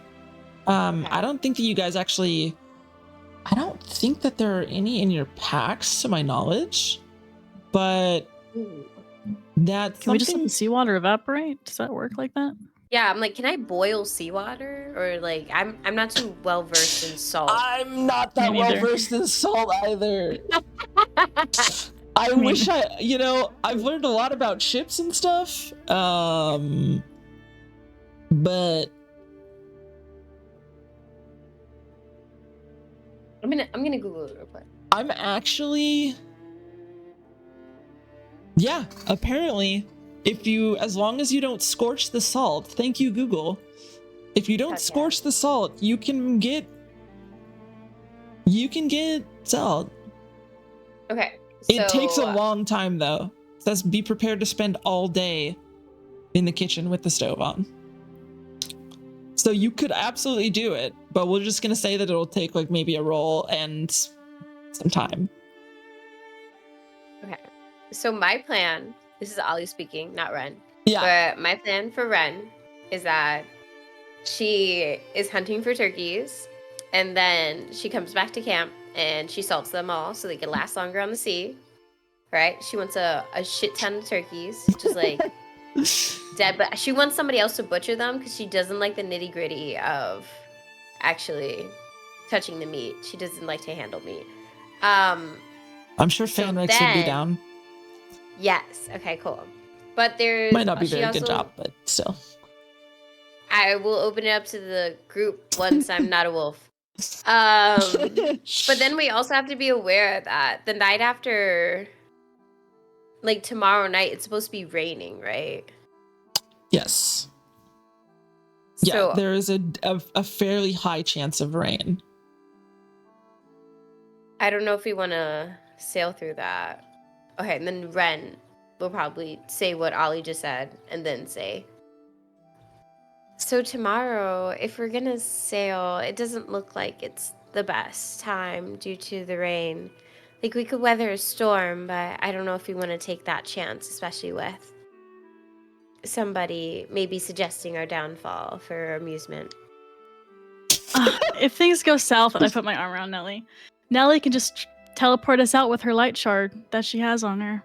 Okay. I don't think that you guys actually. I don't think that there are any in your packs, to my knowledge. But Ooh. that's Can we just let something. the seawater evaporate? Does that work like that? Yeah, I'm like, can I boil seawater? Or like I'm not too well versed in salt. I'm not that Me well neither. versed in salt either. I Me wish I've learned a lot about ships and stuff. But I'm gonna Google it real quick. I'm actually, yeah, apparently, as long as you don't scorch the salt, thank you, Google. If you don't Heck yeah. scorch the salt, you can get salt. Okay. It takes a so- long time though. It says be prepared to spend all day in the kitchen with the stove on. So you could absolutely do it, but we're just gonna say that it'll take like maybe a roll and some time. Okay. So my plan, this is Ollie speaking, not Ren. Yeah. But my plan for Ren is that she is hunting for turkeys and then she comes back to camp and she salts them all so they can last longer on the sea. Right? She wants a shit ton of turkeys, just like dead, but she wants somebody else to butcher them because she doesn't like the nitty gritty of actually touching the meat. She doesn't like to handle meat. I'm sure So Fanrix would be then- down. Yes. Okay, cool. But there's Might not be she very good also- job, but still. I will open it up to the group once I'm not a wolf. But then we also have to be aware that the night after, like tomorrow night, it's supposed to be raining, right? Yes. Yeah, So there is a fairly high chance of rain. I don't know if we want to sail through that. Okay, and then Ren will probably say what Ollie just said and then say. So tomorrow, if we're gonna sail, it doesn't look like it's the best time due to the rain. Like we could weather a storm, but I don't know if we want to take that chance, especially with somebody maybe suggesting our downfall for amusement. If things go south and I put my arm around Nellie, Nellie can just teleport us out with her light shard that she has on her.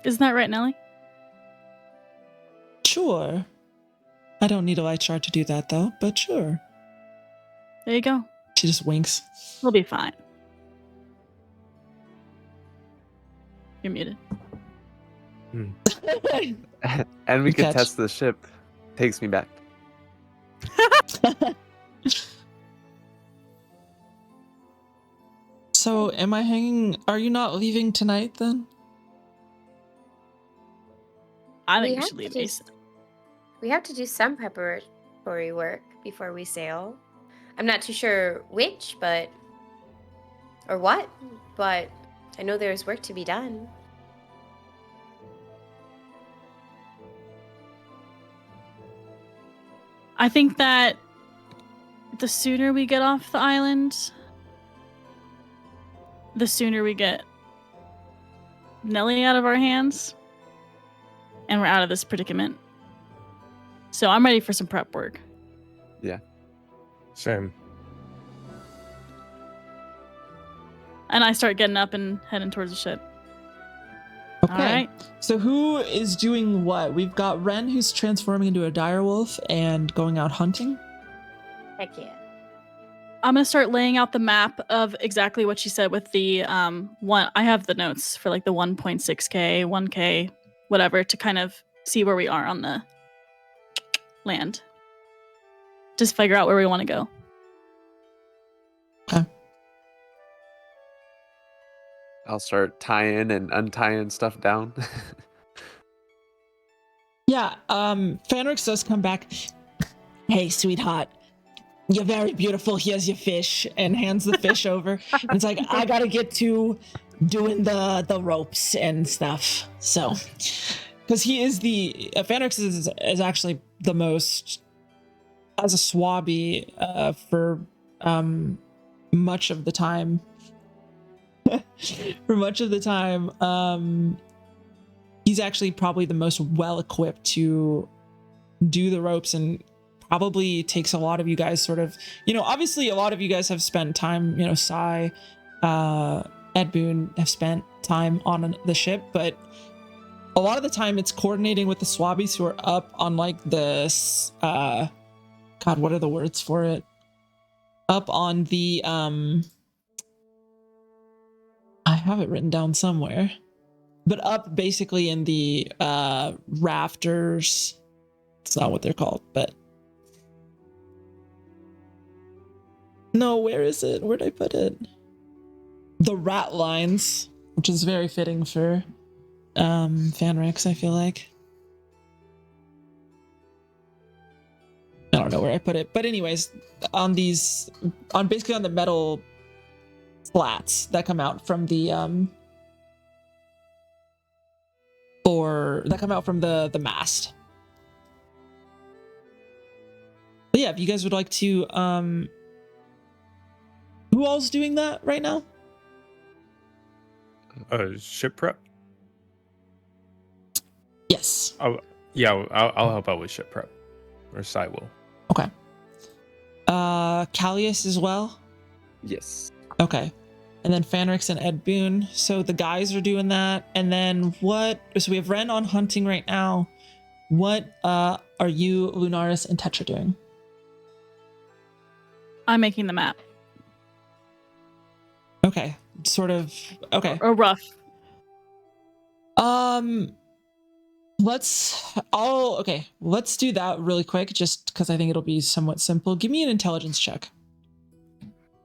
Isn't that right, Nellie? Sure. I don't need a light shard to do that though, but sure. There you go. She just winks. We'll be fine. You're muted. And we Good could catch. test the ship. Takes me back. So, are you not leaving tonight then? I We think we have should to leave just- ASAP. We have to do some preparatory work before we sail. I'm not too sure which, or what, but I know there's work to be done. I think that the sooner we get off the island, the sooner we get Nelly out of our hands, and we're out of this predicament. So I'm ready for some prep work. Same. And I start getting up and heading towards the ship. Okay. All right. So who is doing what? We've got Ren, who's transforming into a direwolf and going out hunting. Heck yeah. I'm gonna start laying out the map of exactly what she said with the one. I have the notes for like the 1.6k, 1k, whatever, to kind of see where we are on the land. Just figure out where we want to go. I'll start tying and untying stuff down. Yeah, Fanrix does come back. Hey, sweetheart, you're very beautiful. Here's your fish, and hands the fish over. And it's like, I gotta get to doing the ropes and stuff. So, because he is Fanrix is actually the most, as a swabby, for much of the time. For much of the time, he's actually probably the most well-equipped to do the ropes, and probably takes a lot of you guys sort of, obviously a lot of you guys have spent time, Sai, Ed Boon have spent time on the ship, but a lot of the time it's coordinating with the swabbies who are up on like this, God, what are the words for it? Up on the, I have it written down somewhere, but up basically in the rafters. It's not what they're called, but no, where is it? Where'd I put it? The rat lines, which is very fitting for Fanrix, I feel like. I don't know where I put it, but anyways, basically on the metal slats that come out from the the mast. But yeah, if you guys would like to, who all's doing that right now? Ship prep. Yes. Oh, yeah, I'll help out with ship prep, or Sai will. Okay. Callius as well. Yes. Okay. And then Fanrix and Ed Boon. So the guys are doing that. And then so we have Ren on hunting right now. What are you, Lunaris, and Tetra doing? I'm making the map. Okay. Sort of. Okay. Or rough. Let's do that really quick, just because I think it'll be somewhat simple. Give me an intelligence check.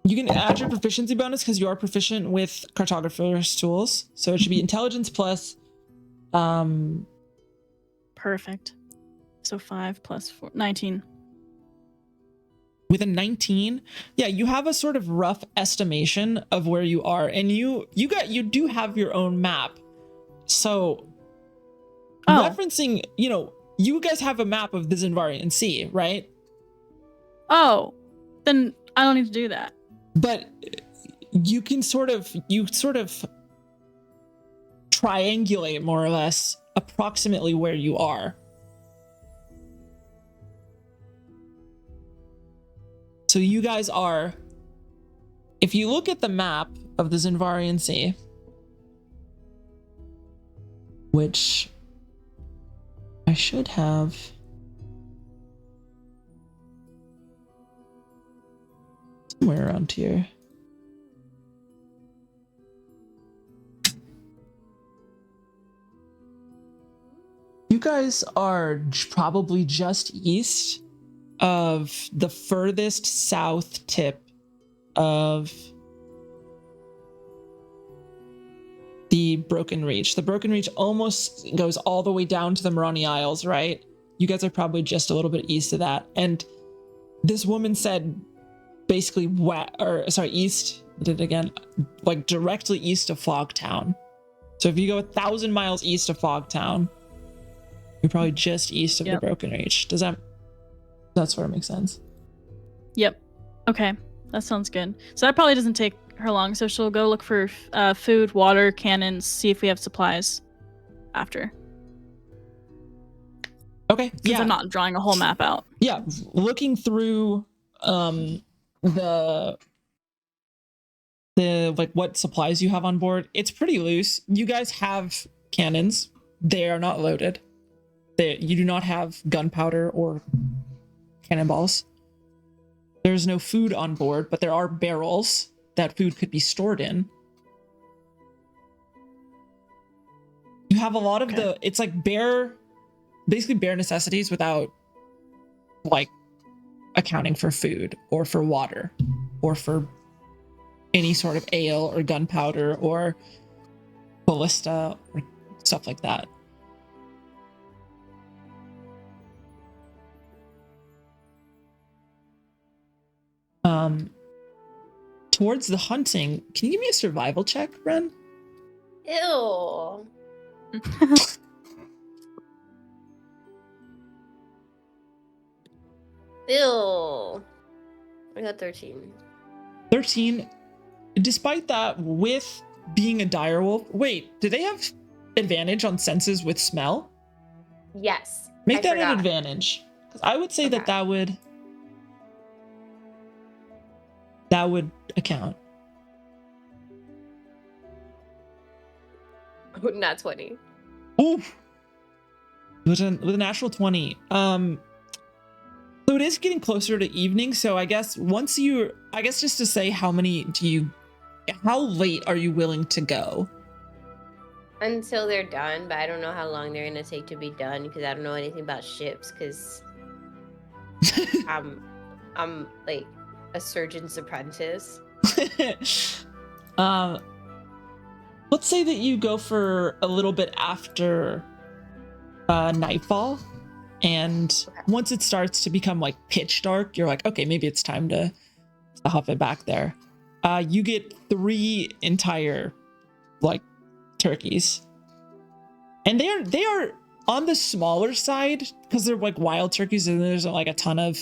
You can add your proficiency bonus because you are proficient with cartographer's tools. So it should be intelligence plus Perfect. So 5 plus 4, 19. with a 19. Yeah, you have a sort of rough estimation of where you are, and you do have your own map. So referencing, you guys have a map of the Xiinvarian Sea, right? Oh, then I don't need to do that. But you can sort of triangulate more or less approximately where you are. So you guys are, if you look at the map of the Xiinvarian Sea, which I should have somewhere around here. You guys are probably just east of the furthest south tip of the Broken Reach. The Broken Reach almost goes all the way down to the Morani Isles, right? You guys are probably just a little bit east of that. And this woman said basically east, did it again, like directly east of Fogtown. So if you go 1,000 miles east of Fogtown, you're probably just east of the Broken Reach. Does that That sort of makes sense. Yep. Okay, that sounds good. So that probably doesn't take her long. So she'll go look for food, water, cannons, see if we have supplies after. Okay. Since I'm not drawing a whole map out. Yeah, looking through the like what supplies you have on board, it's pretty loose. You guys have cannons. They are not loaded. You do not have gunpowder or cannonballs. There's no food on board, but there are barrels that food could be stored in. You have a lot of it's like basically bare necessities without like accounting for food or for water or for any sort of ale or gunpowder or ballista or stuff like that. Towards the hunting, can you give me a survival check, Ren? Ew. Ew. I got 13. 13. Despite that, with being a direwolf, wait, do they have advantage on senses with smell? Yes. Make I that forgot. an advantage. Because I would say Okay. that would account. Not 20. Ooh. With a natural 20. So it is getting closer to evening, so I guess just to say how late are you willing to go? Until they're done, but I don't know how long they're gonna take to be done because I don't know anything about ships because I'm like a surgeon's apprentice. Let's say that you go for a little bit after nightfall, and once it starts to become like pitch dark, you're like, okay, maybe it's time to huff it back there. You get 3 entire like turkeys, and they are on the smaller side because they're like wild turkeys, and there's like a ton of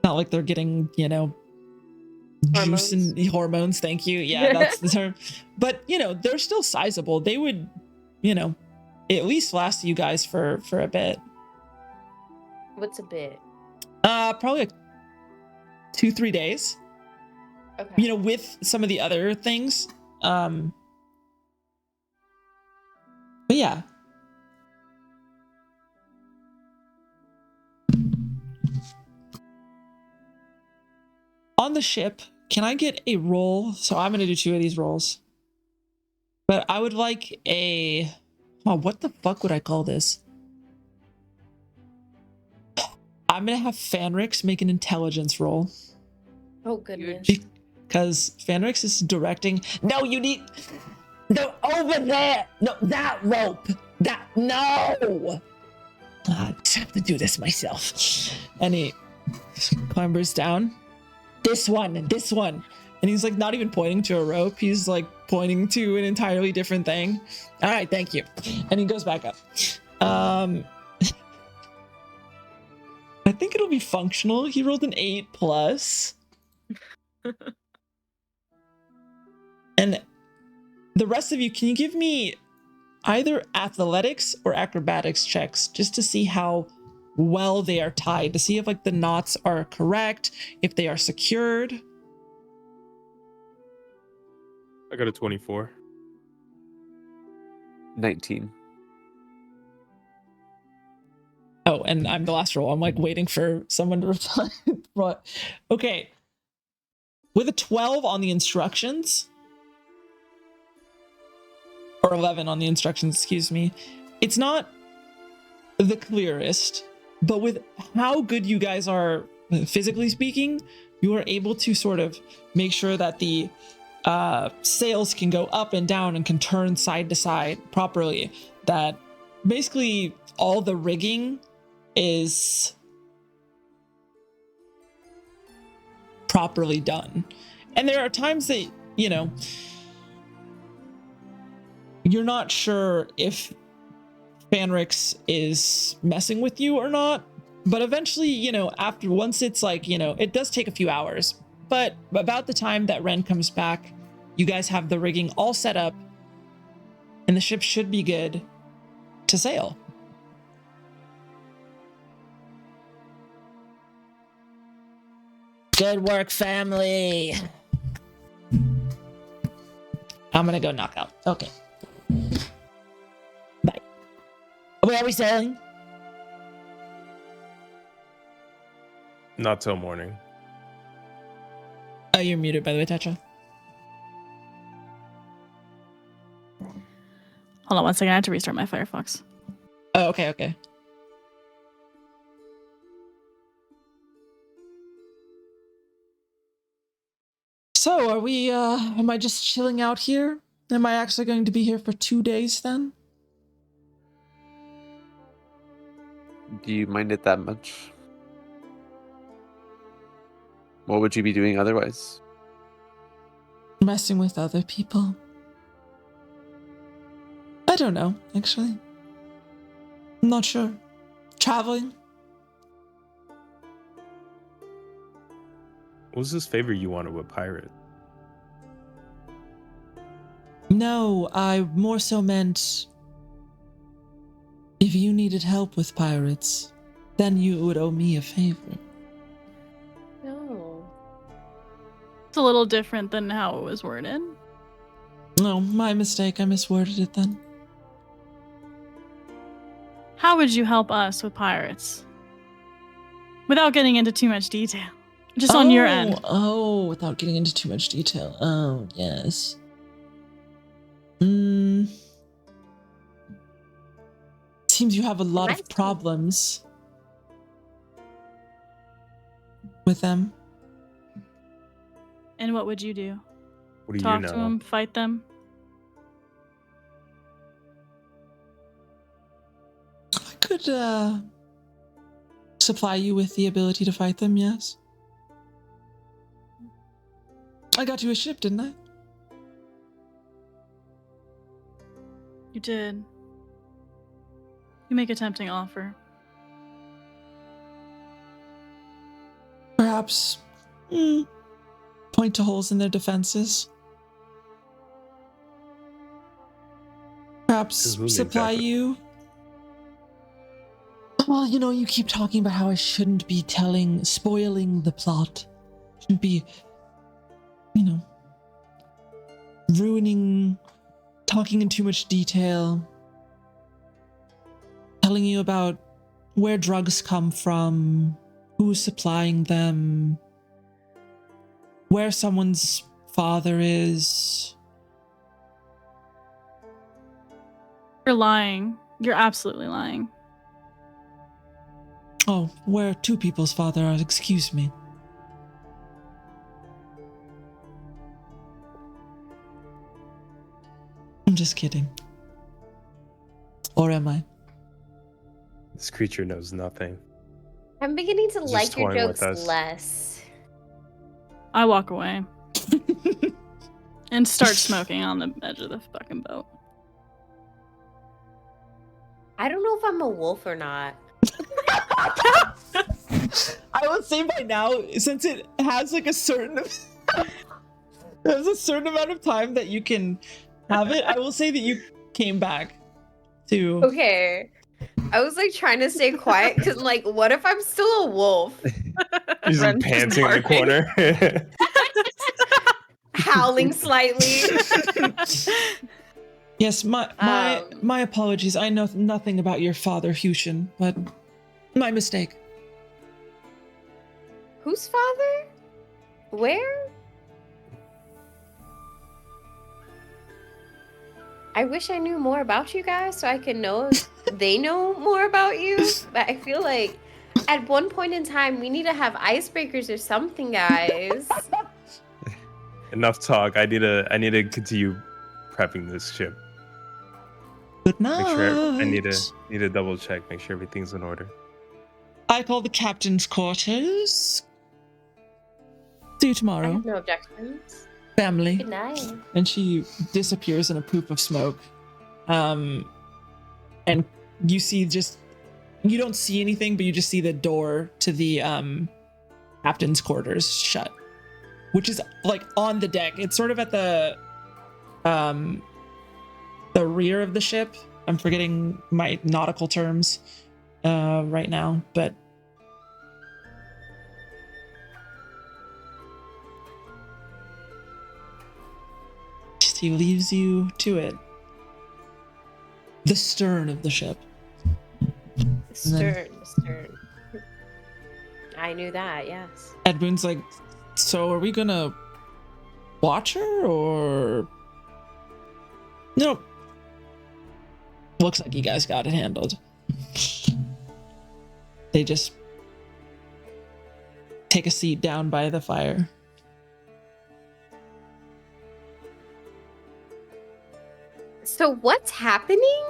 not like they're getting juice and hormones. Thank you. Yeah, that's the term. But they're still sizable. They would at least last you guys for a bit. What's a bit? Probably like 2-3 days. Okay. With some of the other things. But yeah. On the ship, can I get a roll? So I'm going to do 2 of these rolls. But I would like what the fuck would I call this? I'm going to have Fanrix make an intelligence roll. Oh, goodness. Because Fanrix is directing. No, you need... No, over there! No, that rope! No! I just have to do this myself. And he clambers down. This one. And he's like not even pointing to a rope. He's like pointing to an entirely different thing. All right, thank you. And he goes back up. I think it'll be functional. He rolled an 8+. And the rest of you, can you give me either athletics or acrobatics checks just to see how well they are tied, to see if like the knots are correct, if they are secured? I got a 24. 19. Oh, and I'm the last roll. I'm like waiting for someone to reply. But okay. With a 12 on the instructions, or 11 on the instructions, excuse me, it's not the clearest, but with how good you guys are physically speaking, you are able to sort of make sure that the sails can go up and down and can turn side to side properly, that basically all the rigging is properly done. And there are times that you're not sure if Fanrix is messing with you or not. But eventually, once it's like, it does take a few hours. But about the time that Ren comes back, you guys have the rigging all set up, and the ship should be good to sail. Good work, family. I'm gonna go knock out. Okay. Bye. Where are we sailing? Not till morning. Oh, you're muted, by the way, Tetra. Hold on one second. I have to restart my Firefox. Oh, okay. So, are we, am I just chilling out here? Am I actually going to be here for 2 days then? Do you mind it that much? What would you be doing otherwise? Messing with other people? I don't know, actually. I'm not sure. Traveling? What was this favor you wanted with pirate? No, I more so meant if you needed help with pirates, then you would owe me a favor. No. It's a little different than how it was worded. No, my mistake. I misworded it then. How would you help us with pirates? Without getting into too much detail. Just on your end. Oh, without getting into too much detail. Oh, yes. Seems you have a lot of problems with them. And what would you do? What do Talk you to know? them? Fight them? I could, supply you with the ability to fight them, yes. I got you a ship, didn't I? You did. You make a tempting offer. Perhaps point to holes in their defenses. Perhaps Who supply exactly? you. Well, you keep talking about how I shouldn't be spoiling the plot. Shouldn't be, ruining, talking in too much detail. Telling you about where drugs come from, who's supplying them, where someone's father is. You're lying. You're absolutely lying. Oh, where two people's father are, excuse me. I'm just kidding. Or am I? This creature knows nothing. I'm beginning to Just like your toying with jokes us. less. I walk away and start smoking on the edge of the fucking boat. I don't know if I'm a wolf or not. I would say by now, since it has like a certain there's a certain amount of time that you can have it, I will say that you came back to Okay. I was like trying to stay quiet because I'm like, what if I'm still a wolf? He's Ren's panting in the barking. corner. Howling slightly. Yes, my apologies. I know nothing about your father, Hushin, but my mistake. Whose father? Where? I wish I knew more about you guys so I could know if they know more about you. But I feel like at one point in time we need to have icebreakers or something, guys. Enough talk. I need to continue prepping this ship. Good night. Make sure I need to double check, make sure everything's in order. I call the captain's quarters. See you I tomorrow, have no objections. family. Good night. And she disappears in a poop of smoke. And you see you don't see anything, but you just see the door to the captain's quarters shut, which is like on the deck. It's sort of at the rear of the ship. I'm forgetting my nautical terms right now, but he leaves you to it. The stern of the ship. The stern. I knew that, yes. Edwin's like, so are we gonna watch her or no? Looks like you guys got it handled. They just take a seat down by the fire. So what's happening?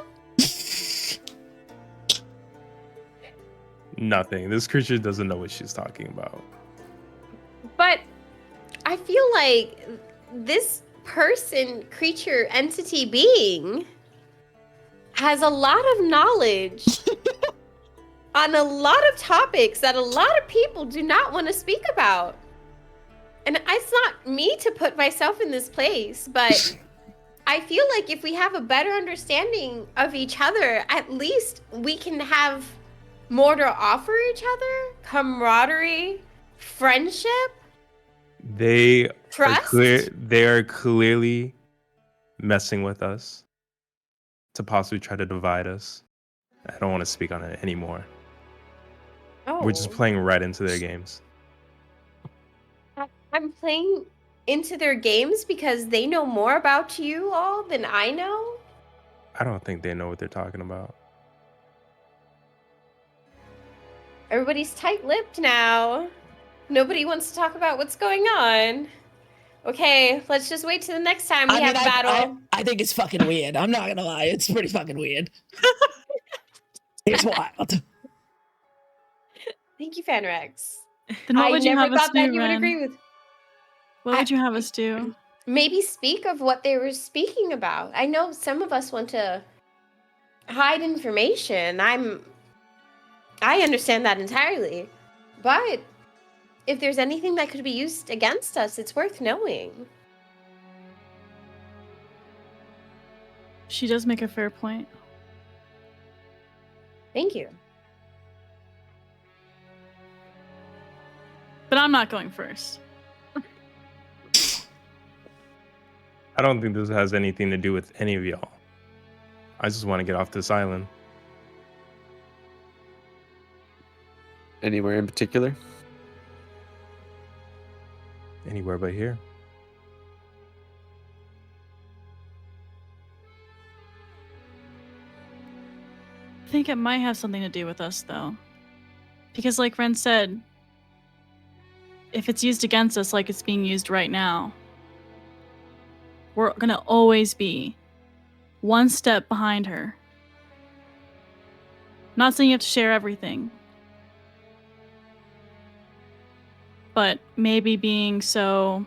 Nothing. This creature doesn't know what she's talking about. But I feel like this person, creature, entity, being has a lot of knowledge on a lot of topics that a lot of people do not want to speak about. And it's not me to put myself in this place, but I feel like if we have a better understanding of each other, at least we can have more to offer each other. Camaraderie, friendship, They trust. They are clearly messing with us to possibly try to divide us. I don't want to speak on it anymore. Oh, We're just playing right into their games. I'm playing into their games because they know more about you all than I know. I don't think they know what they're talking about. Everybody's tight-lipped now. Nobody wants to talk about what's going on. Okay, let's just wait till the next time we have a battle. I think it's fucking weird. I'm not gonna lie. It's pretty fucking weird. It's wild. Thank you, Fanrex. Then what I would you never have us thought that do, you would Ren? agree with. What would you have us do? Maybe speak of what they were speaking about. I know some of us want to hide information. I understand that entirely. But if there's anything that could be used against us, it's worth knowing. She does make a fair point. Thank you. But I'm not going first. I don't think this has anything to do with any of y'all. I just want to get off this island. Anywhere in particular? Anywhere but here. I think it might have something to do with us, though. Because like Ren said, if it's used against us like it's being used right now, we're gonna always be one step behind her. Not saying you have to share everything, but maybe being so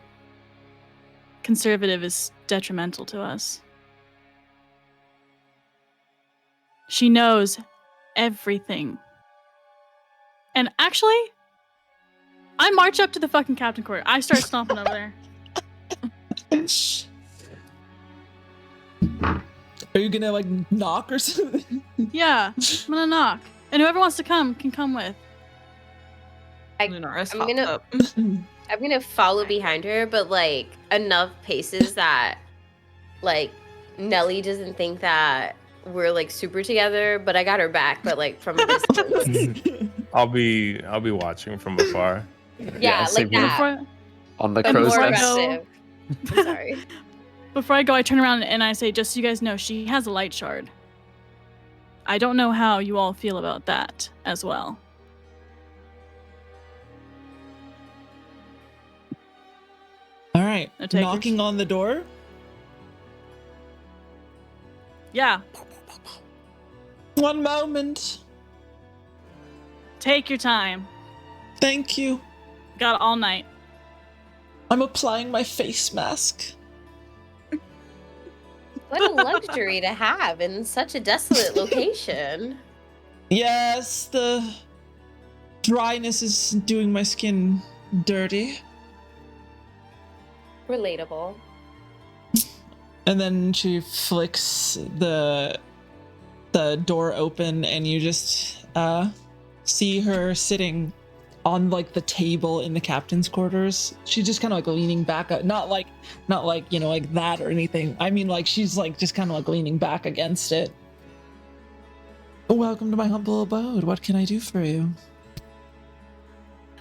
conservative is detrimental to us. She knows everything. And actually, I march up to the fucking captain quarter. I start stomping over there. Are you gonna like knock or something? Yeah, I'm gonna knock. And whoever wants to come can come with. Lunaris I'm hops gonna- up. I'm gonna follow behind her, but like enough paces that like Nelly doesn't think that we're like super together, but I got her back, but like from a distance. I'll be watching from afar. Yeah, same like here. that. On the But crow's more nest. aggressive. I'm sorry. Before I go, I turn around and I say, just so you guys know, she has a light shard. I don't know how you all feel about that as well. All right, No takers. knocking on the door. Yeah, One moment. take your time. Thank you. Got all night. I'm applying my face mask. What a luxury to have in such a desolate location. Yes, the dryness is doing my skin dirty. Relatable. And then she flicks the door open, and you just see her sitting on like the table in the captain's quarters. She's just kind of like leaning back, not like you know, like that or anything. I mean, like she's like just kind of like leaning back against it. Welcome to my humble abode. What can I do for you?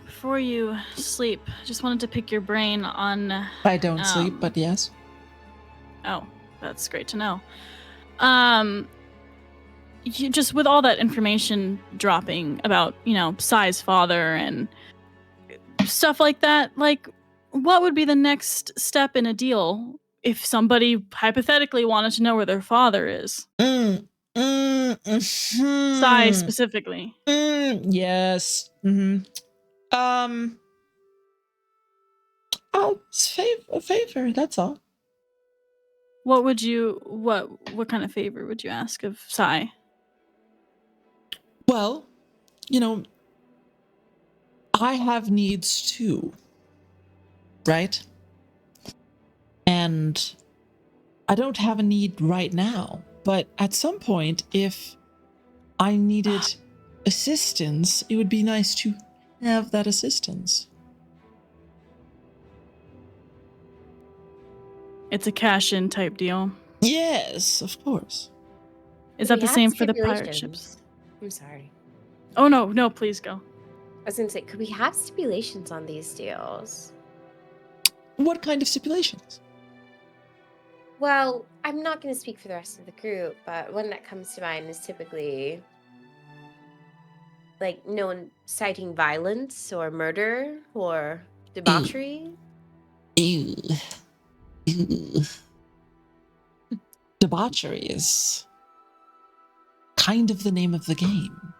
Before you sleep, just wanted to pick your brain on. I don't sleep, but yes. Oh, that's great to know. You just with all that information dropping about, you know, Sai's father and stuff like that, like, what would be the next step in a deal if somebody hypothetically wanted to know where their father is? Sai specifically. Yes. Oh, a favor. That's all. What would you what kind of favor would you ask of Sai? Well, you know, I have needs too, right? And I don't have a need right now, but at some point, if I needed assistance, it would be nice to have that assistance. It's a cash-in type deal. Yes, of course. Is We that the have same for the pirate ships? stipulations. I'm sorry. Oh no, please go. I was gonna say, could we have stipulations on these deals? What kind of stipulations? Well, I'm not going to speak for the rest of the group, but one that comes to mind is typically like no one citing violence or murder or debauchery. Ew. Ew. Debauchery is kind of the name of the game.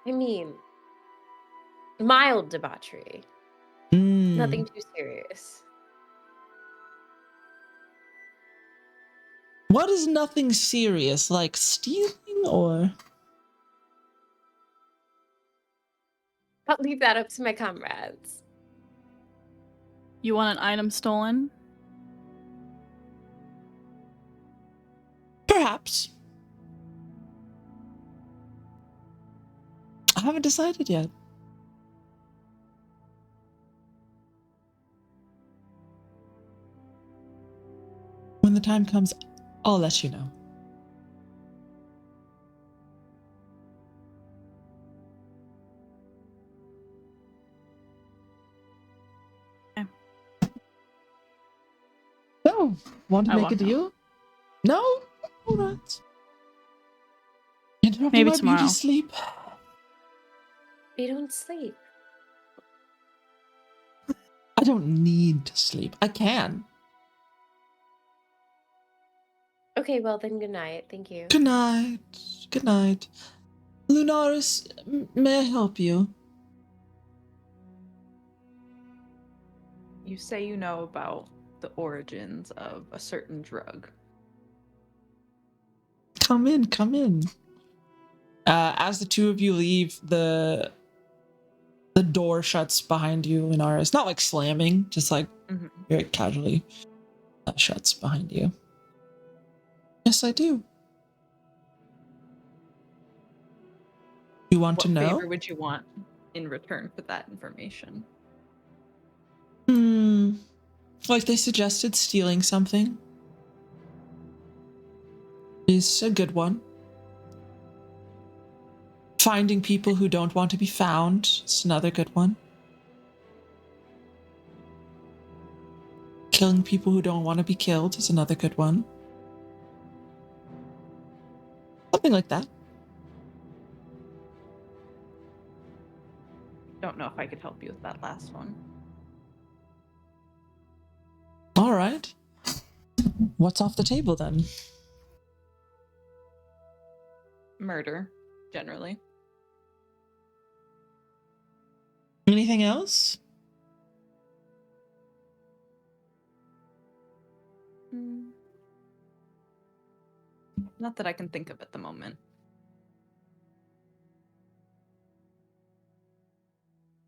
I mean, mild debauchery. Nothing too serious. What is nothing serious, like stealing or? I'll leave that up to my comrades. You want an item stolen? Perhaps. I haven't decided yet. When the time comes, I'll let you know. Okay. So, want to I make a walk out. deal? No? All right. Interrupting Maybe my tomorrow. beauty sleep. We don't sleep. I don't need to sleep. I can. Okay, well then good night. Thank you. Good night. Good night. Lunaris, may I help you? You say you know about the origins of a certain drug. Come in, come in. As the two of you leave, the door shuts behind you, Lunaris. Not like slamming, just like very casually shuts behind you. Yes, I do. You want to What know? favor would you want in return for that information? Like they suggested stealing something is a good one. Finding people who don't want to be found is another good one. Killing people who don't want to be killed is another good one. Something like that. Don't know if I could help you with that last one. All right. What's off the table then? Murder, generally. Anything else? Not that I can think of at the moment.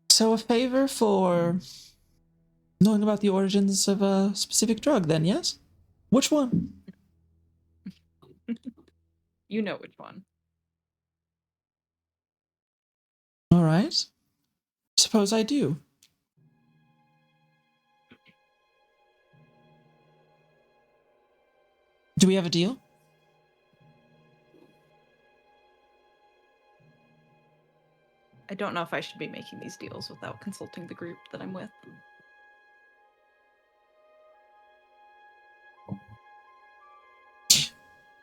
So a favor for knowing about the origins of a specific drug, then, yes? Which one? You know which one. All right. Suppose I do. Do we have a deal? I don't know if I should be making these deals without consulting the group that I'm with.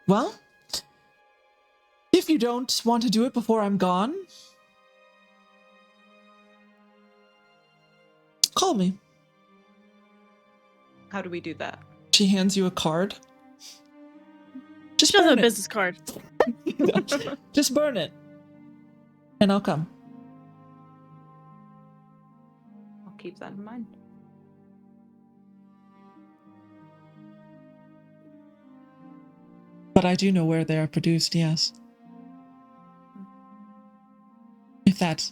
Well, if you don't want to do it before I'm gone, call me. How do we do that? She hands you a card. Just She doesn't have burn a it. business card. Just burn it. And I'll come. I'll keep that in mind. But I do know where they are produced, yes. If that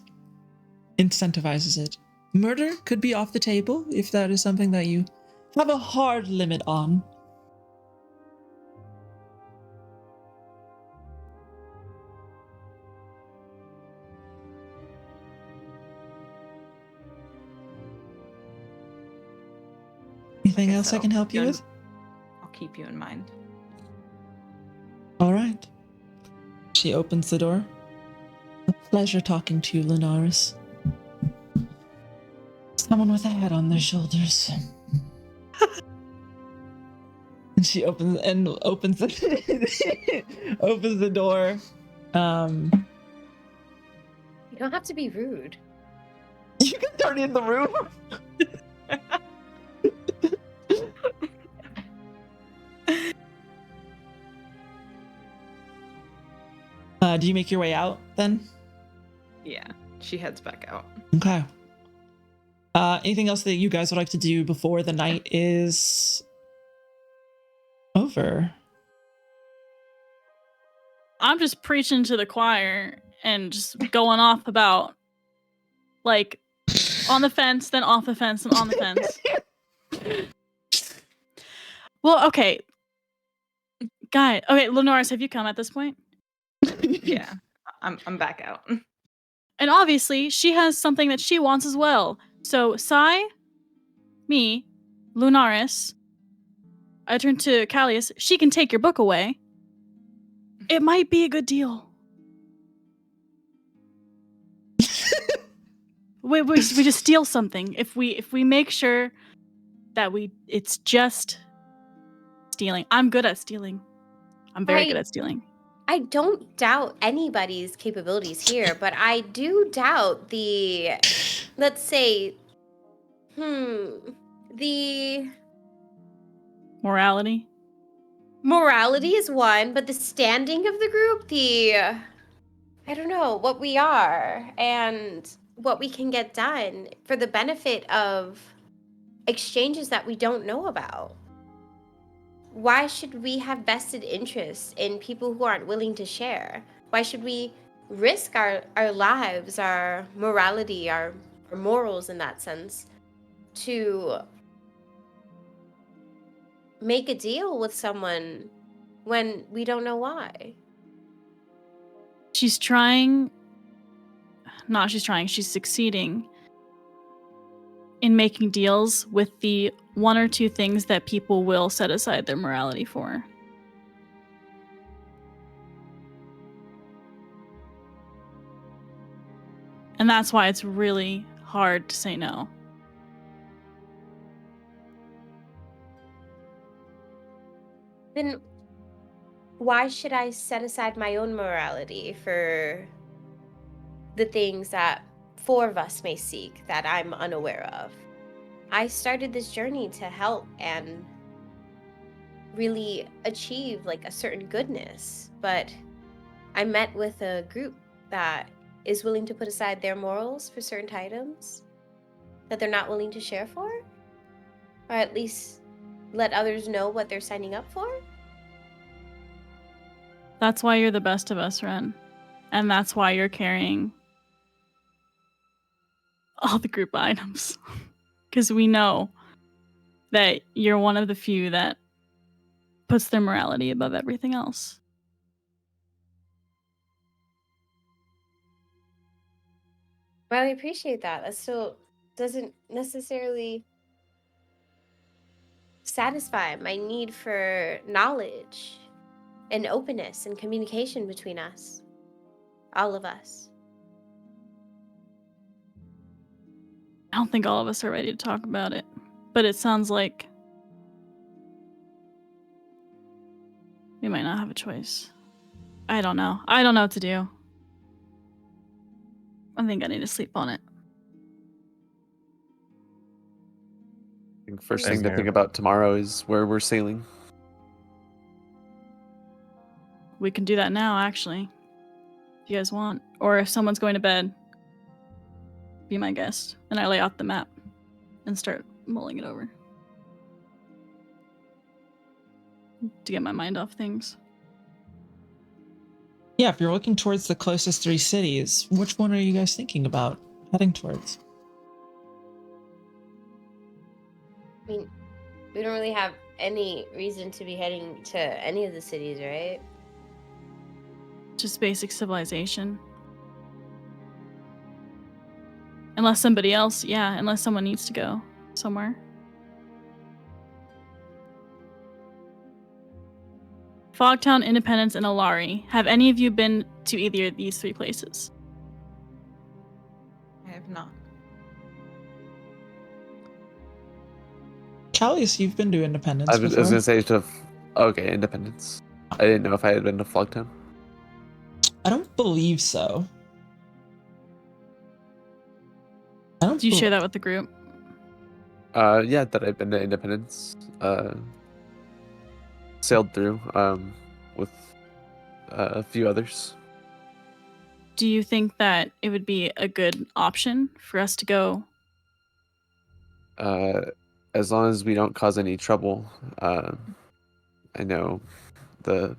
incentivizes it. Murder could be off the table if that is something that you have a hard limit on. Anything Like else I said, can I'll help keep you in- with? I'll keep you in mind. All right. She opens the door. A pleasure talking to you, Lunaris. Someone with a head on their shoulders. And she opens the opens the door. You don't have to be rude. You can turn in the room. Do you make your way out then? Yeah, she heads back out. Okay. Anything else that you guys would like to do before the night is over? I'm just preaching to the choir and just going off about, like, on the fence, then off the fence, and on the fence. Well, okay. Lenoris, have you come at this point? Yeah, I'm back out. And obviously, she has something that she wants as well. So, Sai, me, Lunaris, I turn to Callius. She can take your book away. It might be a good deal. we just steal something. If we make sure that it's just stealing. I'm good at stealing. I'm very good at stealing. I don't doubt anybody's capabilities here, but I do doubt the, let's say, the Morality. morality is one, but the standing of the group, I don't know, what we are and what we can get done for the benefit of exchanges that we don't know about. Why should we have vested interests in people who aren't willing to share? Why should we risk our lives, our morality, our morals in that sense, to make a deal with someone when we don't know why? She's succeeding in making deals with the one or two things that people will set aside their morality for. And that's why it's really hard to say no. Then why should I set aside my own morality for the things that four of us may seek that I'm unaware of? I started this journey to help and really achieve like a certain goodness, but I met with a group that is willing to put aside their morals for certain items that they're not willing to share for, or at least let others know what they're signing up for. That's why you're the best of us, Ren. And that's why you're carrying all the group items. Because we know that you're one of the few that puts their morality above everything else. Well, I appreciate that. That still doesn't necessarily satisfy my need for knowledge and openness and communication between us. All of us. I don't think all of us are ready to talk about it. But it sounds like we might not have a choice. I don't know. I don't know what to do. I think I need to sleep on it. I think first Same thing to here. think about tomorrow is where we're sailing. We can do that now, actually. If you guys want. Or if someone's going to bed, be my guest. And I lay out the map and start mulling it over. To get my mind off things. Yeah, if you're looking towards the closest 3 cities, which one are you guys thinking about heading towards? I mean, we don't really have any reason to be heading to any of the cities, right? Just basic civilization. Unless somebody else, unless someone needs to go somewhere. Fogtown, Independence, and Alari. Have any of you been to either of these 3 places? I have not. Callius, you've been to Independence I was before. gonna say okay, Independence. I didn't know if I had been to Flogtown. I don't believe so. I don't Do you bel- share that with the group? Yeah, that I've been to Independence. Sailed through with a few others. Do you think that it would be a good option for us to go? As long as we don't cause any trouble. I know the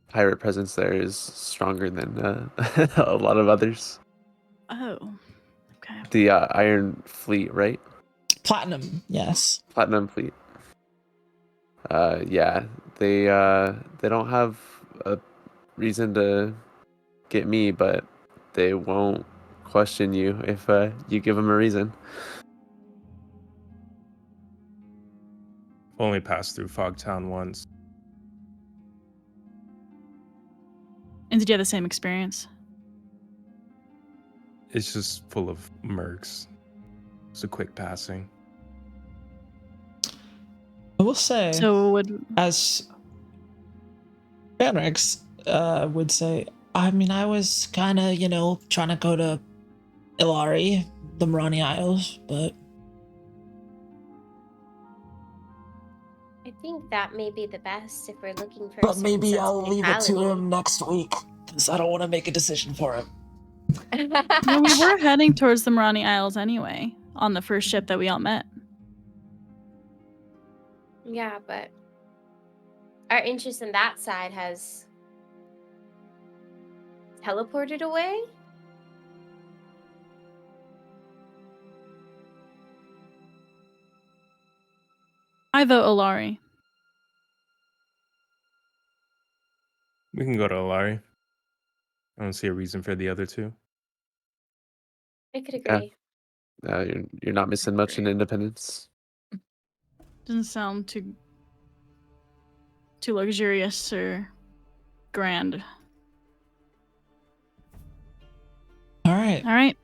pirate presence there is stronger than a lot of others. Oh, okay. The Iron Fleet, right? Platinum, yes. Platinum Fleet. Yeah, they don't have a reason to get me, but they won't question you if you give them a reason. Only passed through Fogtown once. And did you have the same experience? It's just full of mercs. It's a quick passing. I will say, So would as Banrex would say, I mean, I was kind of, trying to go to Ilari, the Morani Isles, but I think that may be the best if we're looking for a certain maybe sense I'll of leave it to neutrality. him next week, because I don't want to make a decision for him. no, we were heading towards the Morani Isles anyway on the first ship that we all met. Yeah, but our interest in that side has teleported away? I vote Alari. We can go to Alari. I don't see a reason for the other 2. I could Yeah. agree. You're not missing much in Independence. Doesn't sound too luxurious or grand. All right. All right.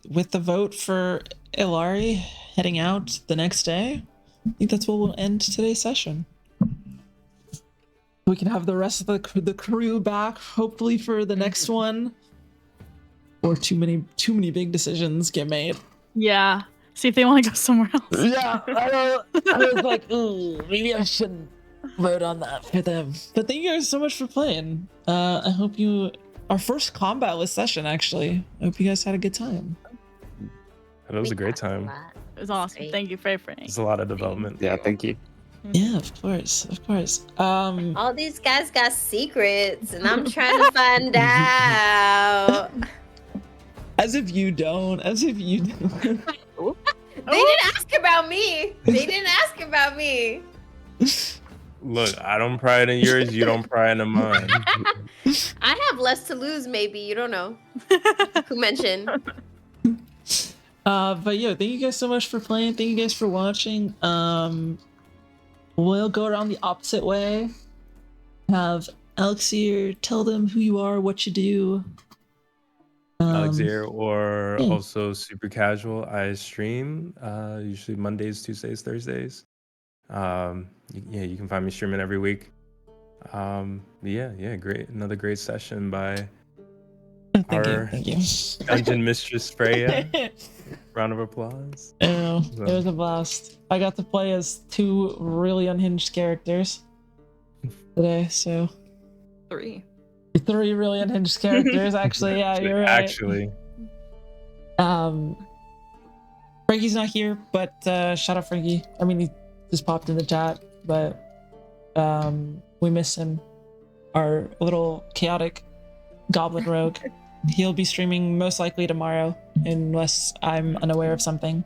With the vote for Ilari heading out the next day, I think that's what will end today's session. We can have the rest of the crew back, hopefully, for the next one. Or too many big decisions get made. Yeah. See if they want to go somewhere else. Yeah, I was like, ooh, maybe I shouldn't vote on that for them. But thank you guys so much for playing. I hope our first combatless session, actually. I hope you guys had a good time. That was a great talked time. lot. It was awesome. Great. Thank you, Frey. There's a lot of development. Yeah, thank you. Yeah, of course, of course. All these guys got secrets, and I'm trying to find out. As if you don't. As if you don't. They didn't ask about me. They didn't ask about me. Look, I don't pry into yours. You don't pry into mine. I have less to lose, maybe. You don't know. Who mentioned? But yeah, thank you guys so much for playing. Thank you guys for watching. We'll go around the opposite way. Have Elixir tell them who you are, what you do. Alexander, or yeah. also super casual. I stream usually Mondays, Tuesdays, Thursdays. You can find me streaming every week. Great, another great session by Thank you. Dungeon Mistress Freya. Round of applause. Oh, it was a blast. I got to play as 2 really unhinged characters today, so 3. 3 really unhinged characters, actually. Yeah, you're right. Actually, Frankie's not here, but shout out Frankie. I mean, he just popped in the chat, but we miss him. Our little chaotic goblin rogue. He'll be streaming most likely tomorrow, unless I'm unaware of something.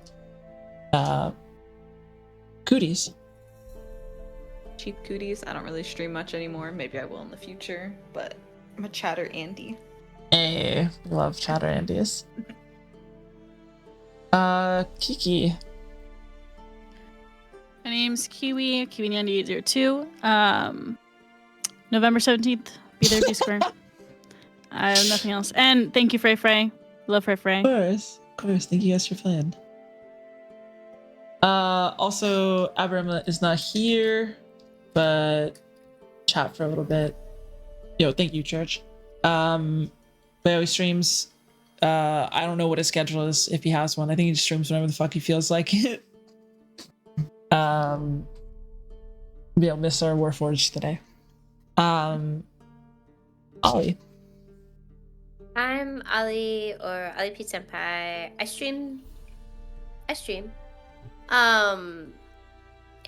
Cooties. Cheap cooties. I don't really stream much anymore. Maybe I will in the future, but I'm a chatter Andy. Hey, love chatter Andes. Kiki. My name's Kiwi, KiwiNandy802. November 17th, be there, be square. I have nothing else. And thank you, Frey. Love Frey. Of course. Thank you guys for playing. Also, Abram is not here, but chat for a little bit. Yo, thank you, Church. But yeah, he streams. I don't know what his schedule is, if he has one. I think he just streams whenever the fuck he feels like it. Yeah, miss our Warforged today. Ollie. I'm Ali, or Ali P Senpai. I stream.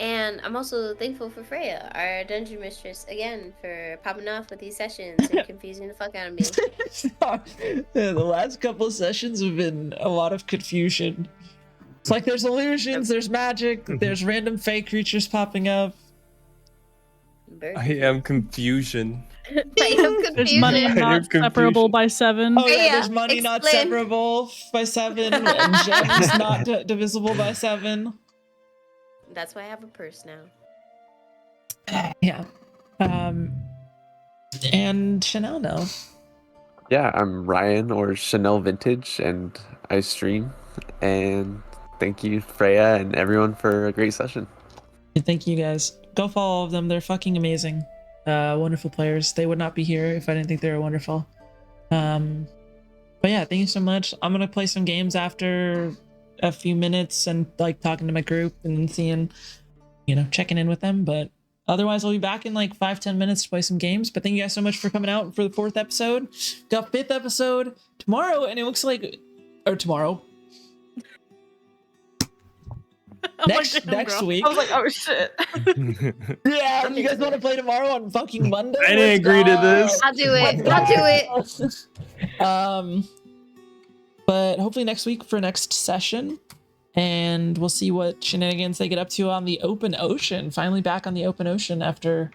And I'm also thankful for Freya, our dungeon mistress, again, for popping off with these sessions and confusing the fuck out of me. Yeah, the last couple of sessions have been a lot of confusion. It's like there's illusions, there's magic, there's random fake creatures popping up. I am confusion. I am confusion. There's money not separable by 7. Oh yeah, Yeah, there's money not explain. separable by 7, and gems not divisible by 7. That's why I have a purse now. Yeah. And Chanel now. Yeah, I'm Ryan, or Chanel Vintage, and I stream. And thank you, Freya, and everyone for a great session. Thank you guys. Go follow all of them. They're fucking amazing. Wonderful players. They would not be here if I didn't think they were wonderful. But yeah, thank you so much. I'm gonna play some games after a few minutes and like talking to my group and seeing, checking in with them. But otherwise, I'll be back in like 5-10 minutes to play some games. But thank you guys so much for coming out for the 4th episode. Got 5th episode tomorrow, and it looks like, or tomorrow. Next week. I was like, oh shit. Yeah, you guys want to play tomorrow on fucking Monday? I didn't agree to this. I'll do it. But hopefully next week for next session, and we'll see what shenanigans they get up to on the open ocean. Finally back on the open ocean after a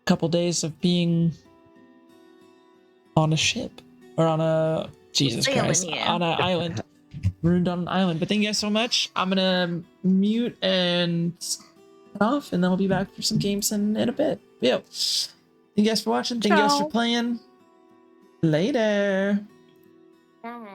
couple days of being on a ship, or on a on an island. Ruined on an island. But thank you guys so much. I'm gonna mute and cut off, and then we'll be back for some games in a bit. Yo, thank you guys for watching. Thank you guys for playing. Later. Bye.